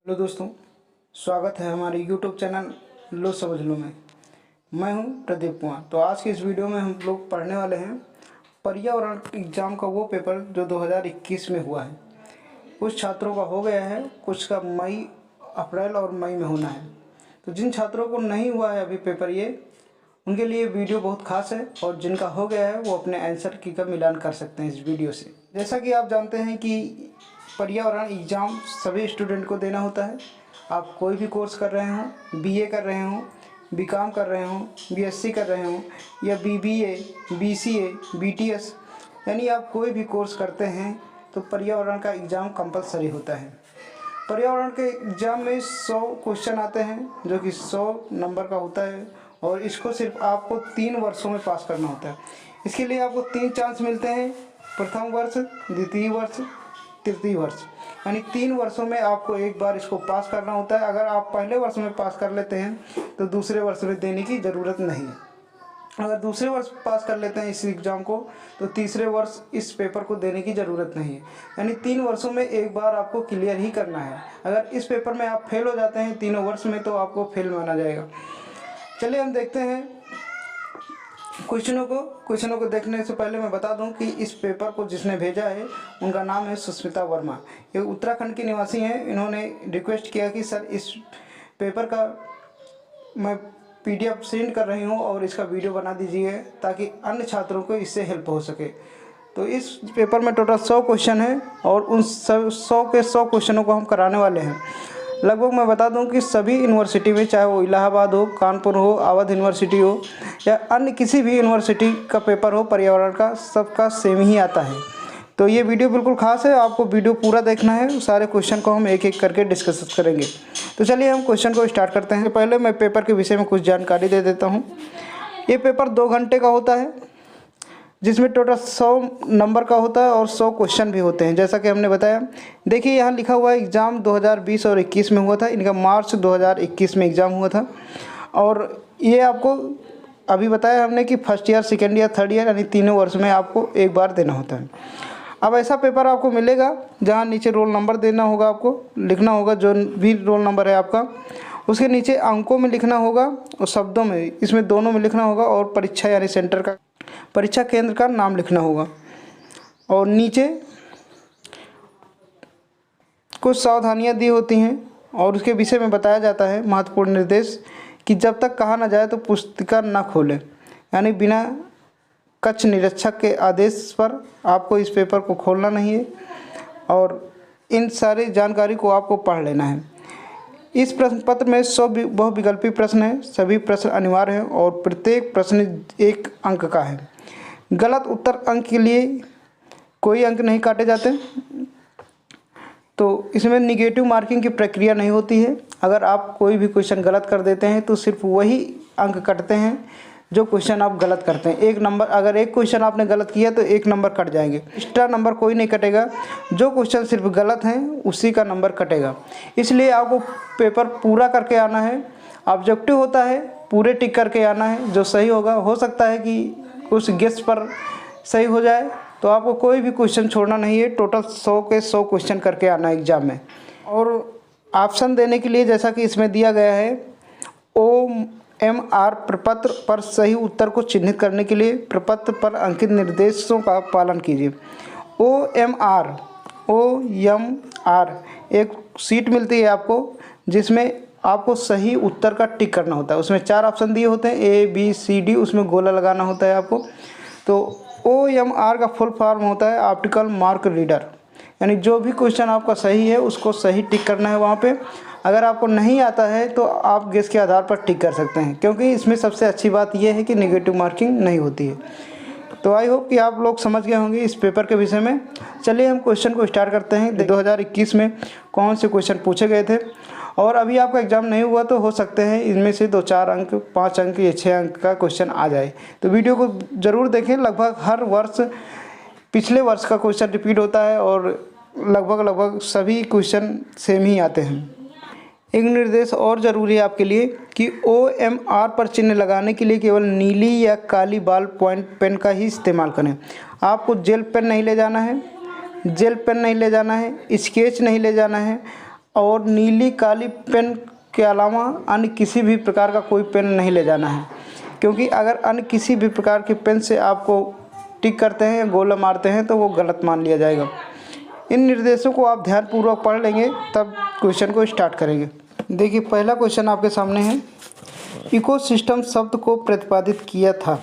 Hello दोस्तों, स्वागत है हमारे यूट्यूब चैनल लो समझ लो में। मैं हूं प्रदीप कुमार। तो आज के इस वीडियो में हम लोग पढ़ने वाले हैं पर्यावरण एग्ज़ाम का वो पेपर जो 2021 में हुआ है। कुछ छात्रों का हो गया है, कुछ का अप्रैल और मई में होना है। तो जिन छात्रों को नहीं हुआ है अभी पेपर उनके लिए वीडियो बहुत खास है, और जिनका हो गया है वो अपने आंसर की का मिलान कर सकते हैं इस वीडियो से। जैसा कि आप जानते हैं कि पर्यावरण एग्ज़ाम सभी स्टूडेंट को देना होता है। आप कोई भी कोर्स कर रहे हों, बीए कर रहे हों, बीकॉम कर रहे हों, बीएससी कर रहे हों, या बीबीए, बीसीए, बीटीएस, यानी आप कोई भी कोर्स करते हैं तो पर्यावरण का एग्ज़ाम कंपलसरी होता है। पर्यावरण के एग्ज़ाम में 100 क्वेश्चन आते हैं जो कि 100 नंबर का होता है, और इसको सिर्फ आपको 3 वर्षों में पास करना होता है। इसके लिए आपको 3 चांस मिलते हैं, प्रथम वर्ष, द्वितीय वर्ष, तृतीय वर्ष, यानी 3 वर्षों में आपको एक बार इसको पास करना होता है। अगर आप पहले वर्ष में पास कर लेते हैं तो दूसरे वर्ष में देने की ज़रूरत नहीं है। अगर दूसरे वर्ष पास कर लेते हैं इस एग्ज़ाम को तो तीसरे वर्ष इस पेपर को देने की ज़रूरत नहीं है। यानी 3 वर्षों में एक बार आपको क्लियर ही करना है। अगर इस पेपर में आप फेल हो जाते हैं तीनों वर्ष में तो आपको फेल माना जाएगा। चलिए हम देखते हैं क्वेश्चनों को देखने से पहले मैं बता दूं कि इस पेपर को जिसने भेजा है उनका नाम है सुष्मिता वर्मा। ये उत्तराखंड की निवासी हैं। इन्होंने रिक्वेस्ट किया कि सर इस पेपर का मैं पीडीएफ सेंड कर रही हूँ और इसका वीडियो बना दीजिए ताकि अन्य छात्रों को इससे हेल्प हो सके। तो इस पेपर में टोटल 100 क्वेश्चन है और उन 100 के 100 क्वेश्चनों को हम कराने वाले हैं। लगभग मैं बता दूं कि सभी यूनिवर्सिटी में, चाहे वो इलाहाबाद हो, कानपुर हो, अवध यूनिवर्सिटी हो या अन्य किसी भी यूनिवर्सिटी का पेपर हो, पर्यावरण का सबका सेम ही आता है। तो ये वीडियो बिल्कुल खास है, आपको वीडियो पूरा देखना है। सारे क्वेश्चन को हम एक एक करके डिस्कस करेंगे। तो चलिए हम क्वेश्चन को स्टार्ट करते हैं। पहले मैं पेपर के विषय में कुछ जानकारी दे देता हूँ। ये पेपर 2 घंटे का होता है, जिसमें टोटल 100 नंबर का होता है और 100 क्वेश्चन भी होते हैं, जैसा कि हमने बताया। देखिए यहाँ लिखा हुआ है एग्ज़ाम 2020 और 21 में हुआ था। इनका मार्च 2021 में एग्ज़ाम हुआ था, और ये आपको अभी बताया हमने कि first year, second year, third year, यानी तीनों वर्ष में आपको एक बार देना होता है। अब ऐसा पेपर आपको मिलेगा जहाँ नीचे रोल नंबर देना होगा, आपको लिखना होगा जो भी रोल नंबर है आपका, उसके नीचे अंकों में लिखना होगा और शब्दों में, इसमें दोनों में लिखना होगा, और परीक्षा यानी सेंटर का, परीक्षा केंद्र का नाम लिखना होगा। और नीचे कुछ सावधानियां दी होती हैं और उसके विषय में बताया जाता है महत्वपूर्ण निर्देश कि जब तक कहा न जाए तो पुस्तिका न खोलें, यानी बिना कक्ष निरीक्षक के आदेश पर आपको इस पेपर को खोलना नहीं है, और इन सारी जानकारी को आपको पढ़ लेना है। इस प्रश्न पत्र में 100 बहुविकल्पी प्रश्न हैं। सभी प्रश्न अनिवार्य हैं और प्रत्येक प्रश्न 1 अंक का है। गलत उत्तर अंक के लिए कोई अंक नहीं काटे जाते। तो इसमें निगेटिव मार्किंग की प्रक्रिया नहीं होती है। अगर आप कोई भी क्वेश्चन गलत कर देते हैं तो सिर्फ वही अंक कटते हैं जो क्वेश्चन आप गलत करते हैं। 1 नंबर, अगर एक क्वेश्चन आपने गलत किया तो 1 नंबर कट जाएंगे। एक्स्ट्रा नंबर कोई नहीं कटेगा। जो क्वेश्चन सिर्फ गलत हैं उसी का नंबर कटेगा। इसलिए आपको पेपर पूरा करके आना है। ऑब्जेक्टिव होता है पूरे टिक करके आना है। जो सही होगा, हो सकता है कि उस गेस पर सही हो जाए, तो आपको कोई भी क्वेश्चन छोड़ना नहीं है। टोटल 100 के 100 क्वेश्चन करके आना है एग्जाम में। और ऑप्शन देने के लिए जैसा कि इसमें दिया गया है, OMR प्रपत्र पर सही उत्तर को चिन्हित करने के लिए प्रपत्र पर अंकित निर्देशों का पालन कीजिए। OMR एक सीट मिलती है आपको, जिसमें आपको सही उत्तर का टिक करना होता है। उसमें 4 ऑप्शन दिए होते हैं, A, B, C, D, उसमें गोला लगाना होता है आपको। तो OMR का फुल फॉर्म होता है ऑप्टिकल मार्क रीडर, यानी जो भी क्वेश्चन आपका सही है उसको सही टिक करना है वहाँ पे। अगर आपको नहीं आता है तो आप गेस के आधार पर टिक कर सकते हैं, क्योंकि इसमें सबसे अच्छी बात यह है कि नेगेटिव मार्किंग नहीं होती है। तो आई होप कि आप लोग समझ गए होंगे इस पेपर के विषय में। चलिए हम क्वेश्चन को स्टार्ट करते हैं। 2021 में कौन से क्वेश्चन पूछे गए थे, और अभी आपका एग्ज़ाम नहीं हुआ तो हो सकते हैं इनमें से 2-4 अंक, 5 अंक या 6 अंक का क्वेश्चन आ जाए। तो वीडियो को ज़रूर देखें। लगभग हर वर्ष पिछले वर्ष का क्वेश्चन रिपीट होता है और लगभग सभी क्वेश्चन सेम ही आते हैं। एक निर्देश और ज़रूरी है आपके लिए कि OMR पर चिन्ह लगाने के लिए केवल नीली या काली बॉल पॉइंट पेन का ही इस्तेमाल करें। आपको जेल पेन नहीं ले जाना है, स्केच नहीं ले जाना है, और नीली काली पेन के अलावा अन्य किसी भी प्रकार का कोई पेन नहीं ले जाना है, क्योंकि अगर अन्य किसी भी प्रकार के पेन से आपको टिक करते हैं या गोला मारते हैं तो वो गलत मान लिया जाएगा। इन निर्देशों को आप ध्यानपूर्वक पढ़ लेंगे तब क्वेश्चन को स्टार्ट करेंगे। देखिए पहला क्वेश्चन आपके सामने है, इकोसिस्टम शब्द को प्रतिपादित किया था।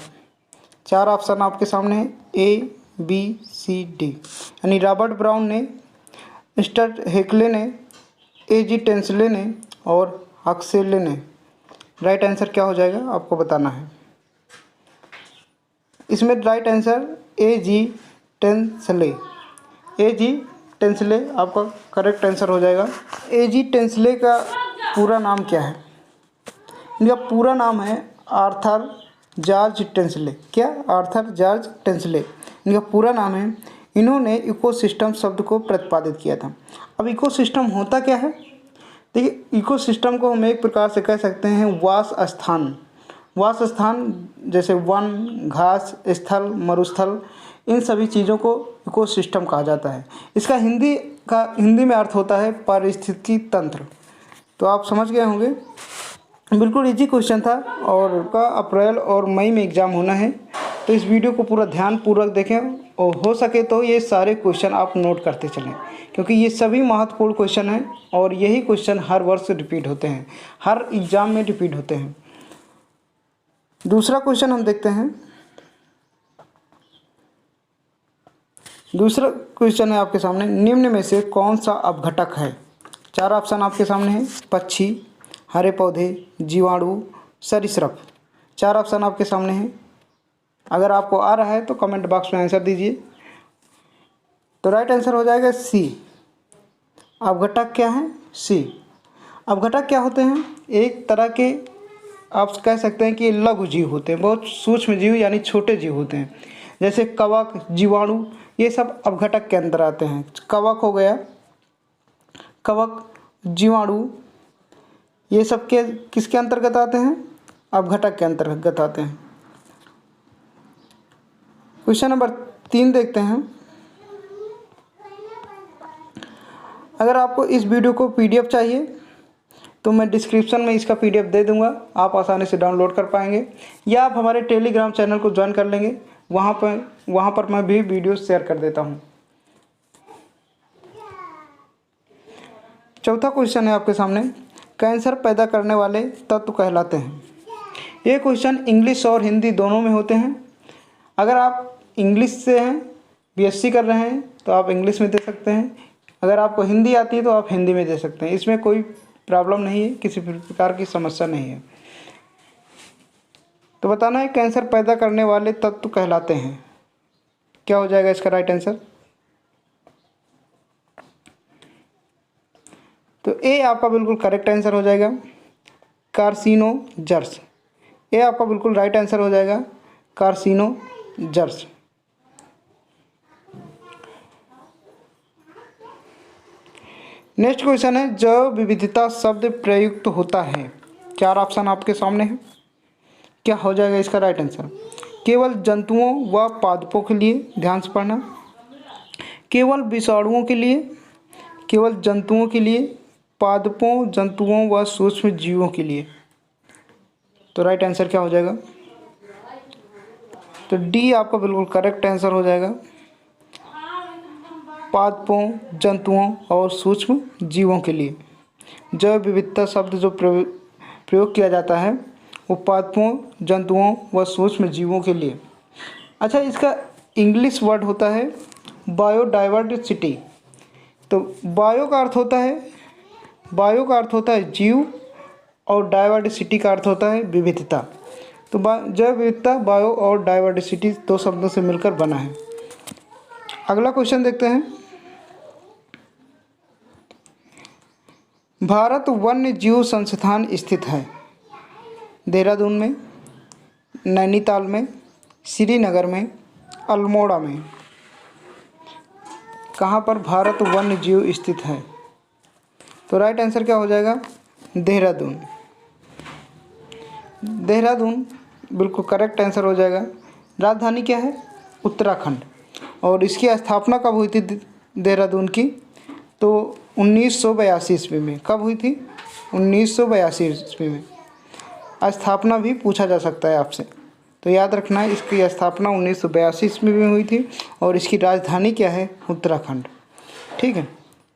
4 ऑप्शन आपके सामने है, ए बी सी डी, यानी रॉबर्ट ब्राउन ने, स्टर्ट हेक्ले ने, ए.जी. टेंसले ने और हक्सेले ने। राइट आंसर क्या हो जाएगा आपको बताना है। इसमें right answer AG. Tansley, AG. Tansley आपका करेक्ट आंसर हो जाएगा। ए.जी. टेंसले का पूरा नाम क्या है? इनका पूरा नाम है आर्थर जॉर्ज टेंसले। क्या? आर्थर जॉर्ज टेंसले इनका पूरा नाम है। इन्होंने इकोसिस्टम शब्द को प्रतिपादित किया था। अब इकोसिस्टम होता क्या है? देखिए इकोसिस्टम को हम एक प्रकार से कह सकते हैं वास स्थान। वास स्थान जैसे वन, घास, स्थल, मरुस्थल, इन सभी चीज़ों को इकोसिस्टम कहा जाता है। इसका हिंदी में अर्थ होता है पारिस्थितिकी तंत्र। तो आप समझ गए होंगे, बिल्कुल इजी क्वेश्चन था और का अप्रैल और मई में एग्ज़ाम होना है। तो इस वीडियो को पूरा ध्यानपूर्वक देखें और हो सके तो ये सारे क्वेश्चन आप नोट करते चलें, क्योंकि ये सभी महत्वपूर्ण क्वेश्चन हैं और यही क्वेश्चन हर वर्ष रिपीट होते हैं, हर एग्ज़ाम में रिपीट होते हैं। दूसरा क्वेश्चन हम देखते हैं। दूसरा क्वेश्चन है आपके सामने, निम्न में से कौन सा अपघटक है? 4 ऑप्शन आपके सामने हैं, पक्षी, हरे पौधे, जीवाणु, सरीसृप। 4 ऑप्शन आपके सामने हैं। अगर आपको आ रहा है तो कमेंट बॉक्स में आंसर दीजिए। तो राइट आंसर हो जाएगा सी। अपघटक क्या है? सी। अपघटक क्या होते हैं? एक तरह के आप कह सकते हैं कि ये लघु जीव होते हैं, बहुत सूक्ष्म जीव यानी छोटे जीव होते हैं, जैसे कवक, जीवाणु, ये सब अपघटक के अंदर आते हैं। कवक हो गया, कवक, जीवाणु, ये सब के किसके अंतर्गत आते हैं? अपघटक के अंतर्गत आते हैं। क्वेश्चन नंबर 3 देखते हैं। अगर आपको इस वीडियो को पीडीएफ चाहिए तो मैं डिस्क्रिप्शन में इसका पीडीएफ दे दूंगा, आप आसानी से डाउनलोड कर पाएंगे, या आप हमारे टेलीग्राम चैनल को ज्वाइन कर लेंगे, वहाँ पर मैं भी वीडियो शेयर कर देता हूँ। चौथा क्वेश्चन है आपके सामने, कैंसर पैदा करने वाले तत्व कहलाते हैं। ये क्वेश्चन इंग्लिश और हिंदी दोनों में होते हैं। अगर आप इंग्लिश से हैं, बीएससी कर रहे हैं, तो आप इंग्लिश में दे सकते हैं। अगर आपको हिंदी आती है तो आप हिंदी में दे सकते हैं। इसमें कोई प्रॉब्लम नहीं है, किसी प्रकार की समस्या नहीं है। तो बताना है कैंसर पैदा करने वाले तत्व कहलाते हैं। क्या हो जाएगा इसका राइट आंसर? तो ए आपका बिल्कुल करेक्ट आंसर हो जाएगा, कार्सिनोजर्स। ए आपका बिल्कुल राइट आंसर हो जाएगा, कार्सिनोजर्स। नेक्स्ट क्वेश्चन है, जैव विविधता शब्द प्रयुक्त होता है। 4 ऑप्शन आपके सामने है। क्या हो जाएगा इसका राइट आंसर? केवल जंतुओं व पादपों के लिए, ध्यान से पढ़ना, केवल विषाणुओं के लिए, केवल जंतुओं के लिए, पादपों, जंतुओं व सूक्ष्म जीवों के लिए। तो राइट आंसर क्या हो जाएगा? तो डी आपका बिल्कुल करेक्ट आंसर हो जाएगा, पादपों, जंतुओं और सूक्ष्म जीवों के लिए। जैव विविधता शब्द जो प्रयोग किया जाता है वो पादपों, जंतुओं व सूक्ष्म जीवों के लिए। अच्छा, इसका इंग्लिश वर्ड होता है बायोडाइवर्सिटी। तो बायो का अर्थ होता है जीव और डाइवर्सिटी का अर्थ होता है विविधता। तो जैव विविधता बायो और डाइवर्सिटी 2 शब्दों से मिलकर बना है। अगला क्वेश्चन देखते हैं। भारत वन्य जीव संस्थान स्थित है देहरादून में, नैनीताल में, श्रीनगर में, अल्मोड़ा में। कहाँ पर भारत वन्य जीव स्थित है? तो राइट आंसर क्या हो जाएगा? देहरादून। देहरादून बिल्कुल करेक्ट आंसर हो जाएगा। राजधानी क्या है? उत्तराखंड। और इसकी स्थापना कब हुई थी देहरादून की? तो 1982 ईस्वी में। कब हुई थी? 1982 ईस्वी में। स्थापना भी पूछा जा सकता है आपसे, तो याद रखना है इसकी स्थापना 1982 ईस्वी में हुई थी और इसकी राजधानी क्या है? उत्तराखंड। ठीक है,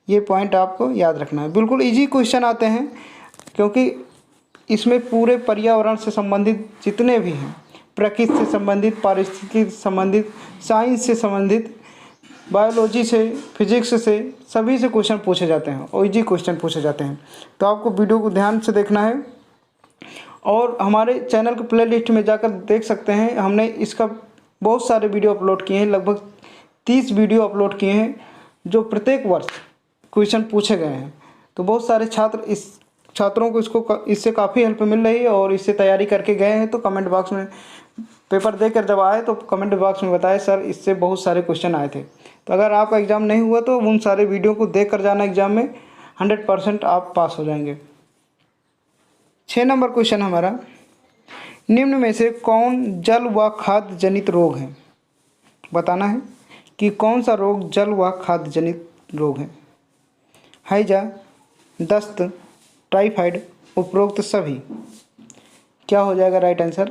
ये पॉइंट आपको याद रखना है। बिल्कुल इजी क्वेश्चन आते हैं क्योंकि इसमें पूरे पर्यावरण से संबंधित जितने भी हैं, प्रकृति से संबंधित, पारिस्थितिकी से संबंधित, साइंस से संबंधित, बायोलॉजी से, फिजिक्स से, सभी से क्वेश्चन पूछे जाते हैं और इजी क्वेश्चन पूछे जाते हैं। तो आपको वीडियो को ध्यान से देखना है और हमारे चैनल के प्लेलिस्ट में जाकर देख सकते हैं। हमने इसका बहुत सारे वीडियो अपलोड किए हैं, लगभग 30 वीडियो अपलोड किए हैं जो प्रत्येक वर्ष क्वेश्चन पूछे गए हैं। तो बहुत सारे छात्रों को इससे काफ़ी हेल्प मिल रही है और इससे तैयारी करके गए हैं। तो कमेंट बॉक्स में पेपर देकर जब आए तो कमेंट बॉक्स में बताए सर इससे बहुत सारे क्वेश्चन आए थे। तो अगर आपका एग्ज़ाम नहीं हुआ तो उन सारे वीडियो को देख कर जाना, एग्ज़ाम में 100% आप पास हो जाएंगे। 6 नंबर क्वेश्चन हमारा, निम्न में से कौन जल व खाद्य जनित रोग है? बताना है कि कौन सा रोग जल व खाद्य जनित रोग है। हैजा, दस्त, टाइफाइड, उपरोक्त सभी। क्या हो जाएगा राइट आंसर?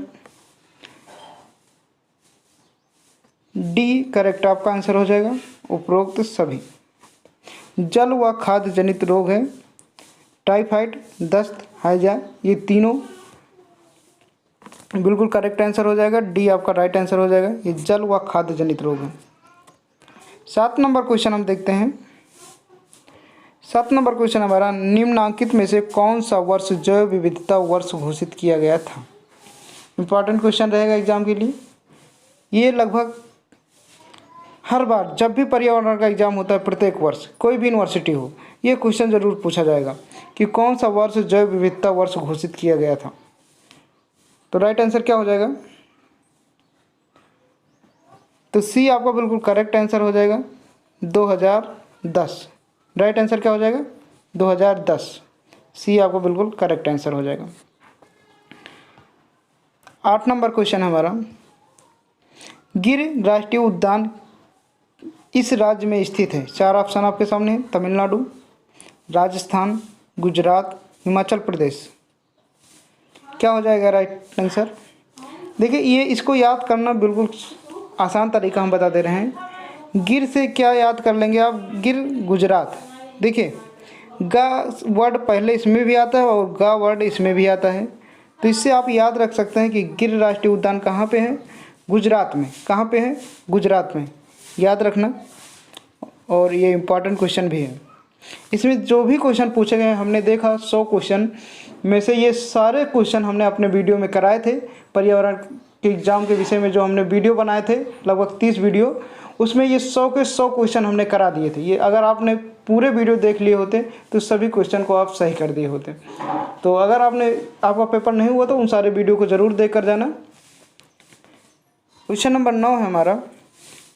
डी करेक्ट आपका आंसर हो जाएगा, उपरोक्त सभी। जल व खाद्य जनित रोग है टाइफाइड, दस्त, हैजा, ये तीनों बिल्कुल करेक्ट आंसर हो जाएगा। डी आपका राइट आंसर हो जाएगा, ये जल व खाद्य जनित रोग है। 7 नंबर क्वेश्चन हम देखते हैं। 7 नंबर क्वेश्चन हमारा, निम्नांकित में से कौन सा वर्ष जैव विविधता वर्ष घोषित किया गया था? इंपॉर्टेंट क्वेश्चन रहेगा एग्जाम के लिए। ये लगभग हर बार जब भी पर्यावरण का एग्जाम होता है, प्रत्येक वर्ष, कोई भी यूनिवर्सिटी हो, ये क्वेश्चन जरूर पूछा जाएगा कि कौन सा वर्ष जैव विविधता वर्ष घोषित किया गया था। तो राइट आंसर क्या हो जाएगा? तो सी आपका बिल्कुल करेक्ट आंसर हो जाएगा, 2010। राइट आंसर क्या हो जाएगा? 2010। सी आपको बिल्कुल करेक्ट आंसर हो जाएगा। 8 नंबर क्वेश्चन हमारा, गिर राष्ट्रीय उद्यान इस राज्य में स्थित है? 4 ऑप्शन आपके सामने है, तमिलनाडु, राजस्थान, गुजरात, हिमाचल प्रदेश। क्या हो जाएगा राइट आंसर? देखिए ये इसको याद करना बिल्कुल आसान तरीका हम बता दे रहे हैं। गिर से क्या याद कर लेंगे आप? गिर गुजरात। देखिए गा वर्ड पहले इसमें भी आता है और गा वर्ड इसमें भी आता है, तो इससे आप याद रख सकते हैं कि गिर राष्ट्रीय उद्यान कहाँ पे है? गुजरात में। कहाँ पे है? गुजरात में। याद रखना, और ये इम्पॉर्टेंट क्वेश्चन भी है। इसमें जो भी क्वेश्चन पूछे गए हमने देखा 100 क्वेश्चन में से ये सारे क्वेश्चन हमने अपने वीडियो में कराए थे। पर्यावरण के एग्ज़ाम के विषय में जो हमने वीडियो बनाए थे, लगभग 30 वीडियो, उसमें ये 100 के 100 क्वेश्चन हमने करा दिए थे। ये अगर आपने पूरे वीडियो देख लिए होते तो सभी क्वेश्चन को आप सही कर दिए होते। तो अगर आपका पेपर नहीं हुआ तो उन सारे वीडियो को ज़रूर देख कर जाना। क्वेश्चन नंबर 9 है हमारा,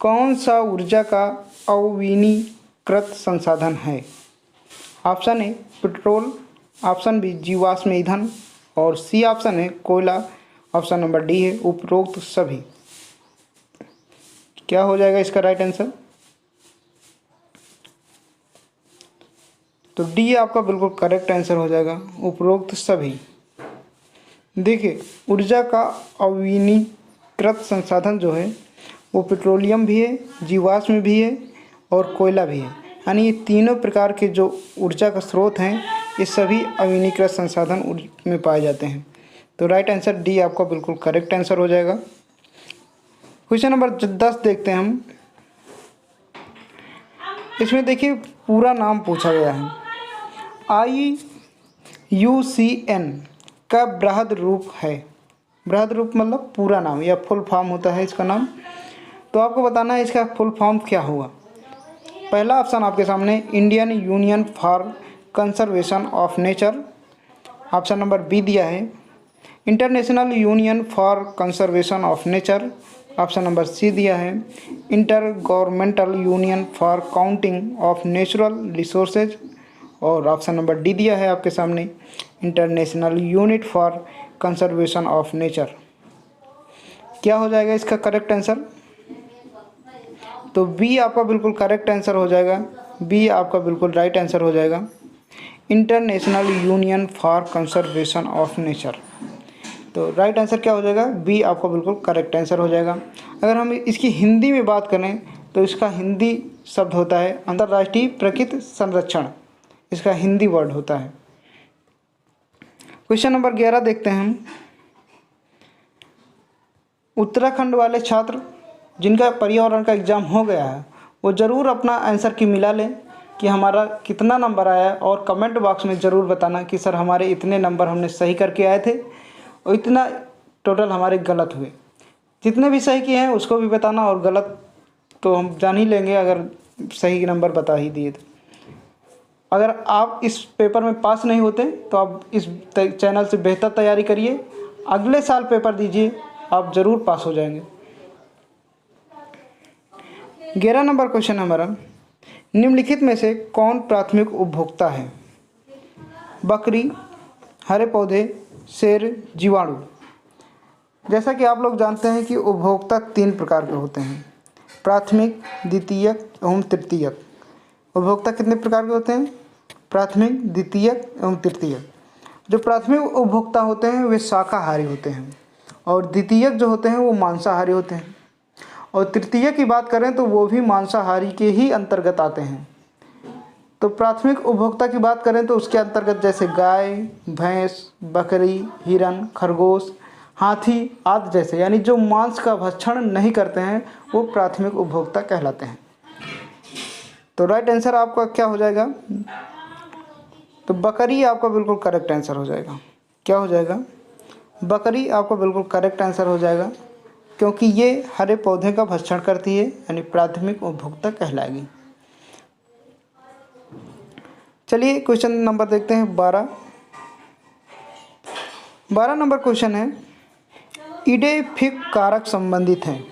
कौन सा ऊर्जा का अविनीकृत संसाधन है? Option A petrol, option B जीवाश्म ईंधन और सी ऑप्शन है कोयला, ऑप्शन नंबर डी है उपरोक्त सभी। क्या हो जाएगा इसका राइट आंसर? तो डी आपका बिल्कुल करेक्ट आंसर हो जाएगा, उपरोक्त सभी। देखिए ऊर्जा का अविनीकृत संसाधन जो है वो पेट्रोलियम भी है, जीवाश्म भी है और कोयला भी है, यानी ये तीनों प्रकार के जो ऊर्जा का स्रोत हैं ये सभी अविनीकृत संसाधन में पाए जाते हैं। तो राइट आंसर डी आपका बिल्कुल करेक्ट आंसर हो जाएगा। क्वेश्चन नंबर 10 देखते हैं हम। इसमें देखिए पूरा नाम पूछा गया है। IUCN का बृहद रूप है। बृहद रूप मतलब पूरा नाम या फुल फॉर्म होता है इसका नाम। तो आपको बताना है इसका फुल फॉर्म क्या हुआ। पहला ऑप्शन आपके सामने Indian union for conservation of nature, option number B दिया है international union for conservation of nature, option number C दिया है inter governmental union for counting of natural resources और ऑप्शन नंबर डी दिया है आपके सामने international unit for conservation of nature. क्या हो जाएगा इसका करेक्ट आंसर? तो बी आपका बिल्कुल करेक्ट आंसर हो जाएगा, बी आपका बिल्कुल राइट आंसर हो जाएगा। International union for conservation of nature, तो राइट आंसर क्या हो जाएगा? बी आपका बिल्कुल करेक्ट आंसर हो जाएगा। अगर हम इसकी हिंदी में बात करें तो इसका हिंदी शब्द होता है अंतर्राष्ट्रीय प्रकृति संरक्षण, इसका हिंदी वर्ड होता है। क्वेश्चन नंबर 11 देखते हैं हम। उत्तराखंड वाले छात्र जिनका पर्यावरण का एग्ज़ाम हो गया है वो ज़रूर अपना आंसर की मिला लें कि हमारा कितना नंबर आया है, और कमेंट बॉक्स में ज़रूर बताना कि सर हमारे इतने नंबर हमने सही करके आए थे और इतना टोटल हमारे गलत हुए। जितने भी सही किए हैं उसको भी बताना, और गलत तो हम जान ही लेंगे अगर सही नंबर बता ही दिए तो। अगर आप इस पेपर में पास नहीं होते तो आप इस चैनल से बेहतर तैयारी करिए, अगले साल पेपर दीजिए, आप ज़रूर पास हो जाएंगे। 11 नंबर क्वेश्चन हमारा, निम्नलिखित में से कौन प्राथमिक उपभोक्ता है? बकरी, हरे पौधे, शेर, जीवाणु। जैसा कि आप लोग जानते हैं कि उपभोक्ता 3 प्रकार के होते हैं, प्राथमिक, द्वितीयक एवं तृतीयक। उपभोक्ता कितने प्रकार के होते हैं? प्राथमिक, द्वितीयक एवं तृतीयक। जो प्राथमिक उपभोक्ता होते हैं वे शाकाहारी होते हैं, और द्वितीयक जो होते हैं वो मांसाहारी होते हैं, और तृतीय की बात करें तो वो भी मांसाहारी के ही अंतर्गत आते हैं। तो प्राथमिक उपभोक्ता की बात करें तो उसके अंतर्गत जैसे गाय, भैंस, बकरी, हिरन, खरगोश, हाथी आदि जैसे, यानी जो मांस का भक्षण नहीं करते हैं वो प्राथमिक उपभोक्ता कहलाते हैं। तो राइट आंसर आपका क्या हो जाएगा? तो बकरी आपका बिल्कुल करेक्ट आंसर हो जाएगा। क्या हो जाएगा? बकरी आपका बिल्कुल करेक्ट आंसर हो जाएगा, क्योंकि ये हरे पौधे का भक्षण करती है, यानी प्राथमिक उपभोक्ता कहलाएगी। चलिए क्वेश्चन नंबर देखते हैं 12 नंबर क्वेश्चन है, इडेफिक कारक संबंधित हैं।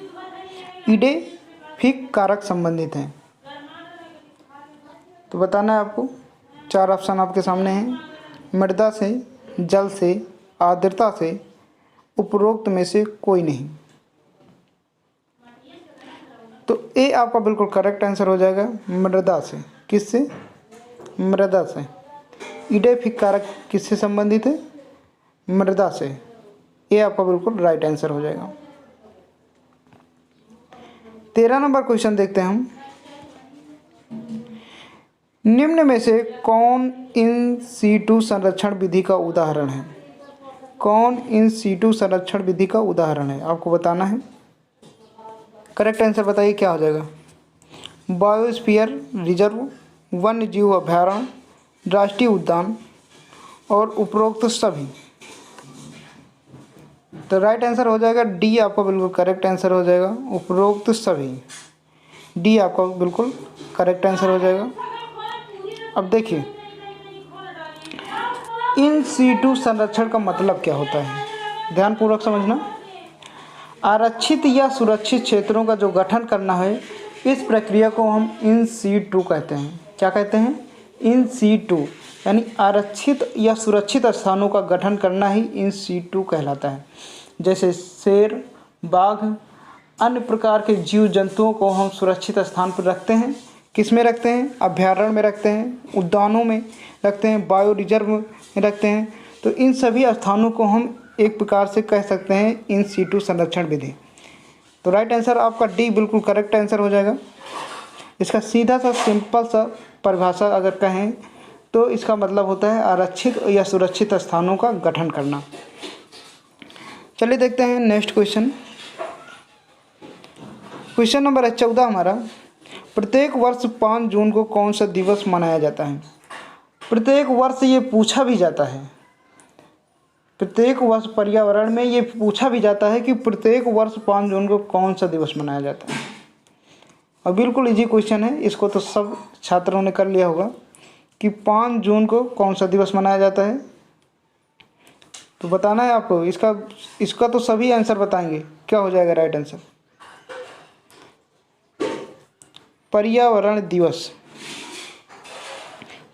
इडेफिक कारक संबंधित हैं, तो बताना है आपको। 4 ऑप्शन आपके सामने हैं, मृदा से, जल से, आर्द्रता से, उपरोक्त में से कोई नहीं। तो ए आपका बिल्कुल करेक्ट आंसर हो जाएगा, मृदा से। किससे? मृदा से। इडेफिक कारक किससे संबंधित है? मृदा से। ये आपका बिल्कुल राइट आंसर हो जाएगा। 13 नंबर क्वेश्चन देखते हैं हम। निम्न में से कौन इन सीटू संरक्षण विधि का उदाहरण है? कौन इन सीटू संरक्षण विधि का उदाहरण है? आपको बताना है। करेक्ट आंसर बताइए क्या हो जाएगा? बायोस्फीयर रिजर्व, वन्य जीव अभयारण्य, राष्ट्रीय उद्यान और उपरोक्त सभी। तो राइट आंसर हो जाएगा डी आपका बिल्कुल करेक्ट आंसर हो जाएगा, उपरोक्त सभी। डी आपका बिल्कुल करेक्ट आंसर हो जाएगा। अब देखिए, इन सीटू संरक्षण का मतलब क्या होता है, ध्यानपूर्वक समझना। आरक्षित या सुरक्षित क्षेत्रों का जो गठन करना है, इस प्रक्रिया को हम इन सीटू कहते हैं। क्या कहते हैं? इन सीटू, यानी आरक्षित या सुरक्षित स्थानों का गठन करना ही इन सीटू कहलाता है। जैसे शेर, बाघ, अन्य प्रकार के जीव जंतुओं को हम सुरक्षित स्थान पर रखते हैं। किस में रखते हैं? अभयारण्य में रखते हैं, उद्यानों में रखते हैं, बायो रिजर्व में रखते हैं। तो इन सभी स्थानों को हम एक प्रकार से कह सकते हैं इन सीटू संरक्षण विधि। तो राइट आंसर आपका डी बिल्कुल करेक्ट आंसर हो जाएगा। इसका सीधा सा सिंपल सा परिभाषा अगर कहें तो इसका मतलब होता है आरक्षित या सुरक्षित स्थानों का गठन करना। चलिए देखते हैं नेक्स्ट क्वेश्चन। क्वेश्चन नंबर 14 हमारा, प्रत्येक वर्ष 5 जून को कौन सा दिवस मनाया जाता है? प्रत्येक वर्ष ये पूछा भी जाता है, प्रत्येक वर्ष पर्यावरण में ये पूछा भी जाता है कि प्रत्येक वर्ष 5 जून को कौन सा दिवस मनाया जाता है। और बिल्कुल इजी क्वेश्चन है, इसको तो सब छात्रों ने कर लिया होगा कि 5 जून को कौन सा दिवस मनाया जाता है। तो बताना है आपको। इसका तो सभी आंसर बताएंगे। क्या हो जाएगा राइट आंसर? पर्यावरण दिवस।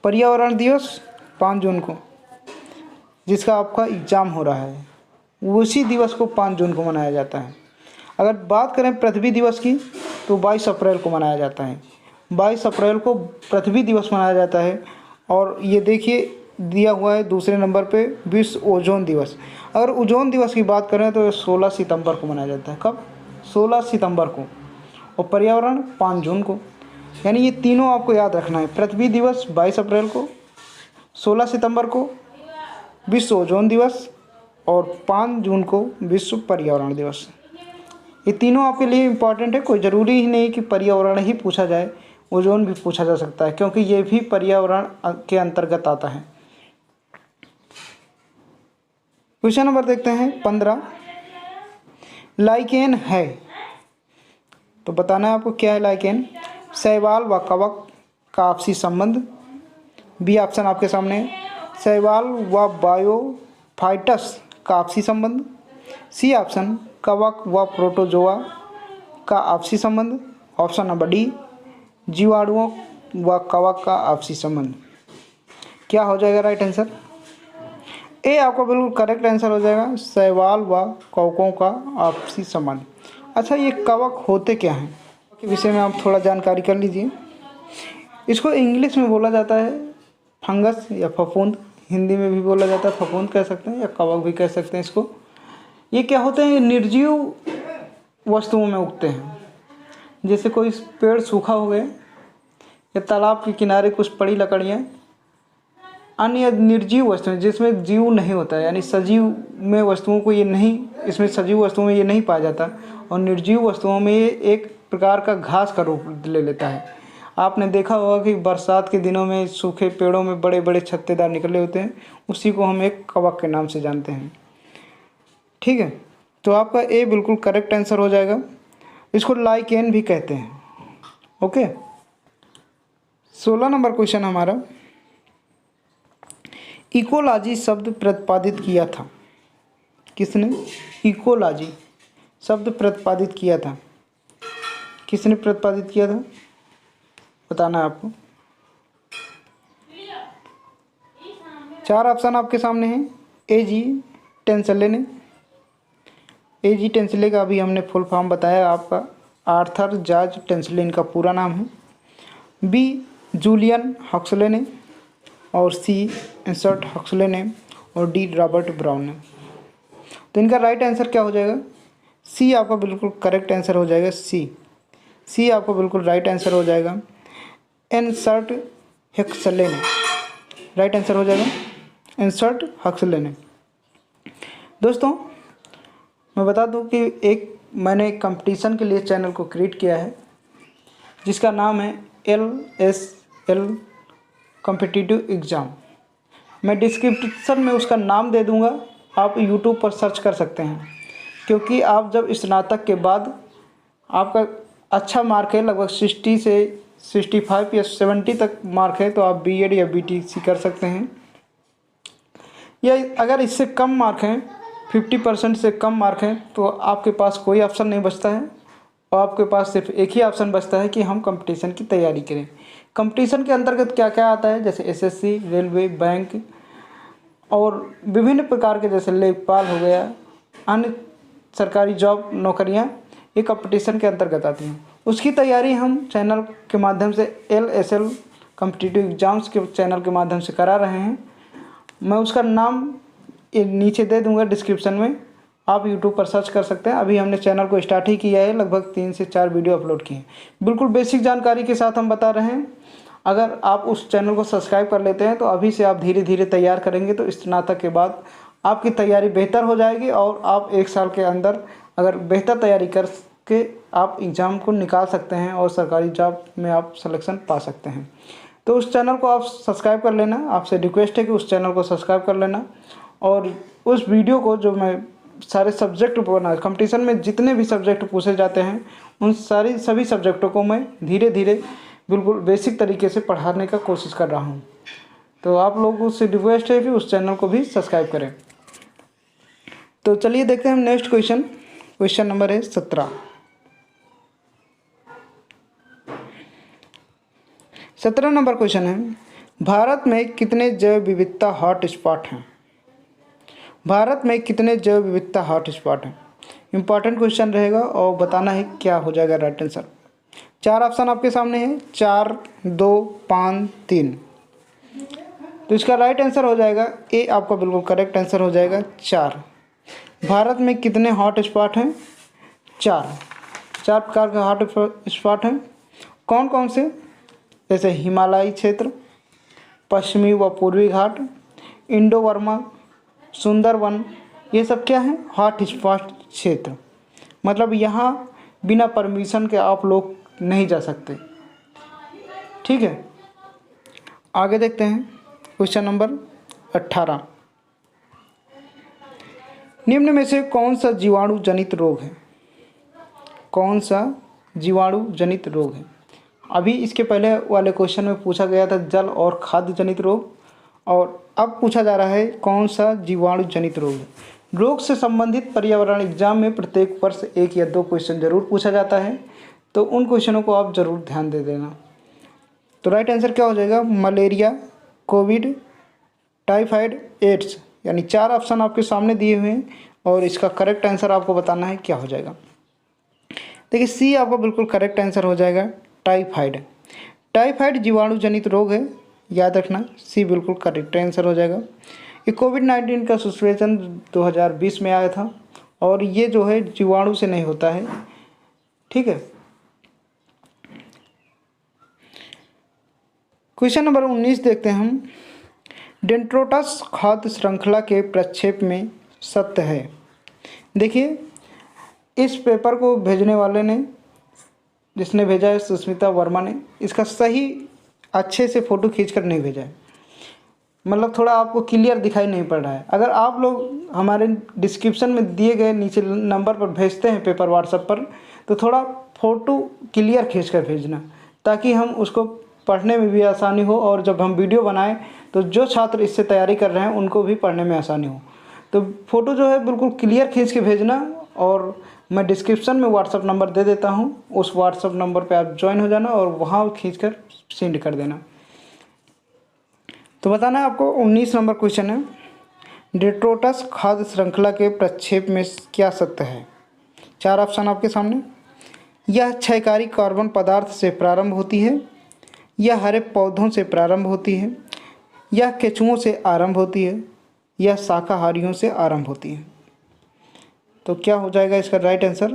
पर्यावरण दिवस 5 जून को, जिसका आपका एग्ज़ाम हो रहा है, उसी दिवस को 5 जून को मनाया जाता है। अगर बात करें पृथ्वी दिवस की तो 22 अप्रैल को मनाया जाता है। 22 अप्रैल को पृथ्वी दिवस मनाया जाता है। और ये देखिए दिया हुआ है दूसरे नंबर पे विश्व ओजोन दिवस। अगर ओजोन दिवस की बात करें तो 16 सितंबर को मनाया जाता है। कब? 16 सितंबर को। और पर्यावरण 5 जून को। यानी ये तीनों आपको याद रखना है। पृथ्वी दिवस 22 अप्रैल को, 16 सितंबर को विश्व ओजोन दिवस और 5 जून को विश्व पर्यावरण दिवस। ये तीनों आपके लिए इम्पॉर्टेंट है। कोई ज़रूरी ही नहीं कि पर्यावरण ही पूछा जाए, ओजोन भी पूछा जा सकता है क्योंकि ये भी पर्यावरण के अंतर्गत आता है। क्वेश्चन नंबर देखते हैं 15। लाइकेन है, तो बताना है आपको क्या है लाइकेन। शैवाल व कवक का आपसी संबंध। बी ऑप्शन आपके सामने है। शैवाल व बायोफाइटस का आपसी संबंध। सी ऑप्शन कवक व प्रोटोजोआ का आपसी संबंध। ऑप्शन नंबर डी जीवाणुओं व कवक का आपसी संबंध। क्या हो जाएगा राइट आंसर? ए आपका बिल्कुल करेक्ट आंसर हो जाएगा, शैवाल व कवकों का आपसी संबंध। अच्छा, ये कवक होते क्या हैं के विषय में आप थोड़ा जानकारी कर लीजिए। इसको इंग्लिश में बोला जाता है फंगस या फफूंद, हिंदी में भी बोला जाता है फफूंद कह सकते हैं या कवक भी कह सकते हैं इसको। ये क्या होते हैं? निर्जीव वस्तुओं में उगते हैं। जैसे कोई पेड़ सूखा हो गया या तालाब के किनारे कुछ पड़ी लकड़ियाँ, अन्य निर्जीव वस्तुएं जिसमें जीव नहीं होता है, यानी सजीव में वस्तुओं को ये नहीं, इसमें सजीव वस्तुओं में ये नहीं पाया जाता और निर्जीव वस्तुओं में ये एक प्रकार का घास का रूप ले लेता है। आपने देखा होगा कि बरसात के दिनों में सूखे पेड़ों में बड़े बड़े छत्तेदार निकले होते हैं, उसी को हम एक कवक के नाम से जानते हैं। ठीक है, तो आपका ए बिल्कुल करेक्ट आंसर हो जाएगा। इसको लाइकेन भी कहते हैं। ओके, 16 नंबर क्वेश्चन हमारा, इकोलॉजी शब्द प्रतिपादित किया था किसने? इकोलॉजी शब्द प्रतिपादित किया था किसने प्रतिपादित किया था? बताना है आपको। 4 ऑप्शन आपके सामने हैं। ए जी टेंसले ने, ए जी टेंसले का अभी हमने फुल फॉर्म बताया आपका, आर्थर जॉर्ज टेंसले इनका पूरा नाम है। बी जूलियन हक्सले ने, और सी एंसर्ट हक्सले ने, और डी रॉबर्ट ब्राउन ने। तो इनका राइट आंसर क्या हो जाएगा? सी आपका बिल्कुल करेक्ट आंसर हो जाएगा। सी आपका बिल्कुल राइट आंसर हो जाएगा। एंसर्ट हक्सले ने राइट आंसर हो जाएगा, एंसर्ट हक्सले ने। दोस्तों मैं बता दूं कि मैंने एक कंपटीशन के लिए चैनल को क्रिएट किया है जिसका नाम है LSL कॉम्पिटिटिव एग्ज़ाम। मैं डिस्क्रिप्शन में उसका नाम दे दूंगा, आप यूट्यूब पर सर्च कर सकते हैं। क्योंकि आप जब स्नातक के बाद आपका अच्छा मार्क है, लगभग 60 से 65 या 70 तक मार्क है, तो आप बीएड या बीटीसी कर सकते हैं। या अगर इससे कम मार्क हैं, 50% से कम मार्क हैं, तो आपके पास कोई ऑप्शन नहीं बचता है और आपके पास सिर्फ एक ही ऑप्शन बचता है कि हम कंपटीशन की तैयारी करें। कंपटीशन के अंतर्गत क्या क्या आता है, जैसे एसएससी, रेलवे, बैंक और विभिन्न प्रकार के, जैसे लेखपाल हो गया, अन्य सरकारी जॉब नौकरियां, ये कंपटीशन के अंतर्गत आती हैं। उसकी तैयारी हम चैनल के माध्यम से LSL कॉम्पिटिटिव एग्ज़ाम्स के चैनल के माध्यम से करा रहे हैं। मैं उसका नाम नीचे दे दूंगा डिस्क्रिप्शन में, आप यूट्यूब पर सर्च कर सकते हैं। अभी हमने चैनल को स्टार्ट ही किया है, लगभग 3 से 4 वीडियो अपलोड किए हैं। बिल्कुल बेसिक जानकारी के साथ हम बता रहे हैं। अगर आप उस चैनल को सब्सक्राइब कर लेते हैं तो अभी से आप धीरे धीरे तैयार करेंगे तो स्नातक के बाद आपकी तैयारी बेहतर हो जाएगी और आप 1 साल के अंदर अगर बेहतर तैयारी करके आप एग्ज़ाम को निकाल सकते हैं और सरकारी जॉब में आप सिलेक्शन पा सकते हैं। तो उस चैनल को आप सब्सक्राइब कर लेना, आपसे रिक्वेस्ट है कि उस चैनल को सब्सक्राइब कर लेना। और उस वीडियो को जो मैं सारे सब्जेक्ट बना, कंपटीशन में जितने भी सब्जेक्ट पूछे जाते हैं उन सभी सब्जेक्टों को मैं धीरे धीरे बिल्कुल बेसिक तरीके से पढ़ाने का कोशिश कर रहा हूँ। तो आप लोगों से रिक्वेस्ट है कि उस चैनल को भी सब्सक्राइब करें। तो चलिए देखते हैं हम नेक्स्ट क्वेश्चन नंबर है 17। 17 नंबर क्वेश्चन है, भारत में कितने जैव विविधता हॉटस्पॉट हैं? भारत में कितने जैव विविधता हॉटस्पॉट हैं? इंपॉर्टेंट क्वेश्चन रहेगा और बताना है क्या हो जाएगा राइट आंसर। 4 ऑप्शन आपके सामने हैं, 4, 2, 5, 3। तो इसका राइट आंसर हो जाएगा ए, आपका बिल्कुल करेक्ट आंसर हो जाएगा 4। भारत में कितने हॉट स्पॉट हैं? 4 प्रकार के हॉट स्पॉट हैं। कौन कौन से? जैसे हिमालयी क्षेत्र, पश्चिमी व पूर्वी घाट, इंडो बर्मा, सुंदरवन, ये सब क्या है? हॉट स्पॉट क्षेत्र। मतलब यहाँ बिना परमिशन के आप लोग नहीं जा सकते। ठीक है, आगे देखते हैं क्वेश्चन नंबर 18। निम्न में से कौन सा जीवाणु जनित रोग है? कौन सा जीवाणु जनित रोग है? अभी इसके पहले वाले क्वेश्चन में पूछा गया था जल और खाद्य जनित रोग, और अब पूछा जा रहा है कौन सा जीवाणु जनित रोग है। रोग से संबंधित पर्यावरण एग्जाम में प्रत्येक वर्ष 1 या 2 क्वेश्चन जरूर पूछा जाता है, तो उन क्वेश्चनों को आप जरूर ध्यान दे देना। तो राइट आंसर क्या हो जाएगा? Malaria, Covid, typhoid, AIDS. यानी 4 ऑप्शन आपके सामने दिए हुए हैं और इसका करेक्ट आंसर आपको बताना है क्या हो जाएगा। देखिए सी आपका बिल्कुल करेक्ट आंसर हो जाएगा, टाइफाइड। टाइफाइड जीवाणु जनित रोग है, याद रखना, सी बिल्कुल करेक्ट आंसर हो जाएगा। ये कोविड-19 का सिचुएशन 2020 में आया था और ये जो है जीवाणु से नहीं होता है। ठीक है, क्वेश्चन नंबर 19 देखते हैं हम। डेंट्रोटस खाद्य श्रृंखला के प्रक्षेप में सत्य है। देखिए इस पेपर को भेजने वाले ने, जिसने भेजा है सुष्मिता वर्मा ने, इसका सही अच्छे से फ़ोटो खींचकर नहीं भेजा है। मतलब थोड़ा आपको क्लियर दिखाई नहीं पड़ रहा है। अगर आप लोग हमारे डिस्क्रिप्शन में दिए गए नीचे नंबर पर भेजते हैं पेपर व्हाट्सएप पर, तो थोड़ा फ़ोटो क्लियर खींचकर भेजना, ताकि हम उसको पढ़ने में भी आसानी हो और जब हम वीडियो बनाएं तो जो छात्र इससे तैयारी कर रहे हैं उनको भी पढ़ने में आसानी हो। तो फ़ोटो जो है बिल्कुल क्लियर खींच के भेजना, और मैं डिस्क्रिप्शन में व्हाट्सअप नंबर दे देता हूँ, उस व्हाट्सअप नंबर पे आप ज्वाइन हो जाना और वहाँ खींचकर सेंड कर देना। तो बताना है आपको 19 नंबर क्वेश्चन है, डेट्रोटस खाद्य श्रृंखला के प्रक्षेप में क्या सत्य है? 4 ऑप्शन आपके सामने। यह क्षयकारी कार्बन पदार्थ से प्रारंभ होती है, यह हरे पौधों से प्रारंभ होती है, यह केंचुओं से आरंभ होती है, यह शाकाहारियों से आरंभ होती है। तो क्या हो जाएगा इसका राइट आंसर?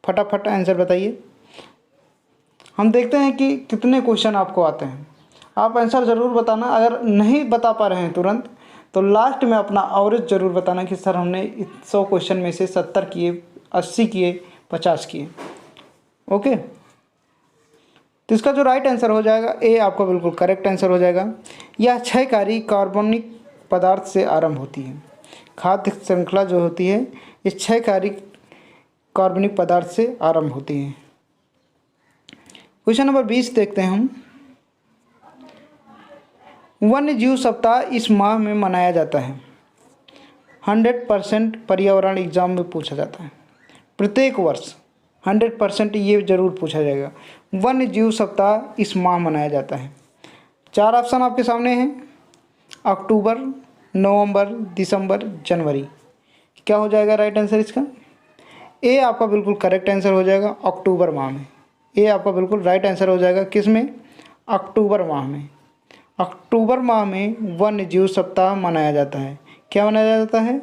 फटाफट आंसर बताइए। हम देखते हैं कि कितने क्वेश्चन आपको आते हैं। आप आंसर ज़रूर बताना। अगर नहीं बता पा रहे हैं तुरंत, तो लास्ट में अपना एवरेज ज़रूर बताना कि सर हमने 100 क्वेश्चन में से 70 किए, 80 किए, 50 किए। ओके, तो इसका जो राइट आंसर हो जाएगा ए, आपका बिल्कुल करेक्ट आंसर हो जाएगा। यह क्षयकारी कार्बनिक पदार्थ से आरंभ होती है। खाद्य श्रृंखला जो होती है ये क्षयकारी कार्बनिक पदार्थ से आरंभ होती है। क्वेश्चन नंबर 20 देखते हैं हम। वन्य जीव सप्ताह इस माह में मनाया जाता है। 100% पर्यावरण एग्जाम में पूछा जाता है प्रत्येक वर्ष। 100% ये जरूर पूछा जाएगा। वन्य जीव सप्ताह इस माह मनाया जाता है। 4 ऑप्शन आपके सामने हैं, अक्टूबर, नवंबर, दिसंबर, जनवरी। क्या हो जाएगा राइट आंसर इसका? ए आपका बिल्कुल करेक्ट आंसर हो जाएगा, अक्टूबर माह में। ए आपका बिल्कुल राइट आंसर हो जाएगा, किस में? अक्टूबर माह में। अक्टूबर माह में वन्य जीव सप्ताह मनाया जाता है। क्या मनाया जाता है?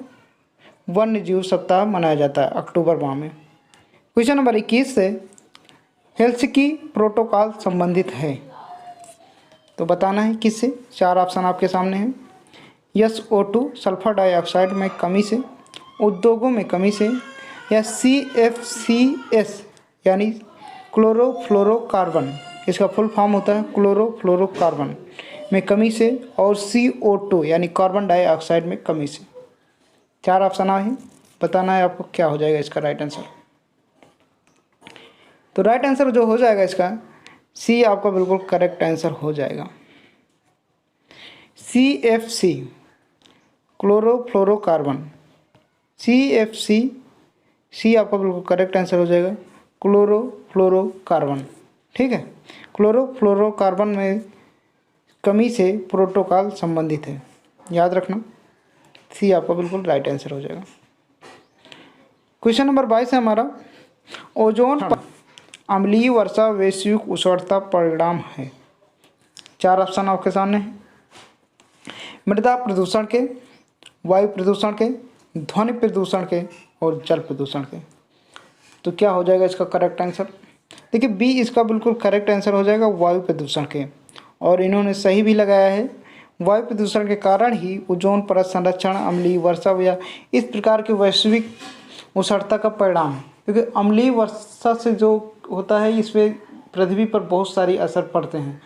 वन्य जीव सप्ताह मनाया जाता है अक्टूबर माह में। क्वेश्चन नंबर 21 से हेल्सिंकी प्रोटोकॉल संबंधित है, तो बताना है किससे। 4 ऑप्शन आपके सामने हैं। SO2 सल्फर डाइऑक्साइड में कमी से, उद्योगों में कमी से, या CFCS यानी क्लोरोफ्लोरोकार्बन, इसका फुल फॉर्म होता है क्लोरोफ्लोरोकार्बन में कमी से, और CO2 यानी कार्बन डाइऑक्साइड में कमी से। 4 ऑप्शन है, बताना है आपको क्या हो जाएगा इसका राइट आंसर। तो राइट आंसर जो हो जाएगा इसका सी आपका बिल्कुल करेक्ट आंसर हो जाएगा। CFC क्लोरोफ्लोरोकार्बन, CFC, सी आपका बिल्कुल करेक्ट आंसर हो जाएगा, क्लोरोफ्लोरोकार्बन। ठीक है, क्लोरोफ्लोरोकार्बन में कमी से प्रोटोकॉल संबंधित है, याद रखना। सी आपका बिल्कुल राइट आंसर हो जाएगा। क्वेश्चन नंबर 22 है हमारा, ओजोन अम्लीय वर्षा वैश्विक उष्णता परिणाम है। 4 ऑप्शन आपके सामने हैं। मृदा प्रदूषण के, वायु प्रदूषण के, ध्वनि प्रदूषण के और जल प्रदूषण के। तो क्या हो जाएगा इसका करेक्ट आंसर? देखिए बी इसका बिल्कुल करेक्ट आंसर हो जाएगा, वायु प्रदूषण के। और इन्होंने सही भी लगाया है। वायु प्रदूषण के कारण ही ओजोन परत संरक्षण, अम्लीय वर्षा या इस प्रकार की वैश्विक उष्णता का परिणाम है। क्योंकि अम्लीय वर्षा से जो होता है इसमें पृथ्वी पर बहुत सारी असर पड़ते हैं।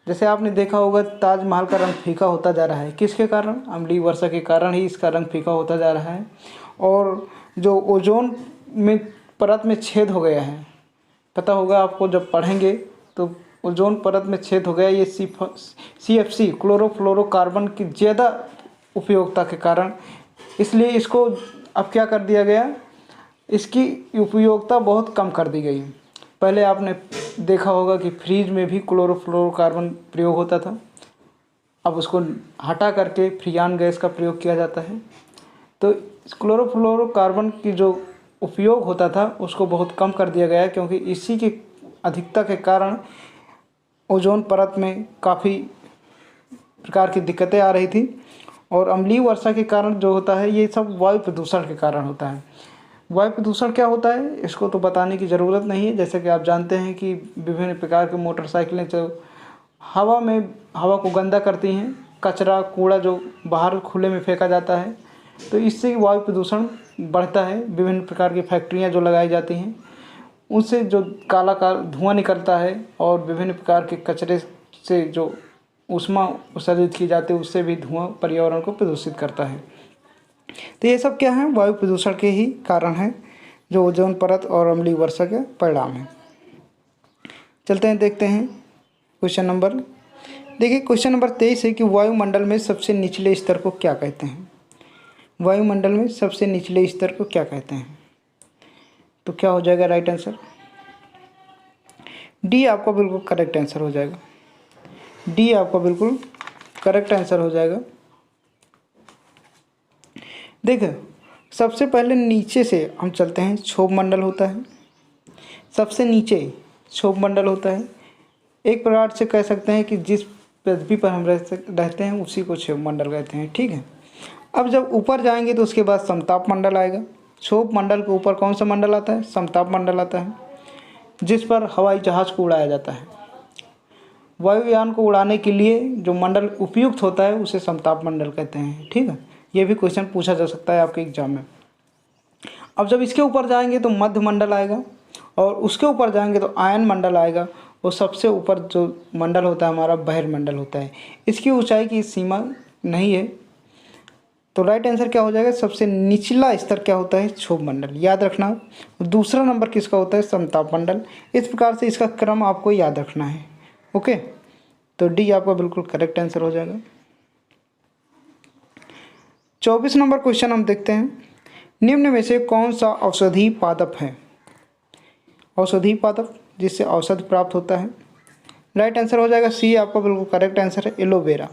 जैसे आपने देखा होगा ताजमहल का रंग फीका होता जा रहा है, किसके कारण? अम्लीय वर्षा के कारण ही इसका रंग फीका होता जा रहा है। और जो ओजोन में परत में छेद हो गया है, पता होगा आपको जब पढ़ेंगे तो ओजोन परत में छेद हो गया, ये CFC क्लोरोफ्लोरोकार्बन की ज़्यादा उपयोगिता के कारण। इसलिए इसको अब क्या कर दिया गया, इसकी उपयोगिता बहुत कम कर दी गई। पहले आपने देखा होगा कि फ्रिज में भी क्लोरोफ्लोरोकार्बन प्रयोग होता था, अब उसको हटा करके फ्रियान गैस का प्रयोग किया जाता है। तो क्लोरोफ्लोरोकार्बन की जो उपयोग होता था उसको बहुत कम कर दिया गया है, क्योंकि इसी की अधिकता के कारण ओजोन परत में काफ़ी प्रकार की दिक्कतें आ रही थी। और अम्लीय वर्षा के कारण जो होता है ये सब वायु प्रदूषण के कारण होता है। वायु प्रदूषण क्या होता है इसको तो बताने की ज़रूरत नहीं है। जैसे कि आप जानते हैं कि विभिन्न प्रकार के मोटरसाइकिलें जो हवा को गंदा करती हैं, कचरा कूड़ा जो बाहर खुले में फेंका जाता है, तो इससे वायु प्रदूषण बढ़ता है। विभिन्न प्रकार की फैक्ट्रियां जो लगाई जाती हैं उनसे जो काला धुआं निकलता है, और विभिन्न प्रकार के कचरे से जो ऊष्मा उत्सर्जित की जाती है उससे भी धुआं पर्यावरण को प्रदूषित करता है। तो ये सब क्या है, वायु प्रदूषण के ही कारण है, जो ओजोन परत और अम्लीय वर्षा के परिणाम है। चलते हैं देखते हैं क्वेश्चन नंबर। देखिए क्वेश्चन नंबर 23 है कि वायुमंडल में सबसे निचले स्तर को क्या कहते हैं? वायुमंडल में सबसे निचले स्तर को क्या कहते हैं? तो क्या हो जाएगा राइट आंसर? डी आपका बिल्कुल करेक्ट आंसर हो जाएगा। डी आपका बिल्कुल करेक्ट आंसर हो जाएगा। देखो सबसे पहले नीचे से हम चलते हैं, क्षोभ मंडल होता है। सबसे नीचे क्षोभ मंडल होता है। एक प्रकार से कह सकते हैं कि जिस पृथ्वी पर हम रहते हैं उसी को क्षोभ मंडल कहते हैं, ठीक है। अब जब ऊपर जाएंगे तो उसके बाद समताप मंडल आएगा। क्षोभ मंडल के ऊपर कौन सा मंडल आता है? समताप मंडल आता है, जिस पर हवाई जहाज़ को उड़ाया जाता है। वायुयान को उड़ाने के लिए जो मंडल उपयुक्त होता है उसे समताप मंडल कहते हैं, ठीक है। ये भी क्वेश्चन पूछा जा सकता है आपके एग्जाम में। अब जब इसके ऊपर जाएंगे तो मध्य मंडल आएगा, और उसके ऊपर जाएंगे तो आयन मंडल आएगा, और सबसे ऊपर जो मंडल होता है हमारा बहिर्मंडल होता है। इसकी ऊंचाई की सीमा नहीं है। तो राइट आंसर क्या हो जाएगा? सबसे निचला स्तर क्या होता है? क्षोभ मंडल, याद रखना। दूसरा नंबर किसका होता है? समताप मंडल। इस प्रकार से इसका क्रम आपको याद रखना है, ओके। तो डी आपका बिल्कुल करेक्ट आंसर हो जाएगा। 24 नंबर क्वेश्चन हम देखते हैं, निम्न में से कौन सा औषधि पादप है? औषधि पादप जिससे औषध प्राप्त होता है। राइट आंसर हो जाएगा सी आपका बिल्कुल करेक्ट आंसर है, एलोवेरा।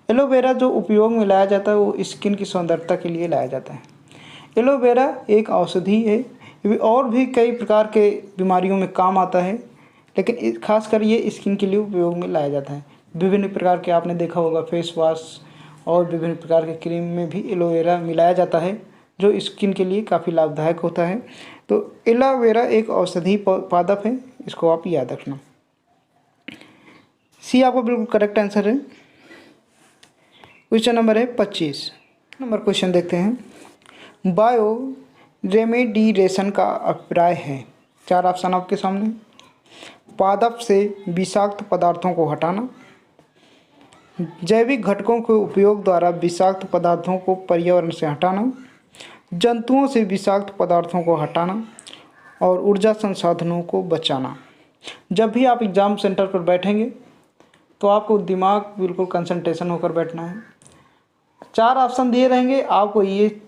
एलोवेरा जो उपयोग में लाया जाता है वो स्किन की सुंदरता के लिए लाया जाता है। एलोवेरा एक औषधि है, और भी कई प्रकार के बीमारियों में काम आता है, लेकिन खासकर ये स्किन के लिए उपयोग में लाया जाता है। विभिन्न प्रकार के आपने देखा होगा फेस वॉश और विभिन्न प्रकार के क्रीम में भी एलोवेरा मिलाया जाता है, जो स्किन के लिए काफ़ी लाभदायक होता है। तो एलोवेरा एक औषधि पादप है, इसको आप याद रखना। सी आपका बिल्कुल करेक्ट आंसर है। क्वेश्चन नंबर है 25 नंबर क्वेश्चन देखते हैं, बायो रेमेडिएशन का अभिप्राय है। 4 ऑप्शन आपके सामने। पादप से विषाक्त पदार्थों को हटाना, जैविक घटकों के उपयोग द्वारा विषाक्त पदार्थों को पर्यावरण से हटाना, जंतुओं से विषाक्त पदार्थों को हटाना, और ऊर्जा संसाधनों को बचाना। जब भी आप एग्ज़ाम सेंटर पर बैठेंगे तो आपको दिमाग बिल्कुल कंसंट्रेशन होकर बैठना है। 4 ऑप्शन दिए रहेंगे, आपको ये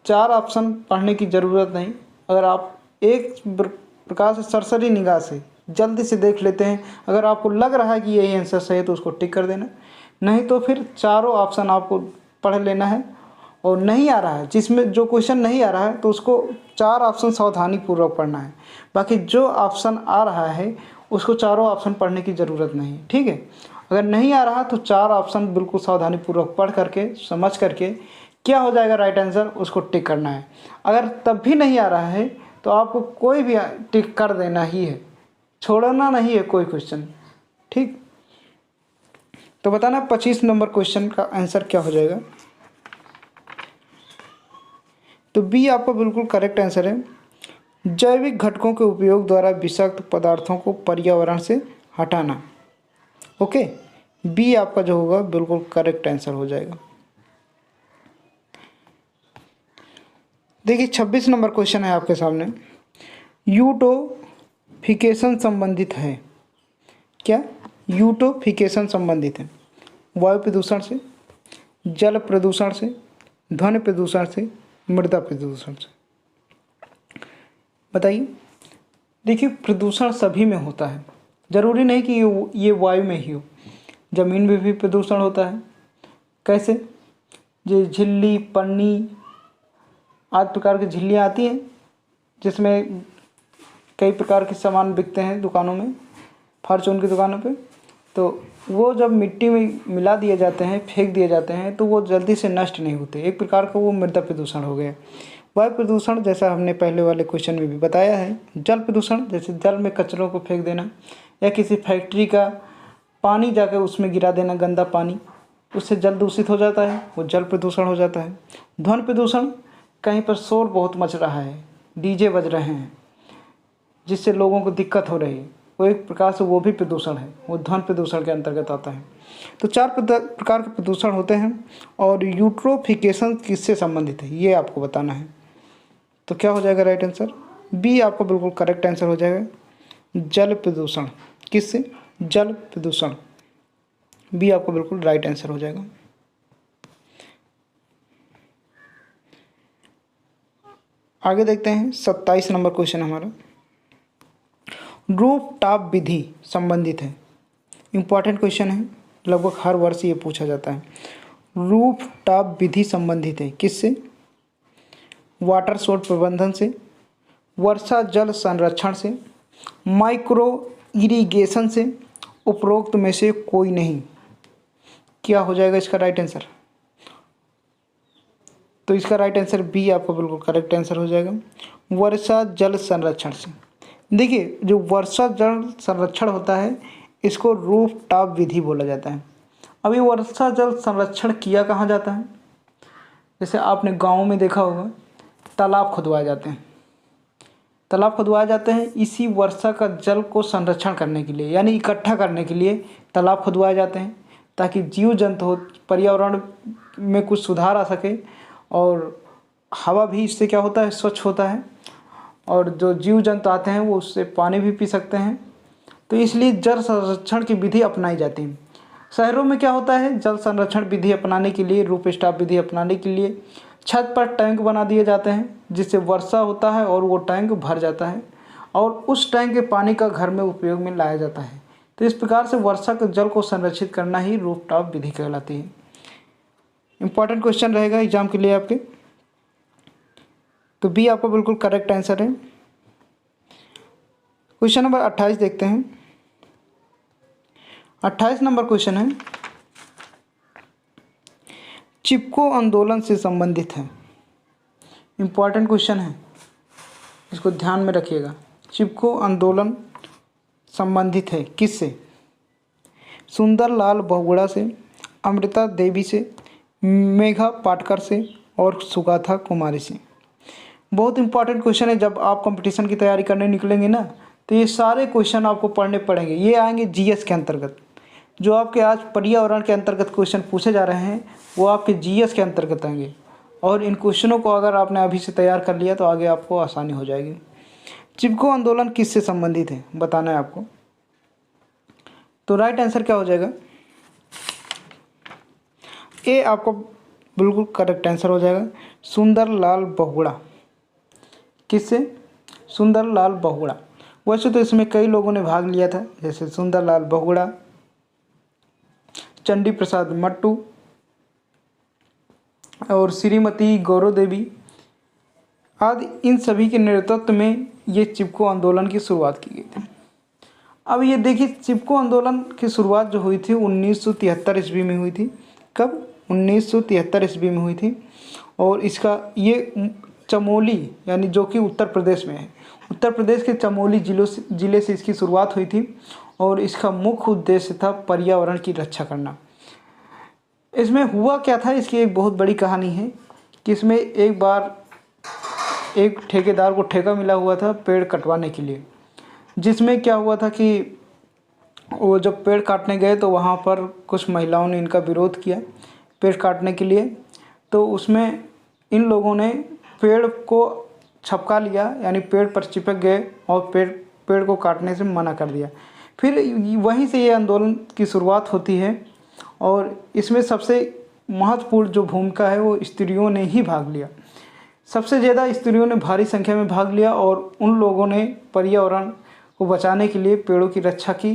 4 ऑप्शन पढ़ने की ज़रूरत नहीं। अगर आप एक प्रकार से सरसरी निगाह से जल्दी से देख लेते हैं, अगर आपको लग रहा है कि यही आंसर सही है तो उसको टिक कर देना, नहीं तो फिर चारों ऑप्शन आपको पढ़ लेना है और नहीं आ रहा है, जिसमें जो क्वेश्चन नहीं आ रहा है तो उसको 4 ऑप्शन सावधानीपूर्वक पढ़ना है। बाकी जो ऑप्शन आ रहा है उसको चारों ऑप्शन पढ़ने की ज़रूरत नहीं है, ठीक है। अगर नहीं आ रहा तो 4 ऑप्शन बिल्कुल सावधानीपूर्वक पढ़ करके समझ करके क्या हो जाएगा राइट आंसर उसको टिक करना है। अगर तब भी नहीं आ रहा है तो आपको कोई भी टिक कर देना ही है, छोड़ना नहीं है कोई क्वेश्चन, ठीक। तो बताना 25 नंबर क्वेश्चन का आंसर क्या हो जाएगा। तो बी आपका बिल्कुल करेक्ट आंसर है। जैविक घटकों के उपयोग द्वारा विषाक्त पदार्थों को पर्यावरण से हटाना। ओके, बी आपका जो होगा बिल्कुल करेक्ट आंसर हो जाएगा। देखिए 26 नंबर क्वेश्चन है आपके सामने। यूटोफिकेशन संबंधित है। क्या? यूटोफिकेशन संबंधित है वायु प्रदूषण से, जल प्रदूषण से, ध्वनि प्रदूषण से, मृदा प्रदूषण से। बताइए। देखिए प्रदूषण सभी में होता है, ज़रूरी नहीं कि ये वायु में ही हो, ज़मीन में भी प्रदूषण होता है। कैसे? जो झिल्ली, पन्नी आदि प्रकार की झिल्लियाँ आती हैं जिसमें कई प्रकार के सामान बिकते हैं दुकानों में, फार्चून की दुकानों पे। तो वो जब मिट्टी में मिला दिए जाते हैं, फेंक दिए जाते हैं, तो वो जल्दी से नष्ट नहीं होते। एक प्रकार का वो मृदा प्रदूषण हो गया। वायु प्रदूषण जैसा हमने पहले वाले क्वेश्चन में भी बताया है। जल प्रदूषण जैसे जल में कचरों को फेंक देना या किसी फैक्ट्री का पानी जाकर उसमें गिरा देना, गंदा पानी, उससे जल दूषित हो जाता है, वो जल प्रदूषण हो जाता है। ध्वनि प्रदूषण, कहीं पर शोर बहुत मच रहा है, डीजे बज रहे हैं जिससे लोगों को दिक्कत हो रही है, वो एक प्रकार से वो भी प्रदूषण है, वो ध्वनि प्रदूषण के अंतर्गत आता है। तो 4 प्रकार के प्रदूषण होते हैं। और यूट्रोफिकेशन किससे संबंधित है ये आपको बताना है। तो क्या हो जाएगा राइट आंसर? बी आपका बिल्कुल करेक्ट आंसर हो जाएगा। जल प्रदूषण। किससे? जल प्रदूषण। बी आपका बिल्कुल राइट आंसर हो जाएगा। आगे देखते हैं 27 नंबर क्वेश्चन हमारा। रूफ टॉप विधि संबंधित है। इम्पॉर्टेंट क्वेश्चन है, लगभग हर वर्ष ये पूछा जाता है। रूफ टॉप विधि संबंधित है किससे? वाटर सोर्स प्रबंधन से, वर्षा जल संरक्षण से, माइक्रो इरिगेशन से, उपरोक्त में से कोई नहीं। क्या हो जाएगा इसका राइट आंसर? तो इसका राइट आंसर बी आपका बिल्कुल करेक्ट आंसर हो जाएगा, वर्षा जल संरक्षण से। देखिए जो वर्षा जल संरक्षण होता है इसको रूफ टॉप विधि बोला जाता है। अभी वर्षा जल संरक्षण किया कहाँ जाता है? जैसे आपने गाँव में देखा होगा तालाब खुदवाए जाते हैं, तालाब खुदवाए जाते हैं इसी वर्षा का जल को संरक्षण करने के लिए, यानी इकट्ठा करने के लिए तालाब खुदवाए जाते हैं, ताकि जीव जंतु हो, पर्यावरण में कुछ सुधार आ सके और हवा भी इससे क्या होता है, स्वच्छ होता है, और जो जीव जंतु आते हैं वो उससे पानी भी पी सकते हैं। तो इसलिए जल संरक्षण की विधि अपनाई जाती है। शहरों में क्या होता है, जल संरक्षण विधि अपनाने के लिए, रूफ टॉप विधि अपनाने के लिए छत पर टैंक बना दिए जाते हैं जिससे वर्षा होता है और वो टैंक भर जाता है और उस टैंक के पानी का घर में उपयोग में लाया जाता है। तो इस प्रकार से वर्षा के जल को संरक्षित करना ही रूफ टॉप विधि कहलाती है। इंपॉर्टेंट क्वेश्चन रहेगा एग्जाम के लिए आपके। तो बी आपका बिल्कुल करेक्ट आंसर है। क्वेश्चन नंबर 28 देखते हैं। 28 नंबर क्वेश्चन है, चिपको आंदोलन से संबंधित है। इम्पॉर्टेंट क्वेश्चन है, इसको ध्यान में रखिएगा। चिपको आंदोलन संबंधित है किससे? सुंदरलाल बहुगुणा से, अमृता देवी से, मेघा पाटकर से और सुगाथा कुमारी से। बहुत इंपॉर्टेंट क्वेश्चन है। जब आप कंपटीशन की तैयारी करने निकलेंगे ना तो ये सारे क्वेश्चन आपको पढ़ने पड़ेंगे। ये आएंगे जीएस के अंतर्गत। जो आपके आज पर्यावरण के अंतर्गत क्वेश्चन पूछे जा रहे हैं वो आपके जीएस के अंतर्गत आएंगे, और इन क्वेश्चनों को अगर आपने अभी से तैयार कर लिया तो आगे आपको आसानी हो जाएगी। चिपको आंदोलन किससे संबंधित है बताना है आपको। तो राइट आंसर क्या हो जाएगा? ए आपको बिल्कुल करेक्ट आंसर हो जाएगा, सुंदरलाल बहुगुणा। किससे? सुंदरलाल बहुगुणा। वैसे तो इसमें कई लोगों ने भाग लिया था, जैसे सुंदरलाल बहुगुणा, चंडी प्रसाद मट्टू, और श्रीमती गौरव देवी आदि, इन सभी के नेतृत्व में ये चिपको आंदोलन की शुरुआत की गई थी। अब ये देखिए, चिपको आंदोलन की शुरुआत जो हुई थी 1973 ईस्वी में हुई थी। कब? 1973 ईस्वी में हुई थी। और इसका ये चमोली, यानी जो कि उत्तर प्रदेश में है, उत्तर प्रदेश के चमोली जिले से इसकी शुरुआत हुई थी। और इसका मुख्य उद्देश्य था पर्यावरण की रक्षा करना। इसमें हुआ क्या था, इसकी एक बहुत बड़ी कहानी है कि इसमें एक बार एक ठेकेदार को ठेका मिला हुआ था पेड़ कटवाने के लिए, जिसमें क्या हुआ था कि वो जब पेड़ काटने गए तो वहाँ पर कुछ महिलाओं ने इनका विरोध किया पेड़ काटने के लिए। तो उसमें इन लोगों ने पेड़ को छपका लिया, यानी पेड़ पर चिपक गए और पेड़ को काटने से मना कर दिया। फिर वहीं से ये आंदोलन की शुरुआत होती है। और इसमें सबसे महत्वपूर्ण जो भूमिका है वो स्त्रियों ने ही भाग लिया। सबसे ज़्यादा स्त्रियों ने भारी संख्या में भाग लिया और उन लोगों ने पर्यावरण को बचाने के लिए पेड़ों की रक्षा की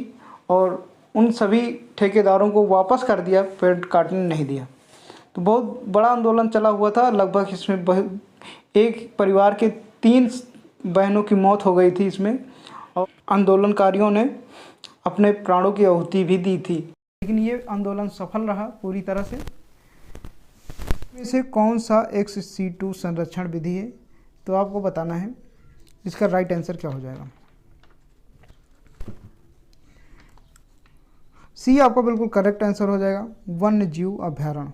और उन सभी ठेकेदारों को वापस कर दिया, पेड़ काटने नहीं दिया। तो बहुत बड़ा आंदोलन चला हुआ था। लगभग इसमें एक परिवार के 3 बहनों की मौत हो गई थी इसमें, और आंदोलनकारियों ने अपने प्राणों की आहुति भी दी थी। लेकिन ये आंदोलन सफल रहा पूरी तरह से। इसे कौन सा ex-situ संरक्षण विधि है, तो आपको बताना है इसका राइट आंसर क्या हो जाएगा। सी आपका बिल्कुल करेक्ट आंसर हो जाएगा, वन्य जीव अभ्यारण्य।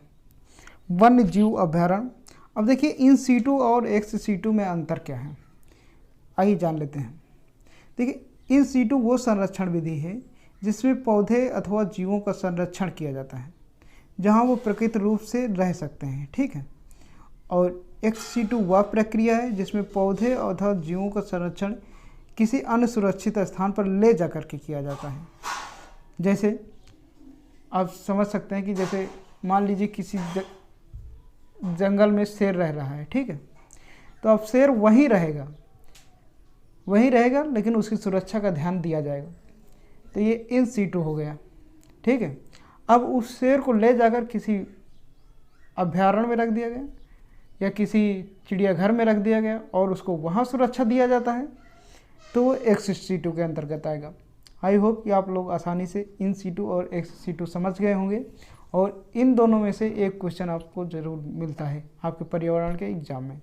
वन्य जीव अभ्यारण्य। अब देखिए इन सीटू और ex-situ में अंतर क्या है, आइए जान लेते हैं। देखिए इन सीटू वो संरक्षण विधि है जिसमें पौधे अथवा जीवों का संरक्षण किया जाता है जहां वो प्रकृति रूप से रह सकते हैं, ठीक है। और ex-situ वह प्रक्रिया है जिसमें पौधे अथवा जीवों का संरक्षण किसी अन्य सुरक्षित स्थान पर ले जाकर के किया जाता है। जैसे आप समझ सकते हैं कि जैसे मान लीजिए किसी जंगल में शेर रह रहा है, ठीक है, तो अब शेर वहीं रहेगा लेकिन उसकी सुरक्षा का ध्यान दिया जाएगा। तो ये इन सीटू हो गया, ठीक है। अब उस शेर को ले जाकर किसी अभ्यारण्य में रख दिया गया या किसी चिड़ियाघर में रख दिया गया और उसको वहाँ सुरक्षा दिया जाता है, तो वो ex-situ के अंतर्गत आएगा। आई होप कि आप लोग आसानी से इन सीटू और ex-situ समझ गए होंगे और इन दोनों में से एक क्वेश्चन आपको ज़रूर मिलता है आपके पर्यावरण के एग्जाम में।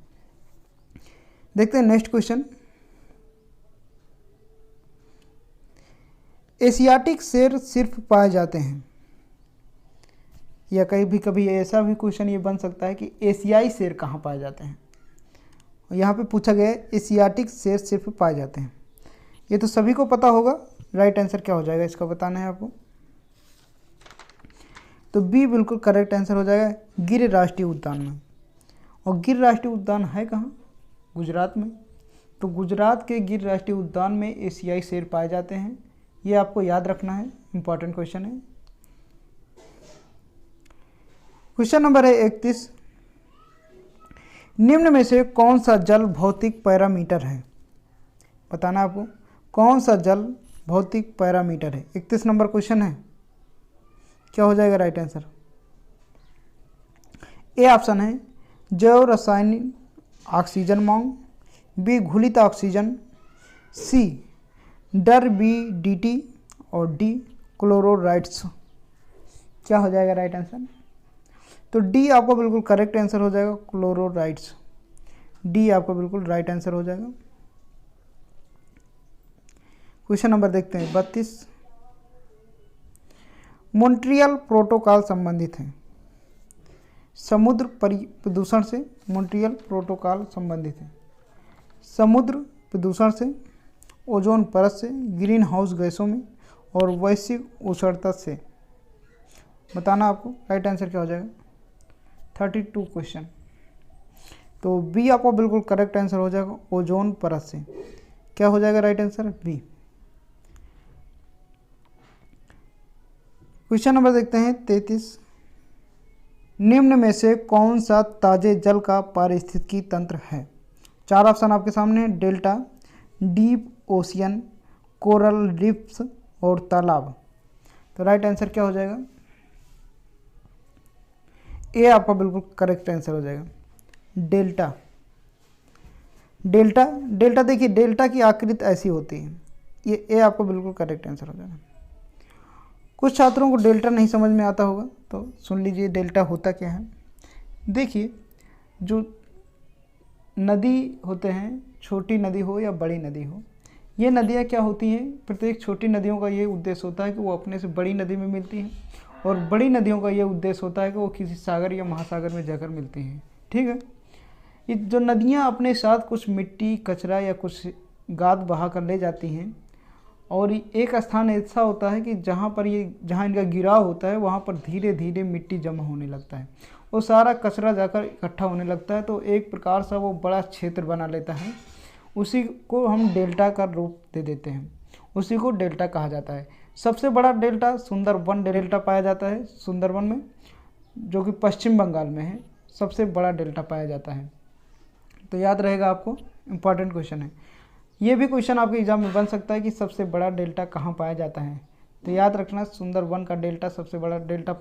देखते हैं नेक्स्ट क्वेश्चन। एशियाटिक शेर सिर्फ पाए जाते हैं, या कभी कभी ऐसा भी क्वेश्चन ये बन सकता है कि एशियाई शेर कहाँ पाए जाते हैं। यहाँ पे पूछा गया है एशियाटिक शेर सिर्फ पाए जाते हैं, ये तो सभी को पता होगा। राइट आंसर क्या हो जाएगा इसका बताना है आपको। तो बी बिल्कुल करेक्ट आंसर हो जाएगा, गिर राष्ट्रीय उद्यान में। और गिर राष्ट्रीय उद्यान है कहाँ? गुजरात में। तो गुजरात के गिर राष्ट्रीय उद्यान में एशियाई शेर पाए जाते हैं, ये आपको याद रखना है, इंपॉर्टेंट क्वेश्चन है। क्वेश्चन नंबर है 31। निम्न में से कौन सा जल भौतिक पैरामीटर है, बताना आपको कौन सा जल भौतिक पैरामीटर है। 31 नंबर क्वेश्चन है, क्या हो जाएगा राइट आंसर। ए ऑप्शन है जैव रासायनिक ऑक्सीजन मांग, बी घुलित ऑक्सीजन, सी DRBDT और डी क्लोरोराइड्स। क्या हो जाएगा राइट आंसर। तो डी आपका बिल्कुल करेक्ट आंसर हो जाएगा, क्लोरोराइड्स। डी आपका बिल्कुल राइट आंसर हो जाएगा। क्वेश्चन नंबर देखते हैं 32। मॉन्ट्रियल प्रोटोकॉल संबंधित है, समुद्र प्रदूषण से मॉन्ट्रियल प्रोटोकॉल संबंधित है। समुद्र प्रदूषण से, ओजोन परत से, ग्रीन हाउस गैसों में और वैश्विक उष्णता से। बताना आपको राइट आंसर क्या हो जाएगा। 32 क्वेश्चन। तो बी आपको बिल्कुल करेक्ट आंसर हो जाएगा, ओजोन परत से। क्या हो जाएगा right answer B. Question number देखते हैं 33। निम्न में से कौन सा ताजे जल का पारिस्थितिकी तंत्र है। 4 ऑप्शन आपके सामने हैं, delta, deep ocean, coral reefs और तालाब। तो राइट आंसर क्या हो जाएगा। ए आपका बिल्कुल करेक्ट आंसर हो जाएगा। डेल्टा, डेल्टा डेल्टा देखिए डेल्टा की आकृति ऐसी होती है, ये ए आपको बिल्कुल करेक्ट आंसर हो जाएगा। कुछ छात्रों को डेल्टा नहीं समझ में आता होगा, तो सुन लीजिए डेल्टा होता क्या है। देखिए जो नदी होते हैं, छोटी नदी हो या बड़ी नदी हो, ये नदियाँ क्या होती हैं, प्रत्येक छोटी नदियों का ये उद्देश्य होता है कि वो अपने से बड़ी नदी में मिलती हैं, और बड़ी नदियों का ये उद्देश्य होता है कि वो किसी सागर या महासागर में जाकर मिलती हैं। ठीक है, ये जो नदियाँ अपने साथ कुछ मिट्टी, कचरा या कुछ गाद बहा कर ले जाती हैं, और एक स्थान ऐसा होता है कि जहाँ इनका गिराव होता है वहाँ पर धीरे धीरे मिट्टी जमा होने लगता है, वो सारा कचरा जाकर इकट्ठा होने लगता है, तो एक प्रकार से वो बड़ा क्षेत्र बना लेता है, उसी को हम डेल्टा का रूप दे देते हैं, उसी को डेल्टा कहा जाता है। सबसे बड़ा डेल्टा सुंदरबन डेल्टा पाया जाता है, सुंदरबन में, जो कि पश्चिम बंगाल में है, सबसे बड़ा डेल्टा पाया जाता है। तो याद रहेगा आपको, इम्पॉर्टेंट क्वेश्चन है ये भी। क्वेश्चन आपके एग्जाम में बन सकता है कि सबसे बड़ा डेल्टा कहाँ पाया जाता है, तो याद रखना सुंदरबन का डेल्टा सबसे बड़ा डेल्टा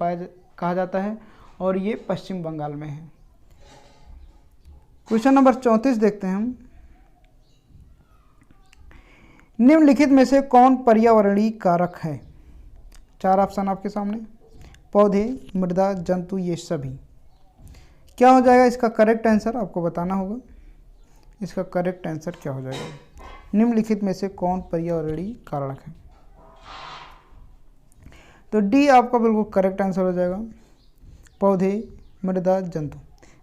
कहा जाता है, और ये पश्चिम बंगाल में है। क्वेश्चन नंबर 34 देखते हैं हम। निम्नलिखित में से कौन पर्यावरणीय कारक है? 4 ऑप्शन आपके सामने, पौधे, मृदा, जंतु, ये सभी। क्या हो जाएगा इसका करेक्ट आंसर, आपको बताना होगा इसका करेक्ट आंसर क्या हो जाएगा। निम्नलिखित में से कौन पर्यावरणीय कारक है? तो डी आपका बिल्कुल करेक्ट आंसर हो जाएगा, पौधे, मृदा, जंतु।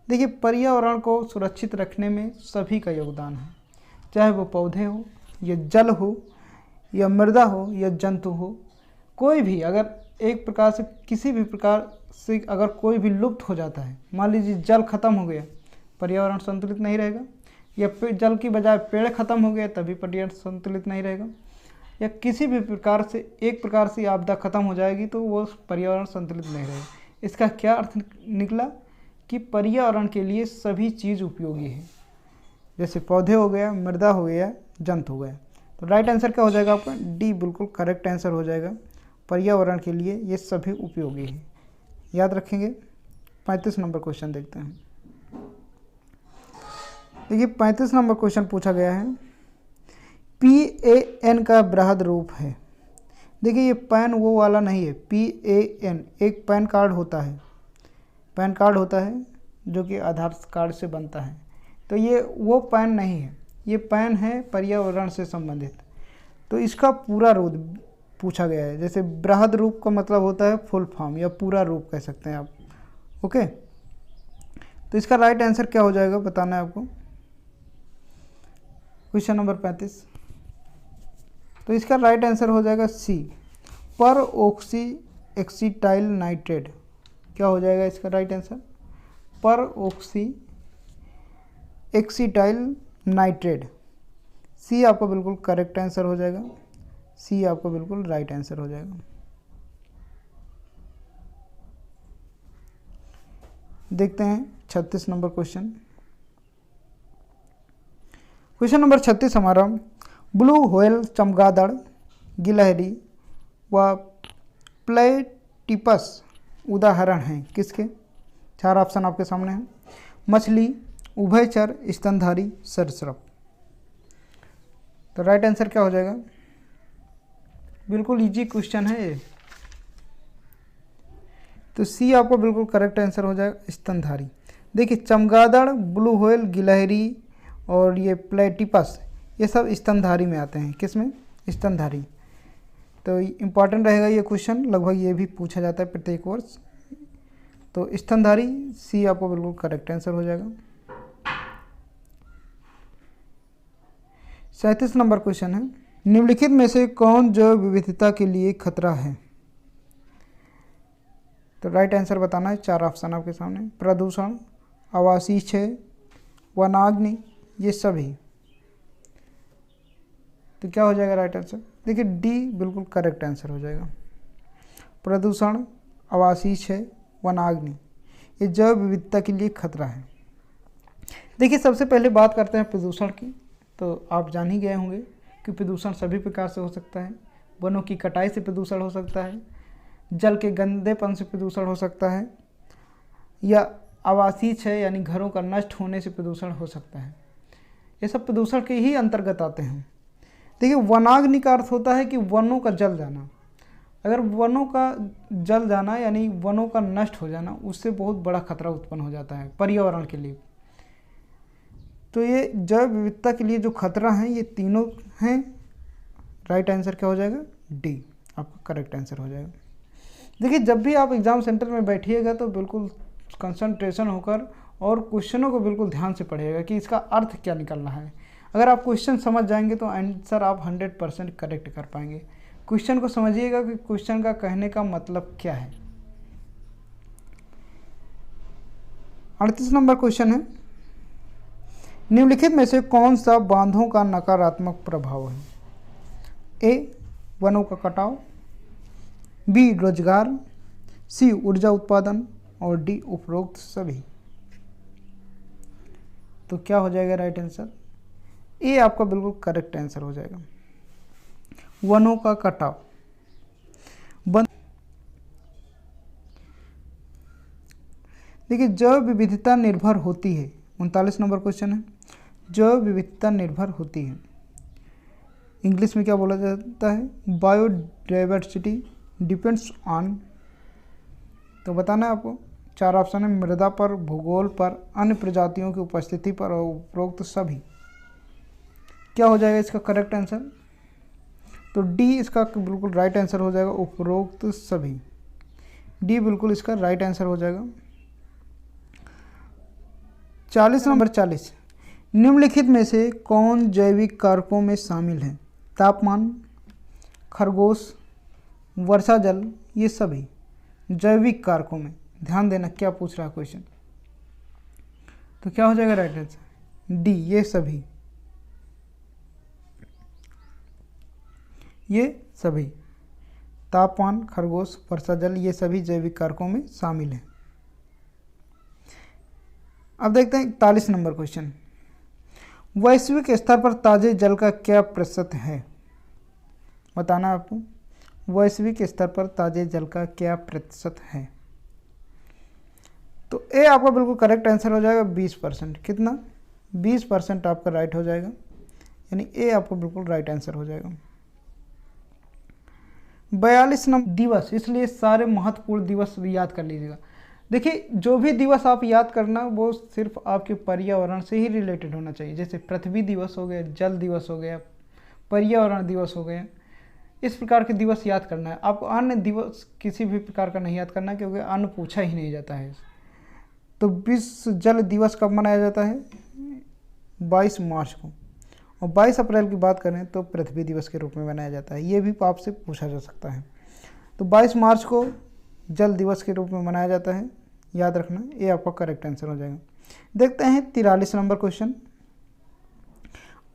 देखिए पर्यावरण को सुरक्षित रखने में सभी का योगदान है, चाहे वो पौधे हो या जल हो या मृदा हो या जंतु हो, कोई भी अगर एक प्रकार से किसी भी प्रकार से अगर कोई भी लुप्त हो जाता है, मान लीजिए जल खत्म हो गया, पर्यावरण संतुलित नहीं रहेगा, या जल की बजाय पेड़ खत्म हो गया तभी पर्यावरण संतुलित नहीं रहेगा, या किसी भी प्रकार से एक प्रकार से आपदा खत्म हो जाएगी तो वो पर्यावरण संतुलित नहीं रहेगा। इसका क्या अर्थ निकला कि पर्यावरण के लिए सभी चीज़ उपयोगी है, जैसे पौधे हो गया, मृदा हो गया, जंतु हो गया। तो राइट आंसर क्या हो जाएगा आपका? डी बिल्कुल करेक्ट आंसर हो जाएगा, पर्यावरण के लिए ये सभी उपयोगी है। याद रखेंगे। 35 नंबर क्वेश्चन देखते हैं। देखिए 35 नंबर क्वेश्चन पूछा गया है, PAN का बृहद रूप है। देखिए ये पैन वो वाला नहीं है, PAN एक पैन कार्ड होता है, पैन कार्ड होता है जो कि आधार कार्ड से बनता है, तो ये वो पैन नहीं है, ये पैन है पर्यावरण से संबंधित। तो इसका पूरा रूप पूछा गया है, जैसे बृहद रूप का मतलब होता है फुल फॉर्म या पूरा रूप कह सकते हैं आप। ओके, तो इसका राइट आंसर क्या हो जाएगा बताना है आपको। क्वेश्चन नंबर 35, तो इसका राइट आंसर हो जाएगा सी, पर ऑक्सी एक्सीटाइल नाइट्रेट। क्या हो जाएगा इसका राइट आंसर? पर ऑक्सी एक्सीटाइल नाइट्रेट। सी आपका बिल्कुल करेक्ट आंसर हो जाएगा, सी आपका बिल्कुल राइट आंसर हो जाएगा। देखते हैं 36 नंबर क्वेश्चन। क्वेश्चन नंबर 36 हमारा, ब्लू व्हेल, चमगादड़, गिलहरी व प्लेटिपस उदाहरण हैं किसके? 4 ऑप्शन आपके सामने हैं, मछली, उभयचर, स्तनधारी, सरीसृप। तो राइट आंसर क्या हो जाएगा? बिल्कुल इजी क्वेश्चन है ये, तो सी आपको बिल्कुल करेक्ट आंसर हो जाएगा, स्तनधारी। देखिए चमगादड़, ब्लू व्हेल, गिलहरी और ये प्लेटिपस, ये सब स्तनधारी में आते हैं। किस में? स्तनधारी। तो इम्पॉर्टेंट रहेगा ये क्वेश्चन, लगभग ये भी पूछा जाता है प्रत्येक वर्ष। तो स्तनधारी, सी आपको बिल्कुल करेक्ट आंसर हो जाएगा। 37 नंबर क्वेश्चन है, निम्नलिखित में से कौन जैव विविधता के लिए खतरा है? तो राइट आंसर बताना है। 4 ऑप्शन आपके सामने, प्रदूषण, आवासीय क्षय, वनाग्नि, ये सभी। तो क्या हो जाएगा राइट आंसर? देखिए डी बिल्कुल करेक्ट आंसर हो जाएगा, प्रदूषण, आवासीय क्षय, वनाग्नि, ये जैव विविधता के लिए खतरा है। देखिए सबसे पहले बात करते हैं प्रदूषण की। तो आप जान ही गए होंगे कि प्रदूषण सभी प्रकार से हो सकता है, वनों की कटाई से प्रदूषण हो सकता है, जल के गंदेपन से प्रदूषण हो सकता है, या आवासीय क्षय यानी घरों का नष्ट होने से प्रदूषण हो सकता है। ये सब प्रदूषण के ही अंतर्गत आते हैं। देखिए, वनाग्नि का अर्थ होता है कि वनों का जल जाना। अगर वनों का जल जाना यानी वनों का नष्ट हो जाना, उससे बहुत बड़ा खतरा उत्पन्न हो जाता है पर्यावरण के लिए। तो ये जैव विविधता के लिए जो खतरा है ये तीनों हैं। राइट आंसर क्या हो जाएगा? डी आपका करेक्ट आंसर हो जाएगा। देखिए, जब भी आप एग्ज़ाम सेंटर में बैठिएगा तो बिल्कुल कंसंट्रेशन होकर और क्वेश्चनों को बिल्कुल ध्यान से पढ़िएगा कि इसका अर्थ क्या निकलना है। अगर आप क्वेश्चन समझ जाएंगे तो आंसर आप 100% करेक्ट कर पाएंगे। क्वेश्चन को समझिएगा कि क्वेश्चन का कहने का मतलब क्या है। 38 नंबर क्वेश्चन है, निम्नलिखित में से कौन सा बांधों का नकारात्मक प्रभाव है? ए, वनों का कटाव, बी, रोजगार, सी, ऊर्जा उत्पादन और डी, उपरोक्त सभी। तो क्या हो जाएगा राइट आंसर? ए आपका बिल्कुल करेक्ट आंसर हो जाएगा, वनों का कटाव। देखिए, जैव विविधता निर्भर होती है, 39 नंबर क्वेश्चन है, जैव विविधता निर्भर होती है। इंग्लिश में क्या बोला जाता है? Biodiversity depends on. तो बताना है आपको, 4 ऑप्शन है, मृदा पर, भूगोल पर, अन्य प्रजातियों की उपस्थिति पर और उपरोक्त सभी। क्या हो जाएगा इसका करेक्ट आंसर? तो डी इसका बिल्कुल राइट आंसर हो जाएगा, उपरोक्त सभी। डी बिल्कुल इसका राइट आंसर हो जाएगा। 40 नंबर 40, निम्नलिखित में से कौन जैविक कारकों में शामिल है? तापमान, खरगोश, वर्षा जल, ये सभी जैविक कारकों में। ध्यान देना क्या पूछ रहा है क्वेश्चन। तो क्या हो जाएगा राइट आंसर? डी, ये सभी, ये सभी तापमान, खरगोश, वर्षा जल, ये सभी जैविक कारकों में शामिल हैं। अब देखते हैं 41 नंबर क्वेश्चन, वैश्विक स्तर पर ताजे जल का क्या प्रतिशत है? बताना है आपको, वैश्विक स्तर पर ताजे जल का क्या प्रतिशत है? तो ए आपका बिल्कुल करेक्ट आंसर हो जाएगा 20%। कितना? 20% आपका राइट हो जाएगा, यानी ए आपको बिल्कुल राइट आंसर हो जाएगा। 42 नंबर दिवस, इसलिए सारे महत्वपूर्ण दिवस याद कर लीजिएगा। देखिए, जो भी दिवस आप याद करना वो सिर्फ आपके पर्यावरण से ही रिलेटेड होना चाहिए। जैसे पृथ्वी दिवस हो गया, जल दिवस हो गया, पर्यावरण दिवस हो गया, इस प्रकार के दिवस याद करना है आपको। अन्य दिवस किसी भी प्रकार का नहीं याद करना, क्योंकि अन्य पूछा ही नहीं जाता है। तो विश्व जल दिवस कब मनाया जाता है? 22 मार्च को। और 22 अप्रैल की बात करें तो पृथ्वी दिवस के रूप में मनाया जाता है। ये भी आपसे पूछा जा सकता है। तो 22 मार्च को जल दिवस के रूप में मनाया जाता है, याद रखना। ये आपका करेक्ट आंसर हो जाएगा। देखते हैं 43 नंबर क्वेश्चन।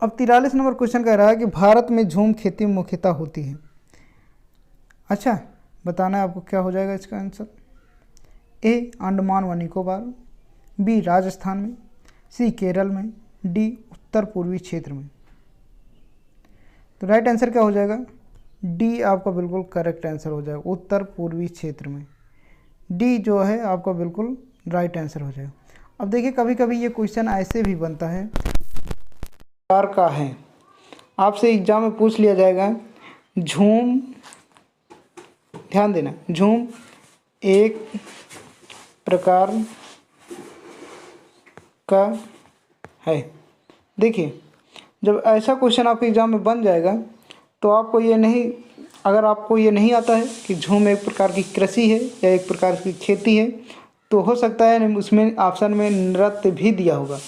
अब 43 नंबर क्वेश्चन कह रहा है कि भारत में झूम खेती मुख्यतः होती है। अच्छा, बताना है आपको क्या हो जाएगा इसका आंसर। ए, अंडमान व निकोबार, बी, राजस्थान में, सी, केरल में, डी, उत्तर पूर्वी क्षेत्र में। तो राइट आंसर क्या हो जाएगा? डी आपका बिल्कुल करेक्ट आंसर हो जाएगा, उत्तर पूर्वी क्षेत्र में। डी जो है आपका बिल्कुल राइट आंसर हो जाएगा। अब देखिए, कभी कभी ये क्वेश्चन ऐसे भी बनता है प्रकार का है, आपसे एग्जाम में पूछ लिया जाएगा, झूम, ध्यान देना, झूम एक प्रकार का है। देखिए, जब ऐसा क्वेश्चन आपके एग्जाम में बन जाएगा तो आपको ये नहीं, अगर आपको ये नहीं आता है कि झूम एक प्रकार की कृषि है या एक प्रकार की खेती है, तो हो सकता है उसमें ऑप्शन में नृत्य भी दिया होगा।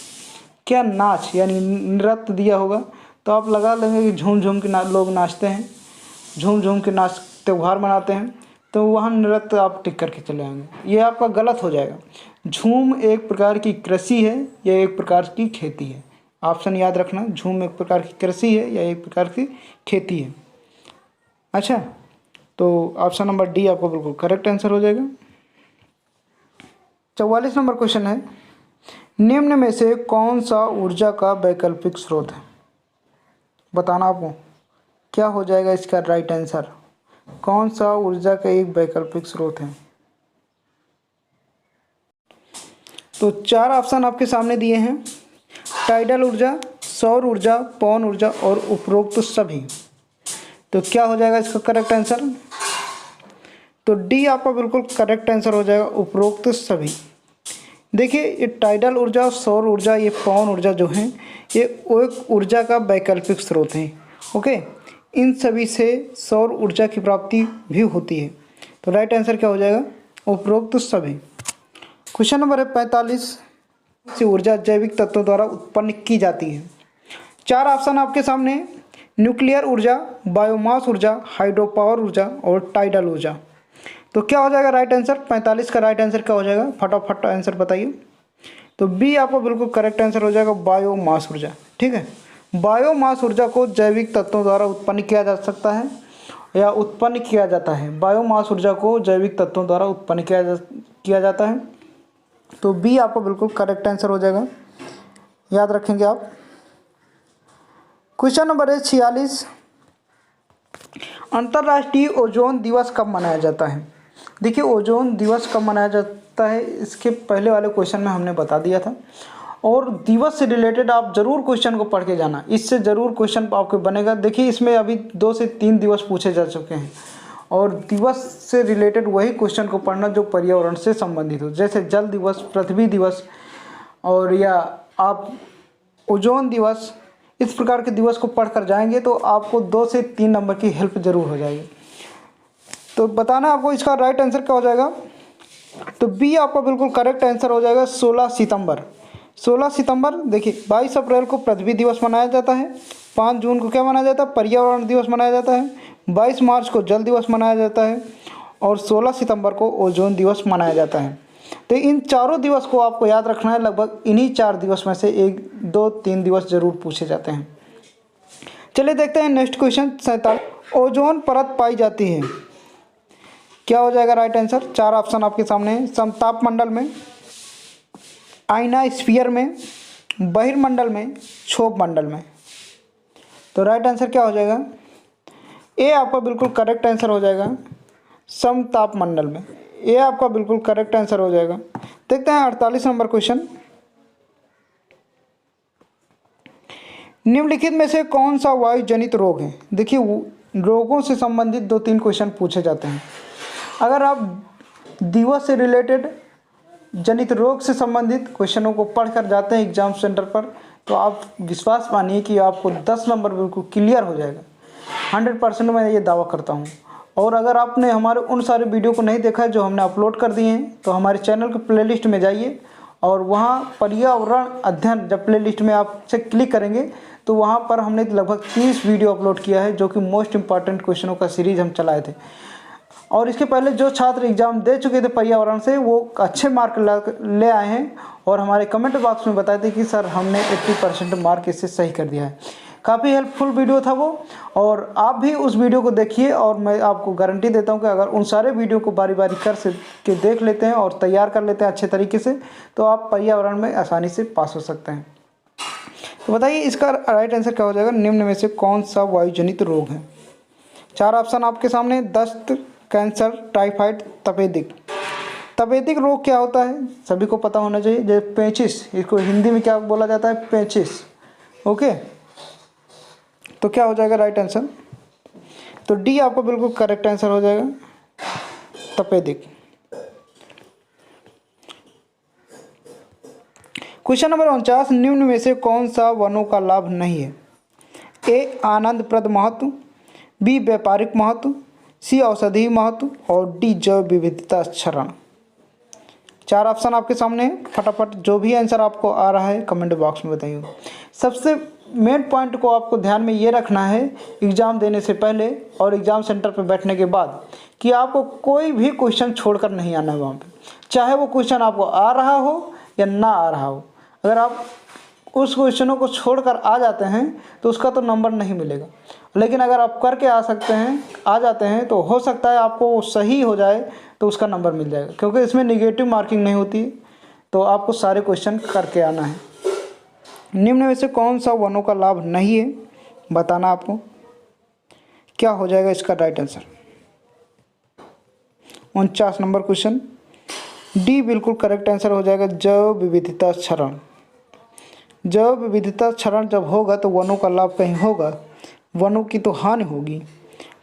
क्या? नाच, यानी नृत्य दिया होगा। तो आप लगा लेंगे कि झूम झूम के लोग नाचते हैं, झूम झूम के नाच त्यौहार मनाते हैं, तो वहाँ नृत्य आप टिक करके चले आएंगे। ये आपका गलत हो जाएगा। झूम एक प्रकार की कृषि है या एक प्रकार की खेती है। ऑप्शन याद रखना, झूम एक प्रकार की कृषि है या एक प्रकार की खेती है। अच्छा, तो ऑप्शन नंबर डी आपको बिल्कुल करेक्ट आंसर हो जाएगा। 44 नंबर क्वेश्चन है, निम्न में से कौन सा ऊर्जा का वैकल्पिक स्रोत है? बताना आपको क्या हो जाएगा इसका राइट आंसर। कौन सा ऊर्जा का एक वैकल्पिक स्रोत है? तो 4 ऑप्शन आपके सामने दिए हैं, टाइडल ऊर्जा, सौर ऊर्जा, पवन ऊर्जा और उपरोक्त सभी। तो क्या हो जाएगा इसका करेक्ट आंसर? तो डी आपका बिल्कुल करेक्ट आंसर हो जाएगा, उपरोक्त सभी। देखिए ये टाइडल ऊर्जा, सौर ऊर्जा, ये पवन ऊर्जा जो है ये एक ऊर्जा का वैकल्पिक स्रोत है। ओके, इन सभी से सौर ऊर्जा की प्राप्ति भी होती है। तो राइट आंसर क्या हो जाएगा? उपरोक्त सभी। क्वेश्चन नंबर है 45, से ऊर्जा जैविक तत्वों द्वारा उत्पन्न की जाती है। 4 ऑप्शन आपके सामने, न्यूक्लियर ऊर्जा, बायोमास ऊर्जा, हाइड्रो पावर ऊर्जा और टाइडल ऊर्जा। तो क्या हो जाएगा राइट आंसर? 45 का राइट आंसर क्या हो जाएगा? फटाफट आंसर बताइए। तो बी आपका बिल्कुल करेक्ट आंसर हो जाएगा, बायोमास ऊर्जा। ठीक है, बायोमास ऊर्जा को जैविक तत्वों द्वारा उत्पन्न किया जा सकता है या उत्पन्न किया जाता है। बायोमास ऊर्जा को जैविक तत्वों द्वारा उत्पन्न किया जाता है। तो बी आपका बिल्कुल करेक्ट आंसर हो जाएगा, याद रखेंगे आप। क्वेश्चन नंबर है 46, अंतर्राष्ट्रीय ओजोन दिवस कब मनाया जाता है? देखिए ओजोन दिवस कब मनाया जाता है इसके पहले वाले क्वेश्चन में हमने बता दिया था, और दिवस से रिलेटेड आप ज़रूर क्वेश्चन को पढ़ के जाना, इससे ज़रूर क्वेश्चन आपके बनेगा। देखिए इसमें अभी 2 से 3 दिवस पूछे जा चुके हैं, और दिवस से रिलेटेड वही क्वेश्चन को पढ़ना जो पर्यावरण से संबंधित हो, जैसे जल दिवस, पृथ्वी दिवस, और या आप ओजोन दिवस, इस प्रकार के दिवस को पढ़कर जाएंगे तो आपको 2 से 3 नंबर की हेल्प ज़रूर हो जाएगी। तो बताना आपको इसका राइट आंसर क्या हो जाएगा? तो बी आपका बिल्कुल करेक्ट आंसर हो जाएगा, 16 सितंबर। 16 सितंबर, देखिए 22 अप्रैल को पृथ्वी दिवस मनाया जाता है, 5 जून को क्या मनाया जाता है? पर्यावरण दिवस मनाया जाता है, 22 मार्च को जल दिवस मनाया जाता है, और 16 सितंबर को ओजोन दिवस मनाया जाता है। तो इन चारों दिवस को आपको याद रखना है, लगभग इन्हीं 4 दिवस में से 1, 2, 3 दिवस जरूर पूछे जाते हैं। चलिए देखते हैं नेक्स्ट क्वेश्चन 47, ओजोन परत पाई जाती है, क्या हो जाएगा राइट आंसर? 4 ऑप्शन आपके सामने हैं, समताप मंडल में, आइनोस्फीयर में, बहिर्मंडल में, क्षोभ मंडल में। तो राइट आंसर क्या हो जाएगा? ए आपका बिल्कुल करेक्ट आंसर हो जाएगा, समताप मंडल में। ये आपका बिल्कुल करेक्ट आंसर हो जाएगा। देखते हैं 48 नंबर क्वेश्चन, निम्नलिखित में से कौन सा वायु जनित रोग है? देखिए रोगों से संबंधित 2-3 क्वेश्चन पूछे जाते हैं। अगर आप दिवस से रिलेटेड जनित रोग से संबंधित क्वेश्चनों को पढ़कर जाते हैं एग्जाम सेंटर पर, तो आप विश्वास मानिए कि आपको 10 नंबर बिल्कुल क्लियर हो जाएगा। 100% मैं ये दावा करता हूँ। और अगर आपने हमारे उन सारे वीडियो को नहीं देखा है जो हमने अपलोड कर दिए हैं, तो हमारे चैनल के प्लेलिस्ट में जाइए, और वहाँ पर्यावरण अध्ययन जब प्लेलिस्ट में आप से क्लिक करेंगे तो वहाँ पर हमने लगभग 30 वीडियो अपलोड किया है, जो कि मोस्ट इंपॉर्टेंट क्वेश्चनों का सीरीज़ हम चलाए थे। और इसके पहले जो छात्र एग्ज़ाम दे चुके थे पर्यावरण से, वो अच्छे मार्क ले आए हैं, और हमारे कमेंट बॉक्स में बताए थे कि सर हमने 80% मार्क इससे सही कर दिया है। काफ़ी हेल्पफुल वीडियो था वो, और आप भी उस वीडियो को देखिए, और मैं आपको गारंटी देता हूं कि अगर उन सारे वीडियो को बारी बारी के देख लेते हैं और तैयार कर लेते हैं अच्छे तरीके से, तो आप पर्यावरण में आसानी से पास हो सकते हैं। तो बताइए इसका राइट आंसर क्या हो जाएगा? निम्न में से कौन सा वायु जनित रोग है? 4 ऑप्शन आपके सामने, दस्त, कैंसर, टाइफाइड, तपेदिक। तपेदिक रोग क्या होता है सभी को पता होना चाहिए, जैसे पेचिस, इसको हिंदी में क्या बोला जाता है? पेचिस। ओके, तो क्या हो जाएगा राइट आंसर? तो डी आपको बिल्कुल करेक्ट आंसर हो जाएगा, तपेदिक। क्वेश्चन नंबर 49, निम्न में से कौन सा वनों का लाभ नहीं है? ए आनंदप्रद महत्व, बी व्यापारिक महत्व, सी औषधि महत्व, और डी जैव विविधता क्षरण। 4 ऑप्शन आपके सामने हैं, फटाफट जो भी आंसर आपको आ रहा है कमेंट बॉक्स में बताइए। सबसे मेन पॉइंट को आपको ध्यान में ये रखना है एग्ज़ाम देने से पहले और एग्ज़ाम सेंटर पर बैठने के बाद, कि आपको कोई भी क्वेश्चन छोड़कर नहीं आना है वहाँ पे, चाहे वो क्वेश्चन आपको आ रहा हो या ना आ रहा हो। अगर आप उस क्वेश्चनों को छोड़कर आ जाते हैं तो उसका तो नंबर नहीं मिलेगा, लेकिन अगर आप करके आ जाते हैं तो हो सकता है आपको वो सही हो जाए तो उसका नंबर मिल जाएगा, क्योंकि इसमें नेगेटिव मार्किंग नहीं होती। तो आपको सारे क्वेश्चन करके आना है। निम्न में से कौन सा वनों का लाभ नहीं है बताना आपको, क्या हो जाएगा इसका right answer? 49 number question, D बिल्कुल करेक्ट आंसर हो जाएगा, जैव विविधता क्षरण। जैव विविधता क्षरण जब होगा तो वनों का लाभ कहीं होगा, वनों की तो हानि होगी।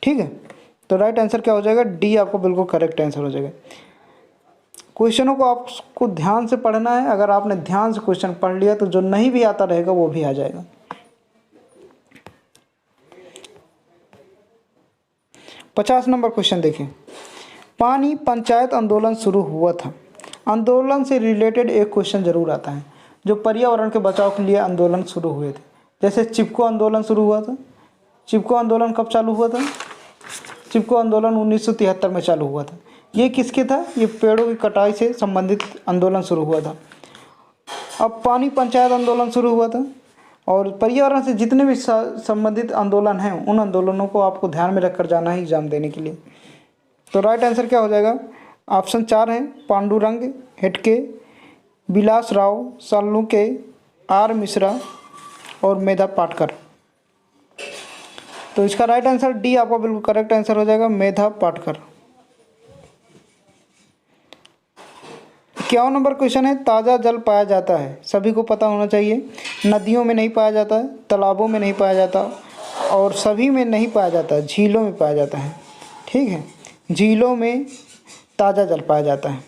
ठीक है, तो राइट आंसर क्या हो जाएगा, डी आपको बिल्कुल करेक्ट आंसर हो जाएगा। क्वेश्चनों को आपको ध्यान से पढ़ना है, अगर आपने ध्यान से क्वेश्चन पढ़ लिया तो जो नहीं भी आता रहेगा वो भी आ जाएगा। 50 नंबर क्वेश्चन देखिए, पानी पंचायत आंदोलन शुरू हुआ था। आंदोलन से रिलेटेड एक क्वेश्चन जरूर आता है, जो पर्यावरण के बचाव के लिए आंदोलन शुरू हुए थे। जैसे चिपको आंदोलन शुरू हुआ था। चिपको आंदोलन कब चालू हुआ था? चिपको आंदोलन 1973 में चालू हुआ था। ये किसके था? ये पेड़ों की कटाई से संबंधित आंदोलन शुरू हुआ था। अब पानी पंचायत आंदोलन शुरू हुआ था, और पर्यावरण से जितने भी संबंधित आंदोलन हैं उन आंदोलनों को आपको ध्यान में रखकर जाना है एग्जाम देने के लिए। तो राइट आंसर क्या हो जाएगा? ऑप्शन 4 है, पांडुरंग हेडके, विलास राव साल्नुके, आर मिश्रा और मेधा पाटकर। तो इसका राइट आंसर डी आपका बिल्कुल करेक्ट आंसर हो जाएगा, मेधा पाटकर। 51 नंबर क्वेश्चन है, ताज़ा जल पाया जाता है, सभी को पता होना चाहिए। नदियों में नहीं पाया जाता है, तालाबों में नहीं पाया जाता, और सभी में नहीं पाया जाता, झीलों में पाया जाता है। ठीक है, झीलों में ताज़ा जल पाया जाता है,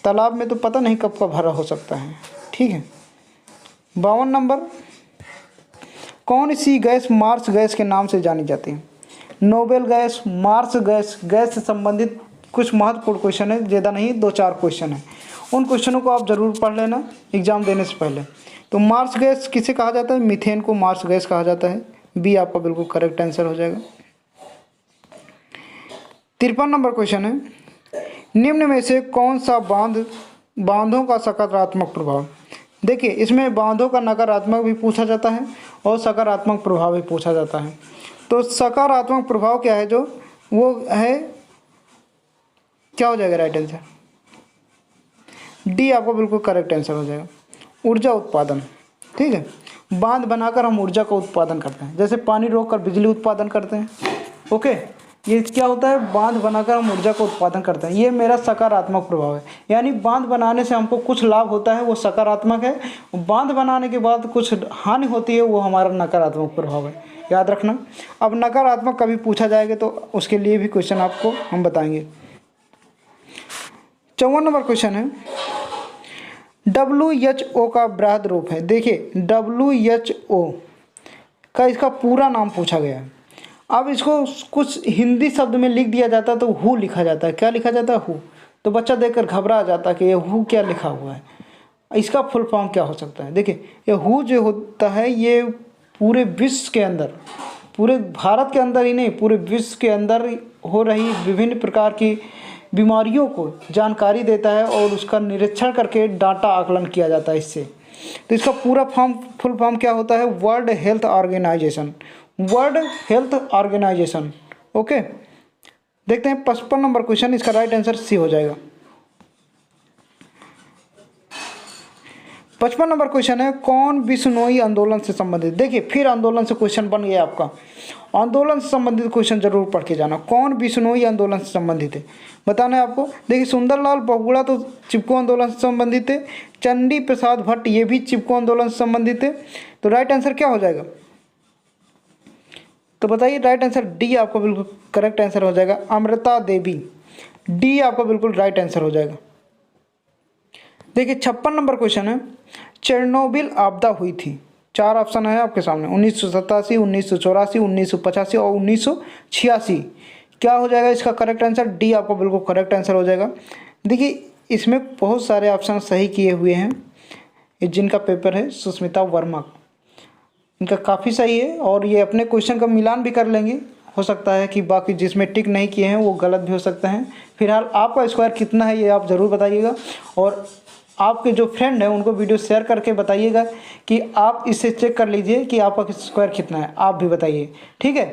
तालाब में तो पता नहीं कब का भरा हो सकता है। ठीक है, 52 नंबर, कौन सी गैस मार्स गैस के नाम से जानी जाती है? Noble gas, marsh gas, gas से संबंधित कुछ महत्वपूर्ण क्वेश्चन है, ज़्यादा नहीं 2-4 क्वेश्चन है। उन क्वेश्चनों को आप ज़रूर पढ़ लेना एग्जाम देने से पहले। तो मार्स गैस किसे कहा जाता है? मीथेन को मार्स गैस कहा जाता है। बी आपका बिल्कुल करेक्ट आंसर हो जाएगा। 53 नंबर क्वेश्चन है, निम्न में से कौन सा बांधों का सकारात्मक प्रभाव? देखिए, इसमें बांधों का नकारात्मक भी पूछा जाता है और सकारात्मक प्रभाव भी पूछा जाता है। तो सकारात्मक प्रभाव क्या है, जो वो है, क्या हो जाएगा राइट आंसर? डी आपको बिल्कुल करेक्ट आंसर हो जाएगा, ऊर्जा उत्पादन। ठीक है, बांध बनाकर हम ऊर्जा का उत्पादन करते हैं, जैसे पानी रोककर बिजली उत्पादन करते हैं। ओके, ये क्या होता है? बांध बनाकर हम ऊर्जा का उत्पादन करते हैं। ये मेरा सकारात्मक प्रभाव है, यानी बांध बनाने से हमको कुछ लाभ होता है, वो सकारात्मक है। बांध बनाने के बाद कुछ हानि होती है, वो हमारा नकारात्मक प्रभाव है, याद रखना। अब नकारात्मक कभी पूछा जाएगा तो उसके लिए भी क्वेश्चन आपको हम बताएंगे। 54 नंबर क्वेश्चन है, WHO का बृहद रूप है। देखिए, WHO का इसका पूरा नाम पूछा गया है। अब इसको कुछ हिंदी शब्द में लिख दिया जाता है तो हु लिखा जाता है। क्या लिखा जाता है? हु। तो बच्चा देखकर घबरा जाता है कि ये हु क्या लिखा हुआ है, इसका फुल फॉर्म क्या हो सकता है। देखिए, ये हु जो होता है, ये पूरे विश्व के अंदर, पूरे भारत के अंदर ही नहीं, पूरे विश्व के अंदर हो रही विभिन्न प्रकार की बीमारियों को जानकारी देता है और उसका निरीक्षण करके डाटा आकलन किया जाता है इससे। तो इसका पूरा फुल फॉर्म क्या होता है? World health organisation. World health organisation. Okay, देखते हैं 55 नंबर क्वेश्चन, इसका राइट आंसर सी हो जाएगा। 55 नंबर क्वेश्चन है, कौन बिश्नोई आंदोलन से संबंधित? देखिए, फिर आंदोलन से क्वेश्चन बन गया आपका। आंदोलन से संबंधित क्वेश्चन जरूर पढ़ के जाना। कौन बिश्नोई आंदोलन से संबंधित है, बताना है आपको। देखिए, सुंदरलाल बहुगुणा तो चिपको आंदोलन से संबंधित है। चंडी प्रसाद भट्ट, ये भी चिपको आंदोलन से संबंधित है। तो राइट आंसर क्या हो जाएगा? तो बताइए, राइट आंसर डी आपका बिल्कुल करेक्ट आंसर हो जाएगा, अमृता देवी। डी आपका बिल्कुल राइट आंसर हो जाएगा। देखिए, 56 नंबर क्वेश्चन है, चेरनोबिल आपदा हुई थी। 4 ऑप्शन है आपके सामने, 1987, 1984, 1985 और 1986। क्या हो जाएगा इसका करेक्ट आंसर? डी आपका बिल्कुल करेक्ट आंसर हो जाएगा। देखिए, इसमें बहुत सारे ऑप्शन सही किए हुए हैं। जिनका पेपर है सुष्मिता वर्मा, इनका काफ़ी सही है, और ये अपने क्वेश्चन का मिलान भी कर लेंगे। हो सकता है कि बाकी जिसमें टिक नहीं किए हैं वो गलत भी हो सकते हैं। फिलहाल आपका स्क्वायर कितना है ये आप ज़रूर बताइएगा, और आपके जो फ्रेंड हैं उनको वीडियो शेयर करके बताइएगा कि आप इसे चेक कर लीजिए कि आपका स्क्वायर कितना है, आप भी बताइए। ठीक है,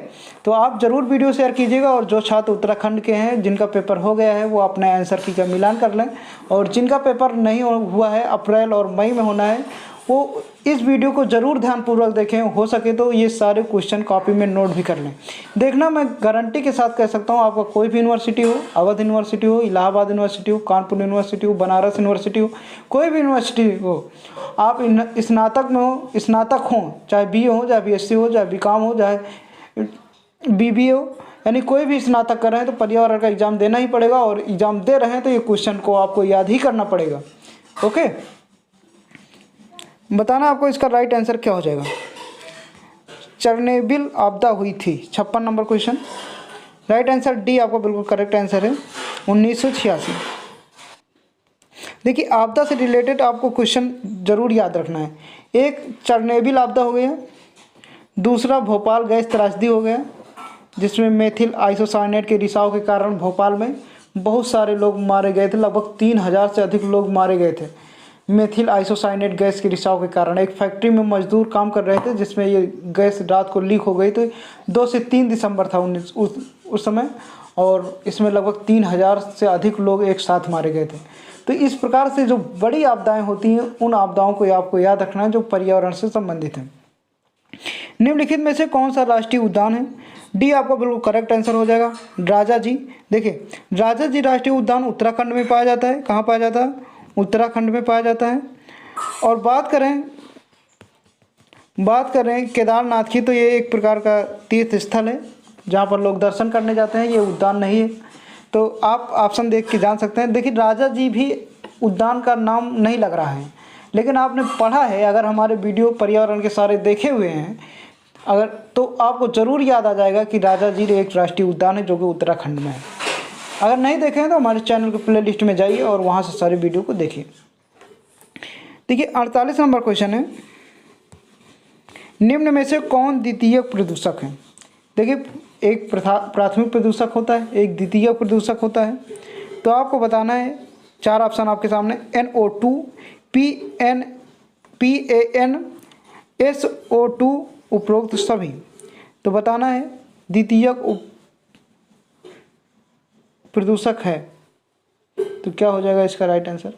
तो आप ज़रूर वीडियो शेयर कीजिएगा, और जो छात्र उत्तराखंड के हैं जिनका पेपर हो गया है वो अपने आंसर की का मिलान कर लें, और जिनका पेपर नहीं हुआ है, अप्रैल और मई में होना है, वो इस वीडियो को ज़रूर ध्यानपूर्वक देखें, हो सके तो ये सारे क्वेश्चन कॉपी में नोट भी कर लें। देखना, मैं गारंटी के साथ कह सकता हूँ, आपका कोई भी यूनिवर्सिटी हो, अवध यूनिवर्सिटी हो, इलाहाबाद यूनिवर्सिटी हो, कानपुर यूनिवर्सिटी हो, बनारस यूनिवर्सिटी हो, कोई भी यूनिवर्सिटी हो, आप स्नातक में हो, स्नातक हो, चाहे BA हो, चाहे BSc हो, चाहे BCom हो, चाहे BBA हो, यानी कोई भी स्नातक कर रहे हैं तो पर्यावरण का एग्ज़ाम देना ही पड़ेगा। और एग्ज़ाम दे रहे हैं तो ये क्वेश्चन को आपको याद ही करना पड़ेगा। ओके, बताना आपको इसका राइट आंसर क्या हो जाएगा। चेरनोबिल आपदा हुई थी, 56 number question. Right answer D आपका बिल्कुल करेक्ट आंसर है, 1986। देखिए, आपदा से रिलेटेड आपको क्वेश्चन जरूर याद रखना है। एक चेरनोबिल आपदा हो गया, दूसरा भोपाल गैस त्रासदी हो गया, जिसमें मेथिल आइसोसाइनेट के रिसाव के कारण भोपाल में बहुत सारे लोग मारे गए थे। लगभग 3000 से अधिक लोग मारे गए थे मेथिल आइसोसाइनेट गैस के रिसाव के कारण। एक फैक्ट्री में मजदूर काम कर रहे थे जिसमें ये गैस रात को लीक हो गई। तो 2 से 3 दिसंबर था उस समय, और इसमें लगभग 3000 से अधिक लोग एक साथ मारे गए थे। तो इस प्रकार से जो बड़ी आपदाएं होती हैं, उन आपदाओं को आपको याद रखना है जो पर्यावरण से संबंधित है। निम्नलिखित में से कौन सा राष्ट्रीय उद्यान है? डी आपका बिल्कुल करेक्ट आंसर हो जाएगा, राजा जी। देखिए, राजा जी राष्ट्रीय उद्यान उत्तराखंड में पाया जाता है। कहाँ पाया जाता है? उत्तराखंड में पाया जाता है। और बात करें केदारनाथ की, तो ये एक प्रकार का तीर्थ स्थल है जहाँ पर लोग दर्शन करने जाते हैं। ये उद्यान नहीं है, तो आप ऑप्शन देख के जान सकते हैं। देखिए, राजा जी भी उद्यान का नाम नहीं लग रहा है, लेकिन आपने पढ़ा है, अगर हमारे वीडियो पर्यावरण के सारे देखे हुए हैं अगर, तो आपको ज़रूर याद आ जाएगा कि राजा जी एक राष्ट्रीय उद्यान है जो कि उत्तराखंड में है। अगर नहीं देखे हैं तो हमारे चैनल के प्ले लिस्ट में जाइए और वहाँ से सारे वीडियो को देखिए। देखिए, 48 नंबर क्वेश्चन है, निम्न में से कौन द्वितीयक प्रदूषक है? देखिए, एक प्राथमिक प्रदूषक होता है, एक द्वितीयक प्रदूषक होता है। तो आपको बताना है, 4 ऑप्शन आपके सामने, NO2, PAN, SO2, उपरोक्त सभी। तो बताना है द्वितीयक प्रदूषक है, तो क्या हो जाएगा इसका राइट आंसर?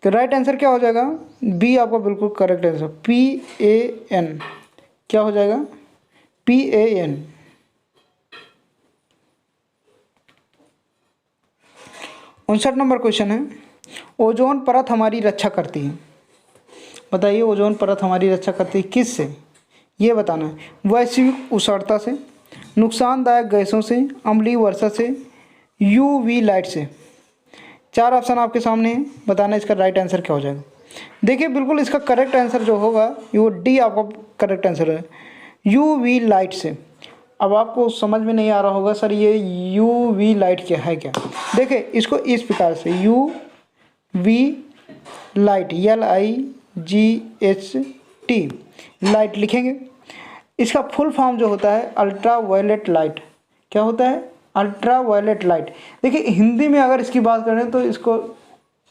तो राइट आंसर क्या हो जाएगा? बी आपका बिल्कुल करेक्ट आंसर, PAN। क्या हो जाएगा? PAN। 59 नंबर क्वेश्चन है, ओजोन परत हमारी रक्षा करती है। बताइए, ओजोन परत हमारी रक्षा करती है किससे? ये बताना है। वैश्विक उष्णता से, नुकसानदायक गैसों से, अम्लीय वर्षा से, UV लाइट से। 4 ऑप्शन आपके सामने हैं, बताना इसका राइट आंसर क्या हो जाएगा। देखिए, बिल्कुल इसका करेक्ट आंसर जो होगा वो डी आपका करेक्ट आंसर है, UV लाइट से। अब आपको समझ में नहीं आ रहा होगा सर ये UV लाइट क्या है क्या। देखिए, इसको इस प्रकार से UV लाइट, LIGHT लाइट लिखेंगे। इसका फुल फॉर्म जो होता है अल्ट्रा वायलेट लाइट। क्या होता है? Ultra violet light. देखिए, हिंदी में अगर इसकी बात करें तो इसको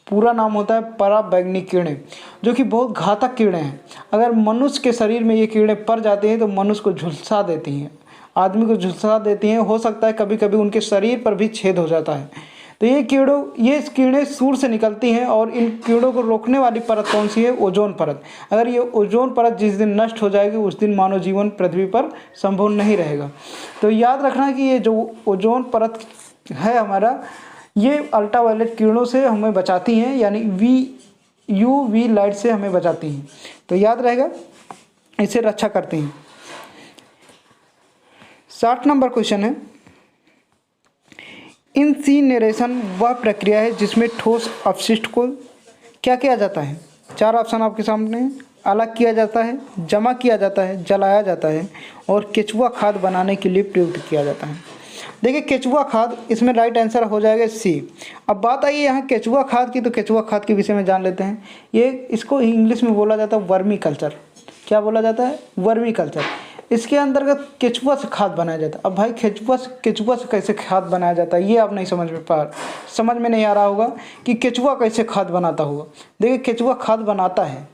पूरा नाम होता है पराबैंगनी किरणें, जो कि बहुत घातक किरणें हैं। अगर मनुष्य के शरीर में ये किरणें पड़ जाती हैं तो मनुष्य को झुलसा देती हैं, आदमी को झुलसा देती हैं। हो सकता है कभी कभी उनके शरीर पर भी छेद हो जाता है। तो ये किरणें सूर्य से निकलती हैं, और इन किरणों को रोकने वाली परत कौन सी है? ओजोन परत। अगर ये ओजोन परत जिस दिन नष्ट हो जाएगी उस दिन मानव जीवन पृथ्वी पर संभव नहीं रहेगा। तो याद रखना कि ये जो ओजोन परत है हमारा, ये अल्ट्रावायलेट किरणों से हमें बचाती हैं, यानी UV लाइट से हमें बचाती हैं। तो याद रहेगा, इसे रक्षा करती हैं। 60 नंबर क्वेश्चन है, इंसिनरेशन वह प्रक्रिया है जिसमें ठोस अपशिष्ट को क्या किया जाता है? 4 ऑप्शन आपके सामने, अलग किया जाता है, जमा किया जाता है, जलाया जाता है, और केचुआ खाद बनाने के लिए प्रयुक्त किया जाता है। देखिए, केचुआ खाद, इसमें राइट आंसर हो जाएगा C। अब बात आई यहाँ केचुआ खाद की, तो केचुआ खाद के विषय में जान लेते हैं। इसको इंग्लिश में बोला जाता है वर्मी कल्चर। क्या बोला जाता है? Vermi culture. इसके अंतर्गत केचुआ से खाद बनाया जाता है। अब भाई, केचुआ से कैसे खाद बनाया जाता है, ये आप नहीं समझ में नहीं आ रहा होगा कि केचुआ कैसे खाद बनाता होगा। देखिए, केचुआ खाद बनाता है।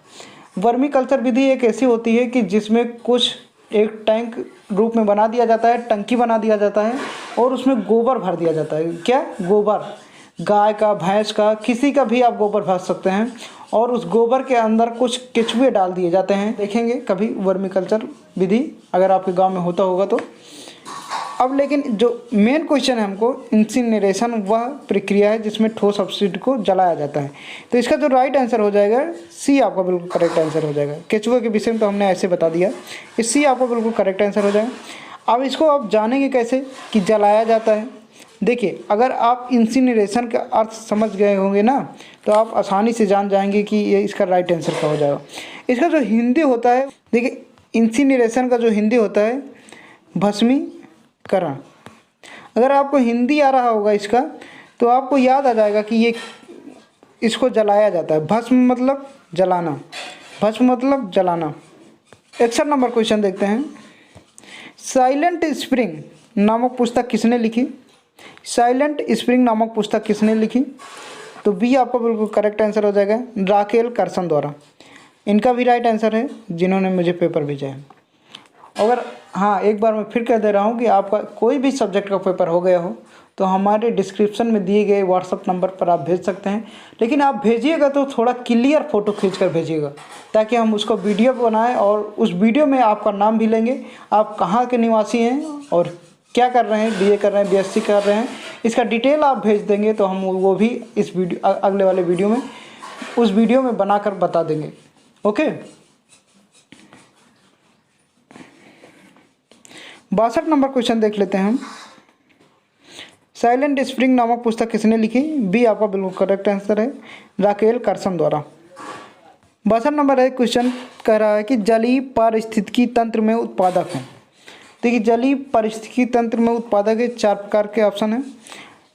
वर्मी कल्चर विधि एक ऐसी होती है कि जिसमें कुछ एक टैंक रूप में बना दिया जाता है, टंकी बना दिया जाता है, और उसमें गोबर भर दिया जाता है। क्या? गोबर। गाय का, भैंस का, किसी का भी आप गोबर भर सकते हैं और उस गोबर के अंदर कुछ केचुए डाल दिए जाते हैं। देखेंगे कभी वर्मी कल्चर विधि अगर आपके गांव में होता होगा तो। अब लेकिन जो मेन क्वेश्चन है हमको, इंसिनरेशन वह प्रक्रिया है जिसमें ठोस अपशिष्ट को जलाया जाता है। तो इसका जो राइट आंसर हो जाएगा सी आपका बिल्कुल करेक्ट आंसर हो जाएगा। केचुए के विषय में तो हमने ऐसे बता दिया, इस सी आपका बिल्कुल करेक्ट आंसर हो जाएगा। अब इसको आप जानेंगे कैसे कि जलाया जाता है। देखिए अगर आप इंसिनरेशन का अर्थ समझ गए होंगे ना तो आप आसानी से जान जाएंगे कि ये इसका राइट आंसर क्या हो जाएगा। इसका जो हिंदी होता है, देखिए इंसिनरेशन का जो हिंदी होता है भस्मीकरण। अगर आपको हिंदी आ रहा होगा इसका तो आपको याद आ जाएगा कि ये इसको जलाया जाता है। भस्म मतलब जलाना, भस्म मतलब जलाना। 61 नंबर क्वेश्चन देखते हैं। साइलेंट स्प्रिंग नामक पुस्तक किसने लिखी? साइलेंट स्प्रिंग नामक पुस्तक किसने लिखी? तो बी आपका बिल्कुल करेक्ट आंसर हो जाएगा, राकेल कर्सन द्वारा। इनका भी राइट आंसर है जिन्होंने मुझे पेपर भेजा है। अगर हाँ, एक बार मैं फिर कह दे रहा हूँ कि आपका कोई भी सब्जेक्ट का पेपर हो गया हो तो हमारे डिस्क्रिप्शन में दिए गए व्हाट्सअप नंबर पर आप भेज सकते हैं। लेकिन आप भेजिएगा तो थोड़ा क्लियर फ़ोटो खींच कर भेजिएगा ताकि हम उसको वीडियो बनाएं और उस वीडियो में आपका नाम भी लेंगे, आप कहाँ के निवासी हैं और क्या कर रहे हैं, बीए कर रहे हैं, बीएससी कर रहे हैं, इसका डिटेल आप भेज देंगे तो हम वो भी इस वीडियो अगले वाले वीडियो में उस वीडियो में बनाकर बता देंगे। ओके। 62 नंबर क्वेश्चन देख लेते हैं हम। साइलेंट स्प्रिंग नामक पुस्तक किसने लिखी? बी आपका बिल्कुल करेक्ट आंसर है, राकेल कर्सन द्वारा। 62 नंबर है क्वेश्चन कह रहा है कि जलीय पारिस्थितिकी तंत्र में उत्पादक है। देखिए जलीय पारिस्थितिकी तंत्र में उत्पादक के 4 प्रकार के ऑप्शन हैं।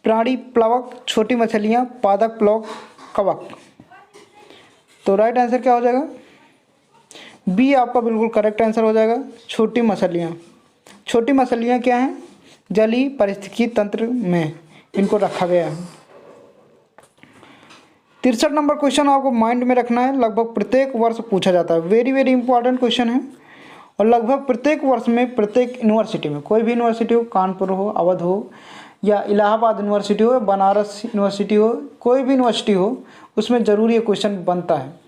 प्राणी प्लवक, छोटी मछलियाँ, पादप प्लवक, कवक। तो राइट आंसर क्या हो जाएगा? बी आपका बिल्कुल करेक्ट आंसर हो जाएगा, छोटी मछलियाँ। छोटी मछलियाँ क्या हैं? जलीय पारिस्थितिकी तंत्र में इनको रखा गया है। 63 नंबर क्वेश्चन आपको माइंड में रखना है, लगभग प्रत्येक वर्ष पूछा जाता है। वेरी वेरी इंपॉर्टेंट क्वेश्चन है और लगभग प्रत्येक वर्ष में प्रत्येक यूनिवर्सिटी में, कोई भी यूनिवर्सिटी हो, कानपुर हो, अवध हो या इलाहाबाद यूनिवर्सिटी हो, बनारस यूनिवर्सिटी हो, कोई भी यूनिवर्सिटी हो, उसमें जरूर ये क्वेश्चन बनता है।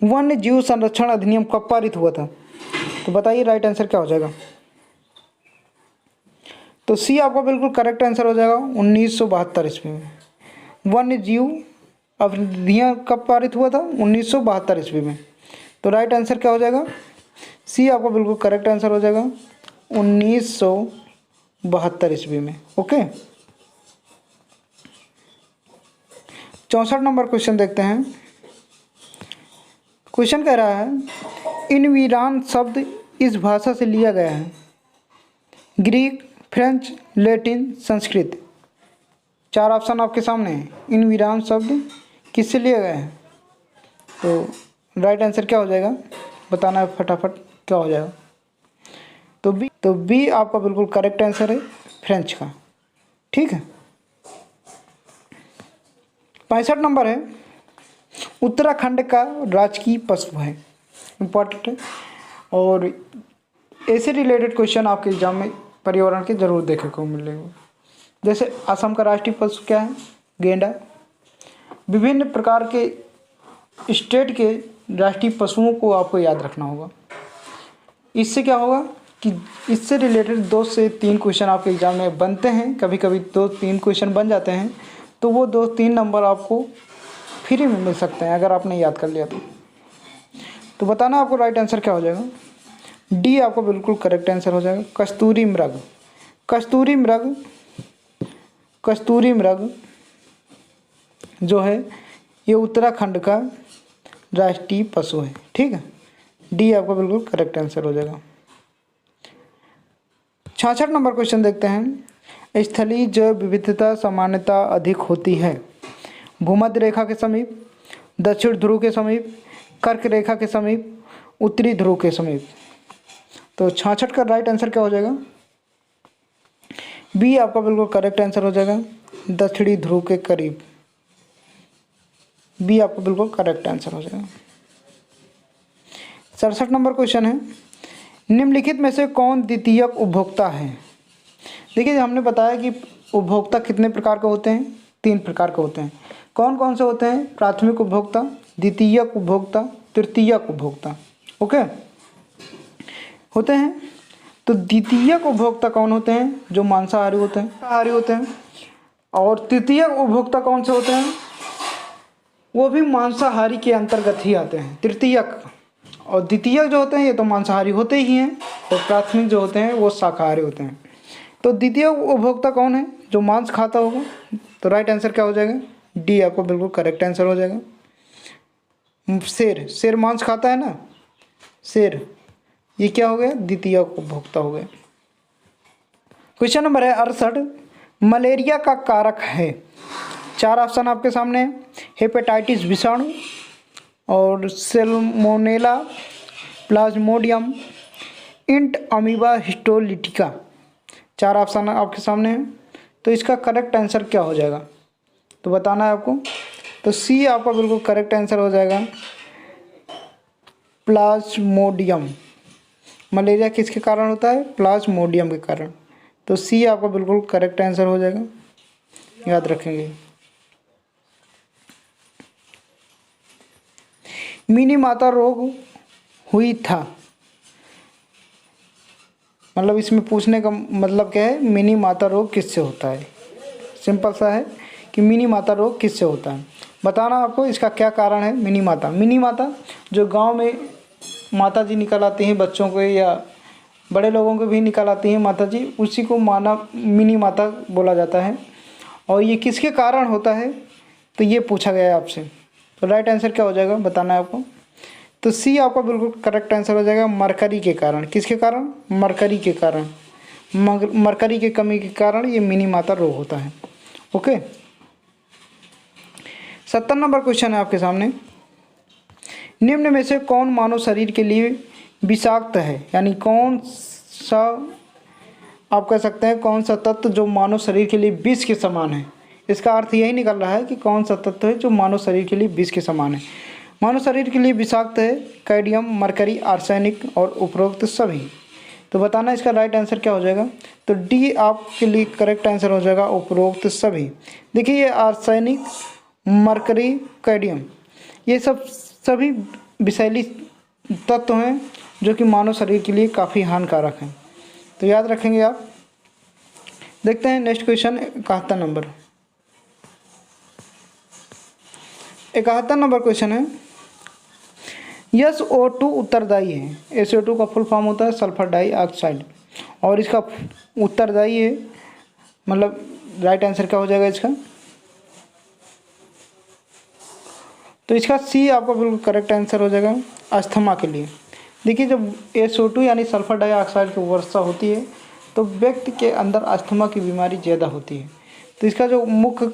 वन्य जीव संरक्षण अधिनियम कब पारित हुआ था? तो बताइए राइट आंसर क्या हो जाएगा? तो सी आपका बिल्कुल करेक्ट आंसर हो जाएगा, 1972 ईस्वी में। वन्य जीव अधिनियम कब पारित हुआ था? 1972 ईस्वी में। तो राइट आंसर क्या हो जाएगा? सी आपका बिल्कुल करेक्ट आंसर हो जाएगा, 1972 ईस्वी में। ओके। 64 नंबर क्वेश्चन देखते हैं। क्वेश्चन कह रहा है इनवीरान शब्द इस भाषा से लिया गया है। Greek, French, Latin, Sanskrit. 4 option आपके सामने हैं। इनवीरान शब्द किससे लिया गया है? तो राइट आंसर क्या हो जाएगा? बताना है फटाफट, क्या हो जाएगा? तो बी आपका बिल्कुल करेक्ट आंसर है, फ्रेंच का। ठीक है। 65 नंबर है, उत्तराखंड का राजकीय पशु है। इम्पॉर्टेंट है और ऐसे रिलेटेड क्वेश्चन आपके एग्जाम में पर्यावरण के जरूर देखने को मिलेंगे। जैसे असम का राष्ट्रीय पशु क्या है? गेंडा। विभिन्न प्रकार के स्टेट के राष्ट्रीय पशुओं को आपको याद रखना होगा। इससे क्या होगा कि इससे रिलेटेड 2 से 3 क्वेश्चन आपके एग्जाम में बनते हैं, कभी कभी 2-3 क्वेश्चन बन जाते हैं, तो वो 2-3 नंबर आपको फ्री में मिल सकते हैं अगर आपने याद कर लिया तो बताना आपको राइट आंसर क्या हो जाएगा? डी आपको बिल्कुल करेक्ट आंसर हो जाएगा, कस्तूरी मृग। कस्तूरी मृग जो है ये उत्तराखंड का राष्ट्रीय पशु है। ठीक है, डी आपका बिल्कुल करेक्ट आंसर हो जाएगा। 66 नंबर क्वेश्चन देखते हैं। स्थलीय जैव विविधता सामान्यता अधिक होती है भूमध्य रेखा के समीप, दक्षिण ध्रुव के समीप, कर्क रेखा के समीप, उत्तरी ध्रुव के समीप। तो 66 का राइट आंसर क्या हो जाएगा? बी आपका बिल्कुल करेक्ट आंसर हो जाएगा, दक्षिणी ध्रुव के करीब। बी आपका बिल्कुल करेक्ट आंसर हो जाएगा। 67 नंबर क्वेश्चन है, निम्नलिखित में से कौन द्वितीयक उपभोक्ता है? देखिए हमने बताया कि उपभोक्ता कितने प्रकार के होते हैं, 3 प्रकार के होते हैं। कौन कौन से होते हैं? प्राथमिक उपभोक्ता, द्वितीयक उपभोक्ता, तृतीयक उपभोक्ता। ओके, होते हैं। तो द्वितीयक उपभोक्ता कौन होते हैं? जो मांसाहारी होते हैं, शाकाहारी होते हैं। और तृतीयक उपभोक्ता कौन से होते हैं? वो भी मांसाहारी के अंतर्गत ही आते हैं, तृतीयक। और द्वितीयक जो होते हैं ये तो मांसाहारी होते ही हैं, और प्राथमिक जो होते हैं वो शाकाहारी होते हैं। तो द्वितीयक उपभोक्ता कौन है? जो मांस खाता होगा। तो राइट आंसर क्या हो जाएगा? डी आपको बिल्कुल करेक्ट आंसर हो जाएगा। शेर, शेर मांस खाता है ना, शेर, ये क्या हो गया? द्वितीयक उपभोक्ता हो गया। क्वेश्चन नंबर है 68, मलेरिया का कारक है। 4 ऑप्शन आपके सामने है। हेपेटाइटिस विषाणु, और Salmonella, Plasmodium, int amoeba histolytica. 4 option आपके सामने हैं। तो इसका करेक्ट आंसर क्या हो जाएगा तो बताना है आपको। तो सी आपका बिल्कुल करेक्ट आंसर हो जाएगा, प्लाज्मोडियम। मलेरिया किसके कारण होता है? प्लाज्मोडियम के कारण। तो सी आपका बिल्कुल करेक्ट आंसर हो जाएगा, याद रखेंगे। मिनी माता रोग हुई था, मतलब इसमें पूछने का मतलब क्या है? मिनी माता रोग किससे होता है? सिंपल सा है कि मिनी माता रोग किससे होता है, बताना आपको इसका क्या कारण है। मिनी माता जो गांव में माता जी निकल आती हैं, बच्चों को या बड़े लोगों को भी निकल आती हैं माता जी, उसी को मिनी माता बोला जाता है। और ये किसके कारण होता है तो ये पूछा गया है आपसे। तो राइट आंसर क्या हो जाएगा बताना है आपको। तो सी आपका बिल्कुल करेक्ट आंसर हो जाएगा, मरकरी के कारण। किसके कारण? मरकरी के कारण। मरकरी की कमी के कारण ये मिनी माता रोग होता है। ओके, 70 नंबर क्वेश्चन है आपके सामने। निम्न में से कौन मानव शरीर के लिए विषाक्त है? यानी कौन सा, आप कह सकते हैं कौन सा तत्व जो मानव शरीर के लिए विष के समान है। इसका अर्थ यही निकल रहा है कि कौन सा तत्व है जो मानव शरीर के लिए विष के समान है। मानव शरीर के लिए विषाक्त है कैडमियम, मरकरी, आर्सेनिक और उपरोक्त सभी। तो बताना इसका राइट आंसर क्या हो जाएगा। तो डी आपके लिए करेक्ट आंसर हो जाएगा, उपरोक्त सभी। देखिए ये आर्सेनिक, मरकरी, कैडमियम, ये सभी विषैली तत्व हैं जो कि मानव शरीर के लिए काफ़ी हानिकारक हैं। तो याद रखेंगे आप। देखते हैं next question 71 number. 71 number question है, SO2 उत्तरदायी है। SO2 का फुल फॉर्म होता है सल्फर डाइऑक्साइड, और इसका उत्तरदायी है, मतलब राइट आंसर क्या हो जाएगा इसका। तो इसका सी आपका बिल्कुल करेक्ट आंसर हो जाएगा, अस्थमा के लिए। देखिए जब SO2 यानी सल्फर डाइऑक्साइड की वर्षा होती है तो व्यक्ति के अंदर अस्थमा की बीमारी ज़्यादा होती है। तो इसका जो मुख्य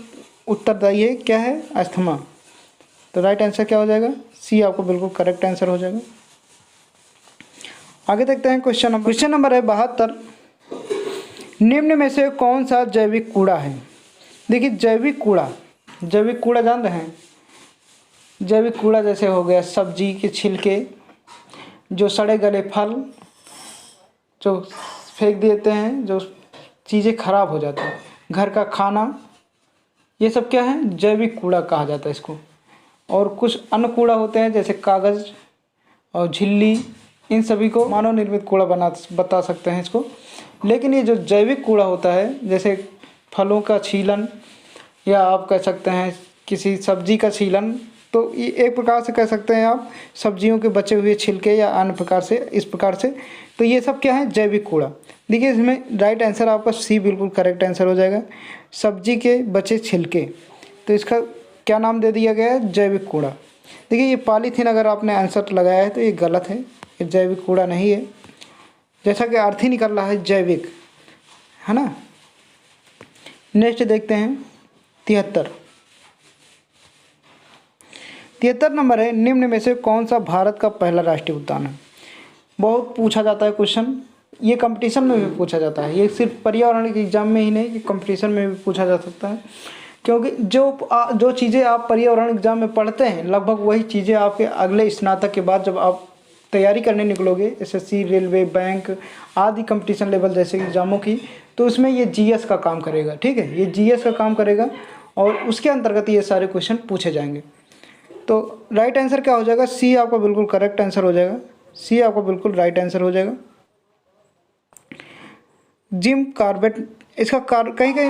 उत्तरदायी है क्या है? अस्थमा। तो राइट आंसर क्या हो जाएगा? सी आपको बिल्कुल करेक्ट आंसर हो जाएगा। आगे देखते हैं क्वेश्चन नंबर है 72। निम्न में से कौन सा जैविक कूड़ा है? देखिए जैविक कूड़ा जान रहे हैं? जैविक कूड़ा जैसे हो गया सब्जी के छिलके, जो सड़े गले फल जो फेंक देते हैं, जो चीज़ें खराब हो जाती हैं, घर का खाना, ये सब क्या है? जैविक कूड़ा कहा जाता है इसको। और कुछ अन्य कूड़ा होते हैं जैसे कागज़ और झिल्ली, इन सभी को मानव निर्मित कूड़ा बता सकते हैं इसको। लेकिन ये जो जैविक कूड़ा होता है जैसे फलों का छीलन, या आप कह सकते हैं किसी सब्जी का छीलन, तो ये एक प्रकार से कह सकते हैं आप सब्जियों के बचे हुए छिलके या अन्य प्रकार से, इस प्रकार से। तो ये सब क्या है? जैविक कूड़ा। देखिए इसमें राइट आंसर आपका सी बिल्कुल करेक्ट आंसर हो जाएगा, सब्जी के बचे छिलके। तो इसका क्या नाम दे दिया गया है? जैविक कूड़ा। देखिए ये पॉलीथीन अगर आपने आंसर लगाया है तो ये गलत है, ये जैविक कूड़ा नहीं है, जैसा कि अर्थ ही निकल रहा है जैविक, है ना। नेक्स्ट देखते हैं 73 नंबर है, निम्न में से कौन सा भारत का पहला राष्ट्रीय उद्यान है? बहुत पूछा जाता है क्वेश्चन, ये कंपटीशन में भी पूछा जाता है। ये सिर्फ पर्यावरण के एग्जाम में ही नहीं कि कंपटीशन में भी पूछा जा सकता है, क्योंकि जो चीज़ें आप पर्यावरण एग्जाम में पढ़ते हैं लगभग वही चीज़ें आपके अगले स्नातक के बाद जब आप तैयारी करने निकलोगे, SSC, रेलवे, बैंक आदि कंपटीशन लेवल जैसे एग्जामों की, तो उसमें ये GS का काम करेगा। ठीक है, ये GS का काम करेगा। और उसके अंतर्गत ये सारे क्वेश्चन पूछे जाएंगे। तो राइट आंसर क्या हो जाएगा? सी आपका बिल्कुल करेक्ट आंसर हो जाएगा। सी आपका बिल्कुल राइट आंसर हो जाएगा। जिम कॉर्बेट, इसका कहीं कहीं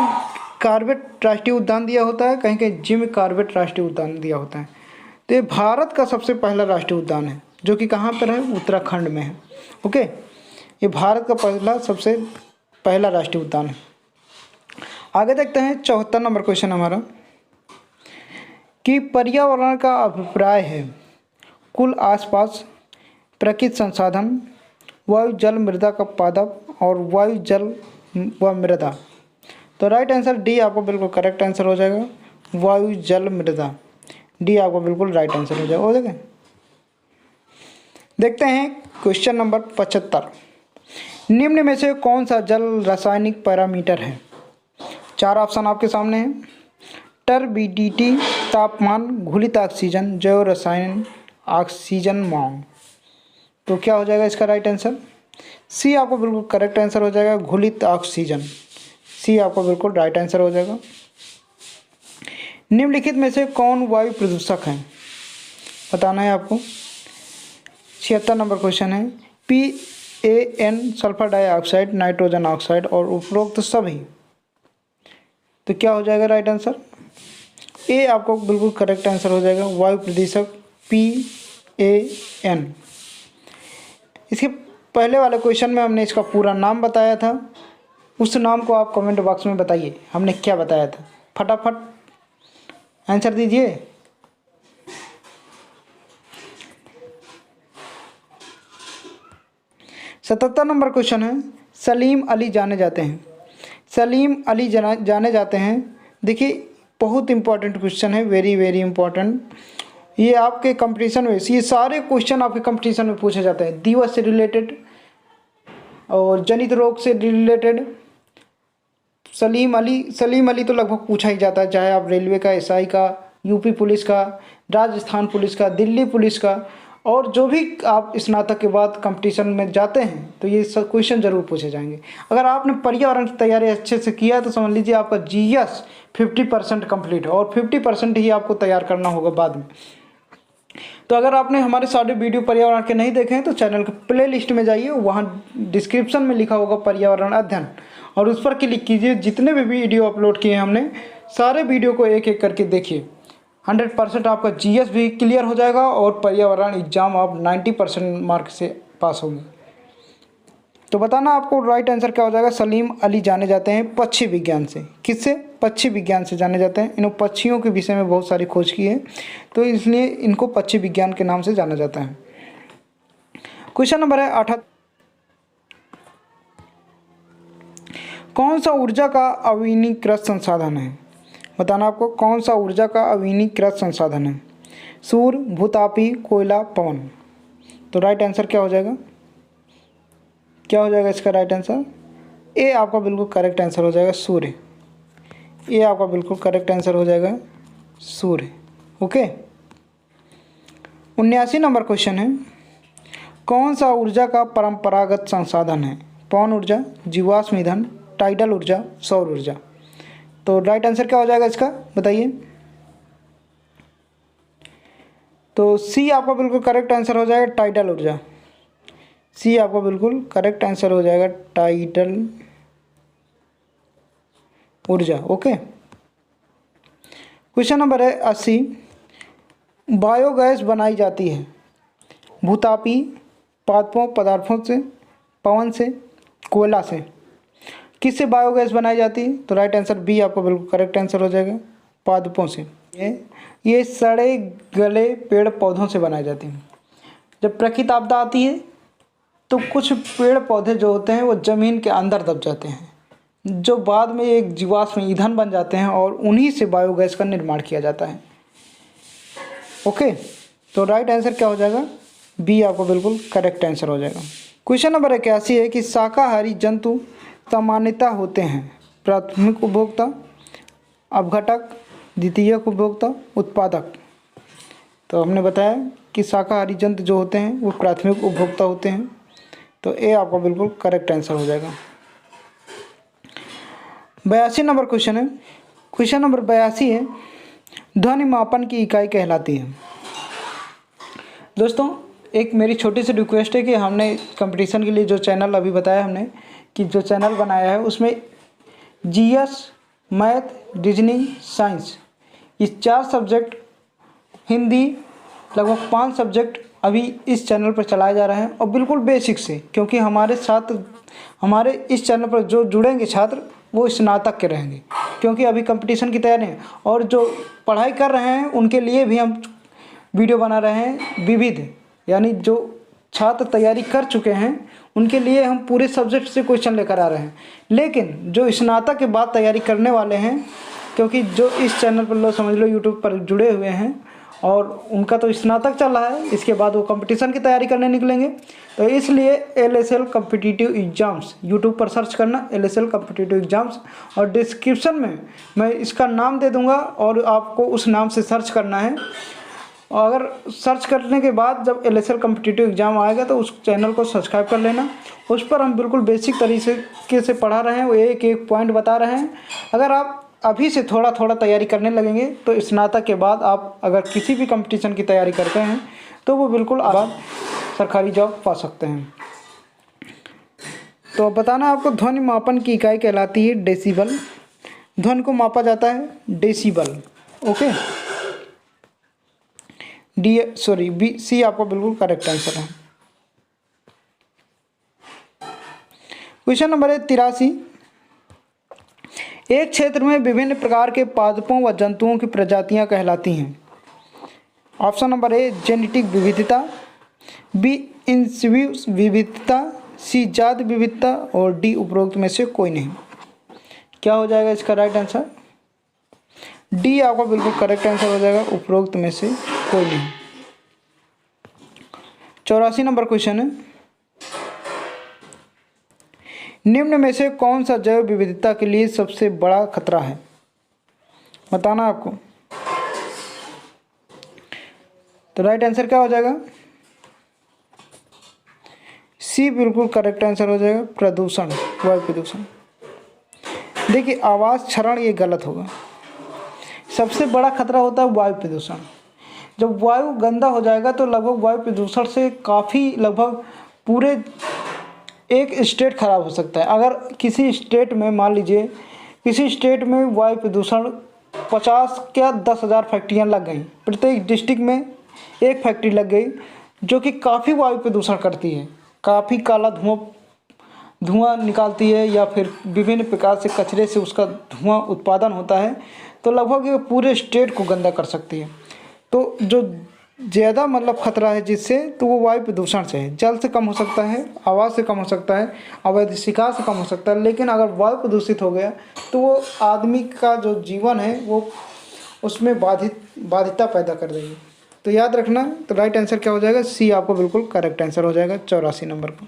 कॉर्बेट राष्ट्रीय उद्यान दिया होता है, कहीं कहीं जिम कॉर्बेट राष्ट्रीय उद्यान दिया होता है। तो ये भारत का सबसे पहला राष्ट्रीय उद्यान है, जो कि कहाँ पर है? उत्तराखंड में है। ओके, ये भारत का सबसे पहला राष्ट्रीय उद्यान है। आगे देखते हैं 74 नंबर क्वेश्चन हमारा, कि पर्यावरण का अभिप्राय है कुल आसपास प्रकृति संसाधन, वायु जल मृदा का पादप और वायु जल व मृदा। तो राइट आंसर डी आपको बिल्कुल करेक्ट आंसर हो जाएगा, वायु जल मृदा। डी आपको बिल्कुल राइट आंसर हो जाएगा। वो देखें, देखते हैं क्वेश्चन नंबर 75, निम्न में से कौन सा जल रासायनिक पैरामीटर है? 4 ऑप्शन आपके सामने हैं। टर्बिडिटी, तापमान, घुलित ऑक्सीजन, जैव रसायन, ऑक्सीजन मांग। तो क्या हो जाएगा इसका राइट आंसर? सी आपको बिल्कुल करेक्ट आंसर हो जाएगा, घुलित ऑक्सीजन। सी आपको बिल्कुल राइट आंसर हो जाएगा। निम्नलिखित में से कौन वायु प्रदूषक है? बताना है आपको। 76 नंबर क्वेश्चन है, PAN sulphur dioxide, nitrogen oxide और उपरोक्त सभी। तो क्या हो जाएगा राइट आंसर? ए आपको बिल्कुल करेक्ट आंसर हो जाएगा, वायु प्रदूषक PAN। इसके पहले वाले क्वेश्चन में हमने इसका पूरा नाम बताया था, उस नाम को आप कमेंट बॉक्स में बताइए हमने क्या बताया था। फटाफट आंसर दीजिए। सतहत्तर नंबर क्वेश्चन है, सलीम अली जाने जाते हैं। सलीम अली जाने जाते हैं। देखिए बहुत इंपॉर्टेंट क्वेश्चन है, वेरी वेरी इंपॉर्टेंट। ये आपके कंपटीशन में, ये सारे क्वेश्चन आपके कंपटीशन में पूछे जाते हैं, दिवस से रिलेटेड और जनित रोग से रिलेटेड। सलीम अली तो लगभग पूछा ही जाता है, चाहे आप रेलवे का, SI का, यूपी पुलिस का, राजस्थान पुलिस का, दिल्ली पुलिस का, और जो भी आप स्नातक के बाद कंपटीशन में जाते हैं तो ये सब क्वेश्चन जरूर पूछे जाएंगे। अगर आपने पर्यावरण की तैयारी अच्छे से किया तो समझ लीजिए आपका GS 50% कंप्लीट है, और 50% ही आपको तैयार करना होगा बाद में। तो अगर आपने हमारे सारे वीडियो पर्यावरण के नहीं देखे हैं तो चैनल के प्ले लिस्ट में जाइए, वहाँ डिस्क्रिप्शन में लिखा होगा पर्यावरण अध्ययन, और उस पर क्लिक कीजिए। जितने भी वीडियो अपलोड किए हैं हमने, सारे वीडियो को एक एक करके देखिए। 100% आपका GS भी क्लियर हो जाएगा और पर्यावरण एग्जाम आप 90% मार्क से पास होंगे। तो बताना आपको राइट आंसर क्या हो जाएगा। सलीम अली जाने जाते हैं पक्षी विज्ञान से। किससे? पक्षी विज्ञान से जाने जाते हैं। इन्होंने पक्षियों के विषय में बहुत सारी खोज की है, तो इसलिए इनको पक्षी विज्ञान के नाम से जाना जाता है। क्वेश्चन नंबर है 78, कौन सा ऊर्जा का अविनिकृत संसाधन है? बताना आपको कौन सा ऊर्जा का अविनिकृत संसाधन है। सूर्य, भूतापी, कोयला, पवन। तो राइट आंसर क्या हो जाएगा? क्या हो जाएगा इसका राइट आंसर? ए आपका बिल्कुल करेक्ट आंसर हो जाएगा, सूर्य। ए आपका बिल्कुल करेक्ट आंसर हो जाएगा, सूर्य। ओके, 79 नंबर क्वेश्चन है, कौन सा ऊर्जा का परंपरागत संसाधन है? पवन ऊर्जा, जीवाश्म ईंधन, टाइडल ऊर्जा, सौर ऊर्जा। तो राइट आंसर क्या हो जाएगा इसका, बताइए। तो सी आपका बिल्कुल करेक्ट आंसर हो जाएगा, टाइडल ऊर्जा। सी आपका बिल्कुल करेक्ट आंसर हो जाएगा, टाइडल ऊर्जा। ओके, क्वेश्चन नंबर है 80, बायोगैस बनाई जाती है भूतापी पादपों पदार्थों से, पवन से, कोयला से। किससे बायोगैस बनाई जाती है? तो राइट आंसर बी आपको बिल्कुल करेक्ट आंसर हो जाएगा, पादपों से। ये सड़े गले पेड़ पौधों से बनाई जाती है। जब प्रकृति आपदा आती है तो कुछ पेड़ पौधे जो होते हैं वो ज़मीन के अंदर दब जाते हैं, जो बाद में एक जीवाश्म ईंधन बन जाते हैं, और उन्हीं से बायोगैस का निर्माण किया जाता है। ओके, तो राइट आंसर क्या हो जाएगा? बी आपको बिल्कुल करेक्ट आंसर हो जाएगा। क्वेश्चन नंबर 81 है कि शाकाहारी जंतु सामान्यतः होते हैं प्राथमिक उपभोक्ता, अपघटक, द्वितीयक उपभोक्ता, उत्पादक। तो हमने बताया कि शाकाहारी जंतु जो होते हैं वो प्राथमिक उपभोक्ता होते हैं, तो ए आपका बिल्कुल करेक्ट आंसर हो जाएगा। 82 नंबर क्वेश्चन है, क्वेश्चन नंबर 82 है, ध्वनि मापन की इकाई कहलाती है। दोस्तों एक मेरी छोटी सी रिक्वेस्ट है कि हमने कंपटीशन के लिए जो चैनल अभी बताया हमने कि जो चैनल बनाया है उसमें जीएस, मैथ, रीजनिंग, साइंस ये 4 सब्जेक्ट, हिंदी लगभग 5 सब्जेक्ट अभी इस चैनल पर चलाए जा रहे हैं और बिल्कुल बेसिक से, क्योंकि हमारे छात्र हमारे इस चैनल पर जो जुड़ेंगे छात्र वो स्नातक के रहेंगे, क्योंकि अभी कंपटीशन की तैयारी है और जो पढ़ाई कर रहे हैं उनके लिए भी हम वीडियो बना रहे हैं विविध, यानी जो छात्र तैयारी कर चुके हैं उनके लिए हम पूरे सब्जेक्ट से क्वेश्चन लेकर आ रहे हैं। लेकिन जो स्नातक के बाद तैयारी करने वाले हैं, क्योंकि जो इस चैनल पर लो समझ लो यूट्यूब पर जुड़े हुए हैं और उनका तो स्नातक चल रहा है, इसके बाद वो कंपटीशन की तैयारी करने निकलेंगे, तो इसलिए LSL कॉम्पिटिटिव एग्ज़ाम्स यूट्यूब पर सर्च करना, LSL कॉम्पिटिटिव एग्ज़ाम्स, और डिस्क्रिप्शन में मैं इसका नाम दे दूंगा और आपको उस नाम से सर्च करना है। और अगर सर्च करने के बाद जब LSL कॉम्पिटिटिव एग्ज़ाम आएगा तो उस चैनल को सब्सक्राइब कर लेना। उस पर हम बिल्कुल बेसिक तरीके से पढ़ा रहे हैं, वो एक एक पॉइंट बता रहे हैं। अगर आप अभी से थोड़ा थोड़ा तैयारी करने लगेंगे तो स्नातक के बाद आप अगर किसी भी कंपटीशन की तैयारी करते हैं तो वो बिल्कुल आराम सरकारी जॉब पा सकते हैं। तो बताना आपको ध्वनि मापन की इकाई कहलाती है डेसिबल। ध्वनि को मापा जाता है डेसिबल। ओके, C आपका बिल्कुल करेक्ट आंसर है। क्वेश्चन नंबर है 83, एक क्षेत्र में विभिन्न प्रकार के पादपों व जंतुओं की प्रजातियां कहलाती हैं। ऑप्शन नंबर ए जेनेटिक विविधता, बी इंसिविव विविधता, सी जाति विविधता और डी उपरोक्त में से कोई नहीं। क्या हो जाएगा इसका राइट आंसर? डी आपका बिल्कुल करेक्ट आंसर हो जाएगा, उपरोक्त में से कोई नहीं। 84 नंबर क्वेश्चन है, निम्न में से कौन सा जैव विविधता के लिए सबसे बड़ा खतरा है? बताना आपको। तो राइट आंसर क्या हो जाएगा? सी बिल्कुल करेक्ट आंसर हो जाएगा, प्रदूषण, वायु प्रदूषण। देखिए आवाज़ क्षरण ये गलत होगा। सबसे बड़ा खतरा होता है वायु प्रदूषण। जब वायु गंदा हो जाएगा तो लगभग वायु प्रदूषण से काफ़ी लगभग पूरे एक स्टेट खराब हो सकता है। अगर किसी स्टेट में मान लीजिए किसी स्टेट में वायु प्रदूषण 50 या 10,000 फैक्ट्रियाँ लग गई, प्रत्येक डिस्ट्रिक्ट में एक फैक्ट्री लग गई जो कि काफ़ी वायु प्रदूषण करती है, काफ़ी काला धुआं निकालती है या फिर विभिन्न प्रकार से कचरे से उसका धुआं उत्पादन होता है, तो लगभग ये पूरे स्टेट को गंदा कर सकती है। तो जो ज़्यादा मतलब खतरा है जिससे, तो वो वायु प्रदूषण से है। जल से कम हो सकता है, आवाज़ से कम हो सकता है, अवैध शिकार से कम हो सकता है, लेकिन अगर वायु प्रदूषित हो गया तो वो आदमी का जो जीवन है वो उसमें बाधिता पैदा कर देगी। तो याद रखना, तो राइट आंसर क्या हो जाएगा? सी आपको बिल्कुल करेक्ट आंसर हो जाएगा 84 नंबर पर।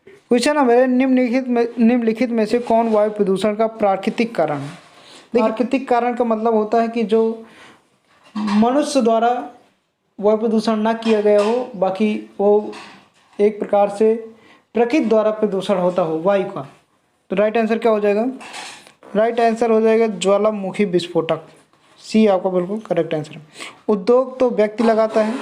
क्वेश्चन नंबर है, निम्नलिखित में से कौन वायु प्रदूषण का प्राकृतिक कारण है? देखिए प्राकृतिक कारण का मतलब होता है कि जो मनुष्य द्वारा वायु प्रदूषण ना किया गया हो, बाकी वो एक प्रकार से प्रकृति द्वारा प्रदूषण होता हो वायु का। तो राइट आंसर क्या हो जाएगा? राइट आंसर हो जाएगा ज्वालामुखी विस्फोटक। सी आपका बिल्कुल करेक्ट आंसर है। उद्योग तो व्यक्ति लगाता है,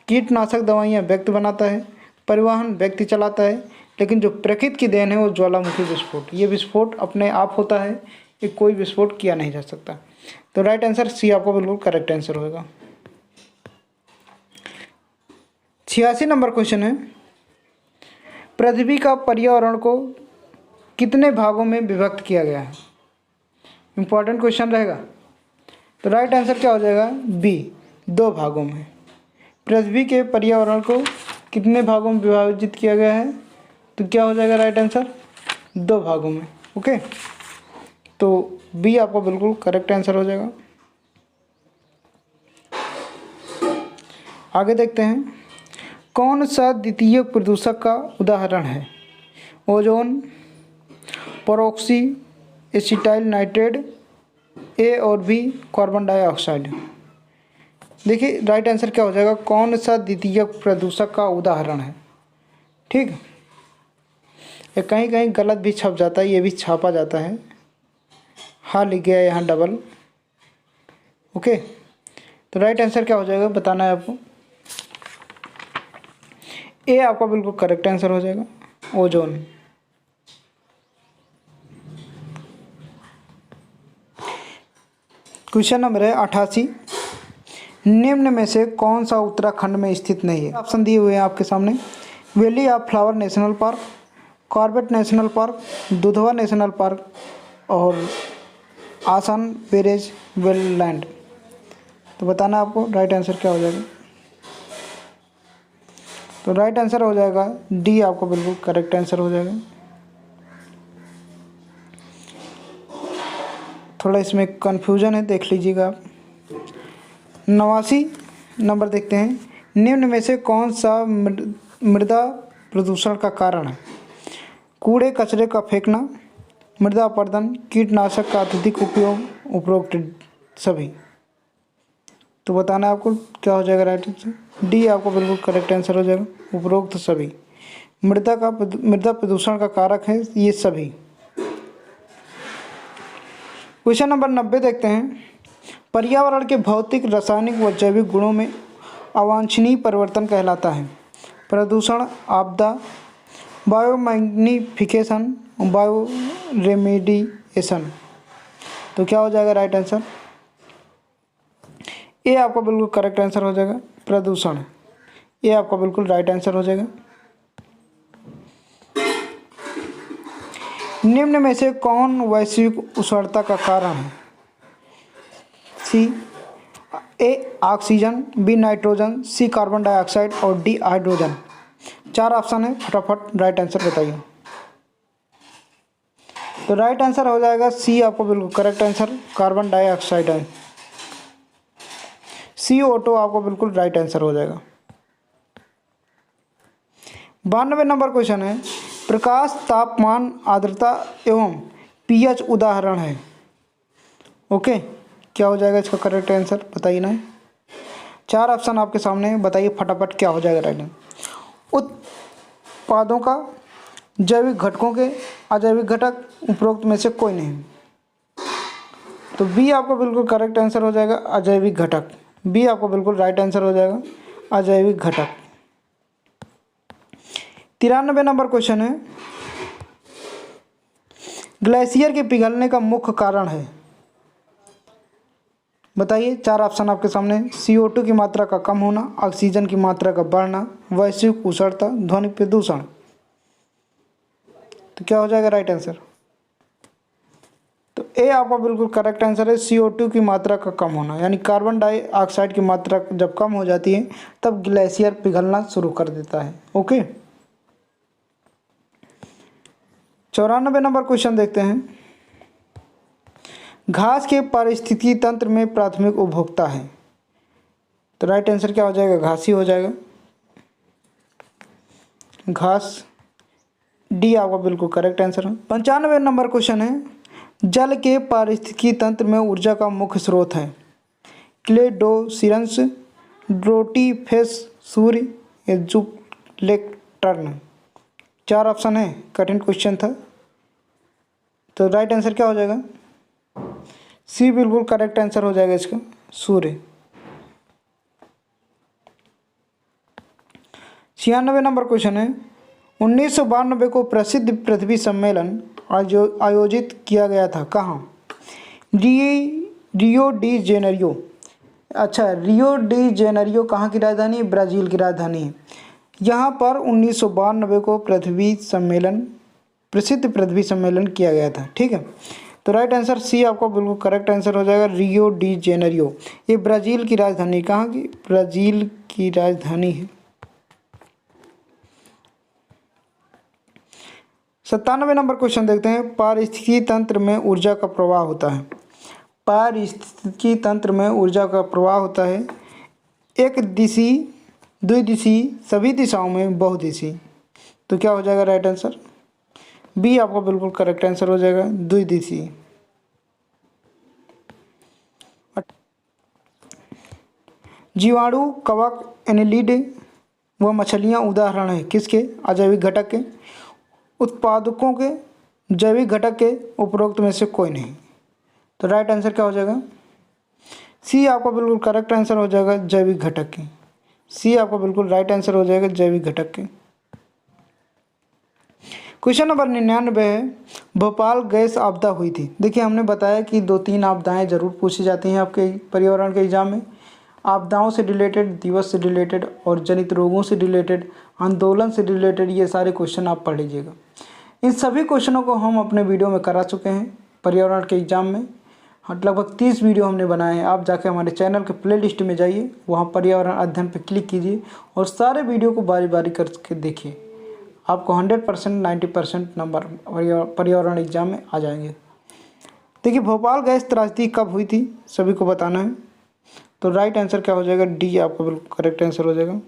कीटनाशक दवाइयाँ व्यक्ति बनाता है, परिवहन व्यक्ति चलाता है, लेकिन जो प्रकृति की देन है वो ज्वालामुखी विस्फोट। ये विस्फोट अपने आप होता है, ये कोई विस्फोट किया नहीं जा सकता। तो राइट आंसर सी आपका बिल्कुल करेक्ट आंसर होगा। 86 नंबर क्वेश्चन है, पृथ्वी का पर्यावरण को कितने भागों में विभक्त किया गया है? इंपॉर्टेंट क्वेश्चन रहेगा। तो राइट आंसर क्या हो जाएगा? बी, 2 भागों में। पृथ्वी के पर्यावरण को कितने भागों में विभाजित किया गया है? तो क्या हो जाएगा राइट आंसर? 2 भागों में। ओके, तो बी आपका बिल्कुल करेक्ट आंसर हो जाएगा। आगे देखते हैं, कौन सा द्वितीय प्रदूषक का उदाहरण है? ओजोन, परऑक्सी एसिटाइल नाइट्रेट, ए और बी कार्बन डाइऑक्साइड। देखिए राइट आंसर क्या हो जाएगा? कौन सा द्वितीय प्रदूषक का उदाहरण है? ठीक, ये कहीं कहीं गलत भी छप जाता है, ये भी छापा जाता है, हाँ लिख गया यहाँ डबल। ओके, तो राइट आंसर क्या हो जाएगा बताना है आपको। ए आपका बिल्कुल करेक्ट आंसर हो जाएगा, ओजोन। क्वेश्चन नंबर है 88, निम्न में से कौन सा उत्तराखंड में स्थित नहीं है। ऑप्शन दिए हुए हैं आपके सामने। Valley of flower national park, Corbett national park, Dudhwa national park और आसान बेरेज वेललैंड। तो बताना आपको राइट आंसर क्या हो जाएगा। तो राइट आंसर हो जाएगा डी, आपको बिल्कुल करेक्ट आंसर हो जाएगा। थोड़ा इसमें कन्फ्यूजन है, देख लीजिएगा आप। 89 नंबर देखते हैं, निम्न में से कौन सा मृदा प्रदूषण का कारण है। कूड़े कचरे का फेंकना, मृदा अपरदन, कीटनाशक का अत्यधिक उपयोग, उपरोक्त सभी। तो बताना आपको क्या हो जाएगा राइट आंसर। डी आपको बिल्कुल करेक्ट आंसर हो जाएगा, उपरोक्त सभी। मृदा प्रदूषण का कारक है ये सभी। क्वेश्चन नंबर 90 देखते हैं, पर्यावरण के भौतिक, रासायनिक व जैविक गुणों में अवांछनीय परिवर्तन कहलाता है। प्रदूषण, आपदा, बायोमैग्निफिकेशन, बायो रेमेडिएशन। तो क्या हो जाएगा राइट आंसर। ये आपका बिल्कुल करेक्ट आंसर हो जाएगा, प्रदूषण। ये आपका बिल्कुल राइट आंसर हो जाएगा। निम्न में से कौन वैश्विक उष्णता का कारण है। सी A oxygen, B nitrogen, C carbon dioxide और डी हाइड्रोजन। 4 ऑप्शन है, फटाफट राइट आंसर बताइए। तो राइट आंसर हो जाएगा सी, आपको बिल्कुल करेक्ट आंसर, कार्बन डाइऑक्साइड है। CO2 आपको बिल्कुल राइट आंसर हो जाएगा। 92 नंबर क्वेश्चन है, प्रकाश, तापमान, आर्द्रता एवं pH उदाहरण है। ओके, क्या हो जाएगा इसका करेक्ट आंसर बताइए ना। 4 ऑप्शन आपके सामने, बताइए फटाफट क्या हो जाएगा राइट आंसर। उत्पादों का, जैविक घटकों के, अजैविक घटक, उपरोक्त में से कोई नहीं। तो बी आपको बिल्कुल करेक्ट आंसर हो जाएगा, अजैविक घटक। बी आपको बिल्कुल राइट आंसर हो जाएगा, अजैविक घटक। 93 नंबर क्वेश्चन है, ग्लेशियर के पिघलने का मुख्य कारण है। बताइए, 4 ऑप्शन आपके सामने। CO2 की मात्रा का कम होना, ऑक्सीजन की मात्रा का बढ़ना, वैश्विक उष्णता, ध्वनि प्रदूषण। तो क्या हो जाएगा राइट आंसर। तो ए आपका बिल्कुल करेक्ट आंसर है, CO2 की मात्रा का कम होना, यानी कार्बन डाइऑक्साइड की मात्रा जब कम हो जाती है तब ग्लेशियर पिघलना शुरू कर देता है। ओके, 94 नंबर क्वेश्चन देखते हैं, घास के पारिस्थितिकी तंत्र में प्राथमिक उपभोक्ता है। तो राइट आंसर क्या हो जाएगा, घास ही हो जाएगा, घास। डी आपका बिल्कुल करेक्ट आंसर है। 95 नंबर क्वेश्चन है, जल के पारिस्थितिकी तंत्र में ऊर्जा का मुख्य स्रोत है। क्लेडोसिरंस, ड्रोटीफेस, सूर्य, जुपिलेक्टर्न। 4 ऑप्शन है, कठिन क्वेश्चन था। तो राइट आंसर क्या हो जाएगा, सी बिल्कुल करेक्ट आंसर हो जाएगा इसका, सूर्य। 96 नंबर क्वेश्चन है, 1992 को प्रसिद्ध पृथ्वी सम्मेलन आयोजित किया गया था कहाँ। Rio de Janeiro. अच्छा, रियो डी जेनेरियो कहाँ की राजधानी है, ब्राज़ील की राजधानी है। यहाँ पर 1992 को प्रसिद्ध पृथ्वी सम्मेलन किया गया था। ठीक है, तो राइट आंसर सी आपको बिल्कुल करेक्ट आंसर हो जाएगा, रियो डी जेनेरियो। ये ब्राज़ील की राजधानी, कहाँ की, ब्राज़ील की राजधानी है। 97 नंबर क्वेश्चन देखते हैं, पारिस्थितिकी तंत्र में ऊर्जा का प्रवाह होता है। पारिस्थितिकी तंत्र में ऊर्जा का प्रवाह होता है, एक दिशी, द्विदिशी, सभी दिशाओं में, बहुदिशी। तो क्या हो जाएगा राइट आंसर, बी आपको बिल्कुल करेक्ट आंसर हो जाएगा, द्विदिशी। जीवाणु, कवक, एनिलिड व मछलियाँ उदाहरण है किसके, अजैविक घटक के। उत्पादकों के, जैविक घटक के, उपरोक्त में से कोई नहीं। तो राइट आंसर क्या हो जाएगा? सी आपका बिल्कुल करेक्ट आंसर हो जाएगा, जैविक घटक के। सी आपका बिल्कुल राइट आंसर हो जाएगा, जैविक घटक के। क्वेश्चन नंबर 99 है, भोपाल गैस आपदा हुई थी। देखिए हमने बताया कि 2-3 आपदाएं जरूर पूछी जाती हैं आपके पर्यावरण के एग्जाम में। आपदाओं से रिलेटेड, दिवस से रिलेटेड और जनित रोगों से रिलेटेड, आंदोलन से रिलेटेड, ये सारे क्वेश्चन आप पढ़ लीजिएगा। इन सभी क्वेश्चनों को हम अपने वीडियो में करा चुके हैं पर्यावरण के एग्जाम में। लगभग 30 वीडियो हमने बनाए हैं। आप जाके हमारे चैनल के प्लेलिस्ट में जाइए, वहाँ पर्यावरण अध्ययन पर क्लिक कीजिए और सारे वीडियो को बारी बारी करके देखिए। आपको 100% 90% नंबर पर्यावरण एग्जाम में आ जाएंगे। देखिए भोपाल गैस त्रासदी कब हुई थी, सभी को बताना है। तो राइट आंसर क्या हो जाएगा? डी आपका बिल्कुल करेक्ट आंसर हो जाएगा,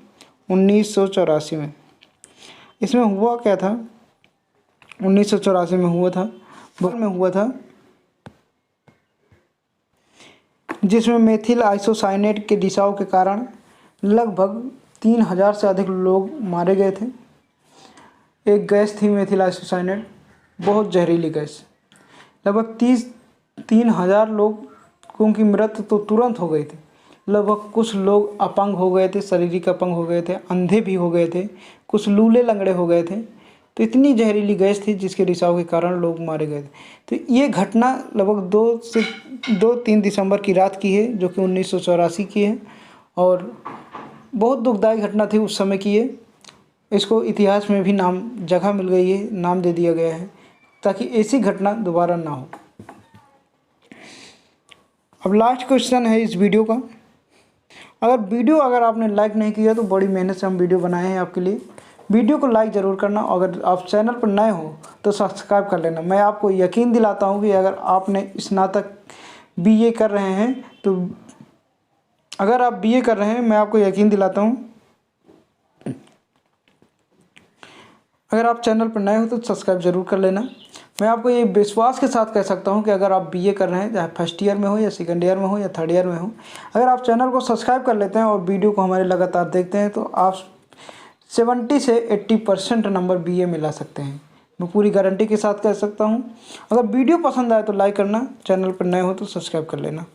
1984 में। इसमें हुआ क्या था? 1984 में हुआ था, भोपाल में हुआ था, जिसमें मेथिल आइसोसाइनेट के रिसाव के कारण लगभग 3000 से अधिक लोग मारे गए थे। एक गैस थी मेथिल आइसोसाइनेट, बहुत जहरीली गैस। लगभग 3000 लोगों की मृत्यु तो तुरंत हो गई थी। लगभग कुछ लोग अपंग हो गए थे, शारीरिक अपंग हो गए थे, अंधे भी हो गए थे, कुछ लूले लंगड़े हो गए थे। तो इतनी जहरीली गैस थी जिसके रिसाव के कारण लोग मारे गए थे। तो ये घटना लगभग 2-3 दिसंबर की रात की है, जो कि 1984 की है और बहुत दुखदायी घटना थी उस समय की ये। इसको इतिहास में भी जगह मिल गई है, नाम दे दिया गया है, ताकि ऐसी घटना दोबारा ना हो। अब लास्ट क्वेश्चन है इस वीडियो का। अगर आपने लाइक नहीं किया तो बड़ी मेहनत से हम वीडियो बनाए हैं आपके लिए। वीडियो को लाइक ज़रूर करना। अगर आप चैनल पर नए हो तो सब्सक्राइब कर लेना। मैं आपको यकीन दिलाता हूँ कि अगर आपने स्नातक BA कर रहे हैं तो अगर आप BA कर रहे हैं, मैं आपको यकीन दिलाता हूँ, अगर आप चैनल पर नए हो तो सब्सक्राइब ज़रूर कर लेना। मैं आपको ये विश्वास के साथ कह सकता हूँ कि अगर आप BA कर रहे हैं, चाहे फर्स्ट ईयर में हो या सेकंड ईयर में हो या थर्ड ईयर में हो, अगर आप चैनल को सब्सक्राइब कर लेते हैं और वीडियो को हमारे लगातार देखते हैं तो आप 70 से 80% नंबर BA में ला सकते हैं। मैं पूरी गारंटी के साथ कह सकता हूँ। अगर वीडियो पसंद आए तो लाइक करना, चैनल पर नए हो तो सब्सक्राइब कर लेना।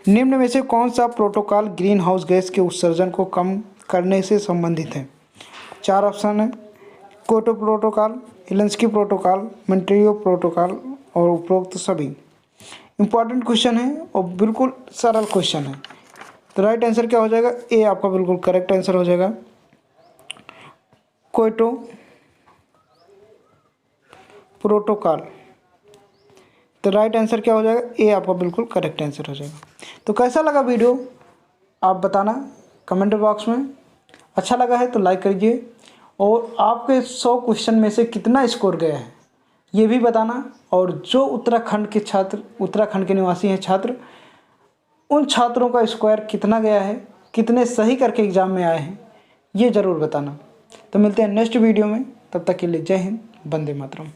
निम्न में से कौन सा प्रोटोकॉल ग्रीन हाउस गैस के उत्सर्जन को कम करने से संबंधित है? 4 ऑप्शन है, Kyoto protocol, Helsinki protocol, Montreal protocol और उपरोक्त सभी। इम्पॉर्टेंट क्वेश्चन है और बिल्कुल सरल क्वेश्चन है। तो राइट आंसर क्या हो जाएगा? ए आपका बिल्कुल करेक्ट आंसर हो जाएगा, क्योटो प्रोटोकॉल। तो राइट आंसर क्या हो जाएगा? ए आपका बिल्कुल करेक्ट आंसर हो जाएगा। तो कैसा लगा वीडियो आप बताना कमेंट बॉक्स में। अच्छा लगा है तो लाइक करिए और आपके 100 क्वेश्चन में से कितना स्कोर गया है ये भी बताना। और जो उत्तराखंड के निवासी हैं छात्र, उन छात्रों का स्कोर कितना गया है, कितने सही करके एग्ज़ाम में आए हैं, ये ज़रूर बताना। तो मिलते हैं नेक्स्ट वीडियो में, तब तक के लिए जय हिंद, वंदे मातरम।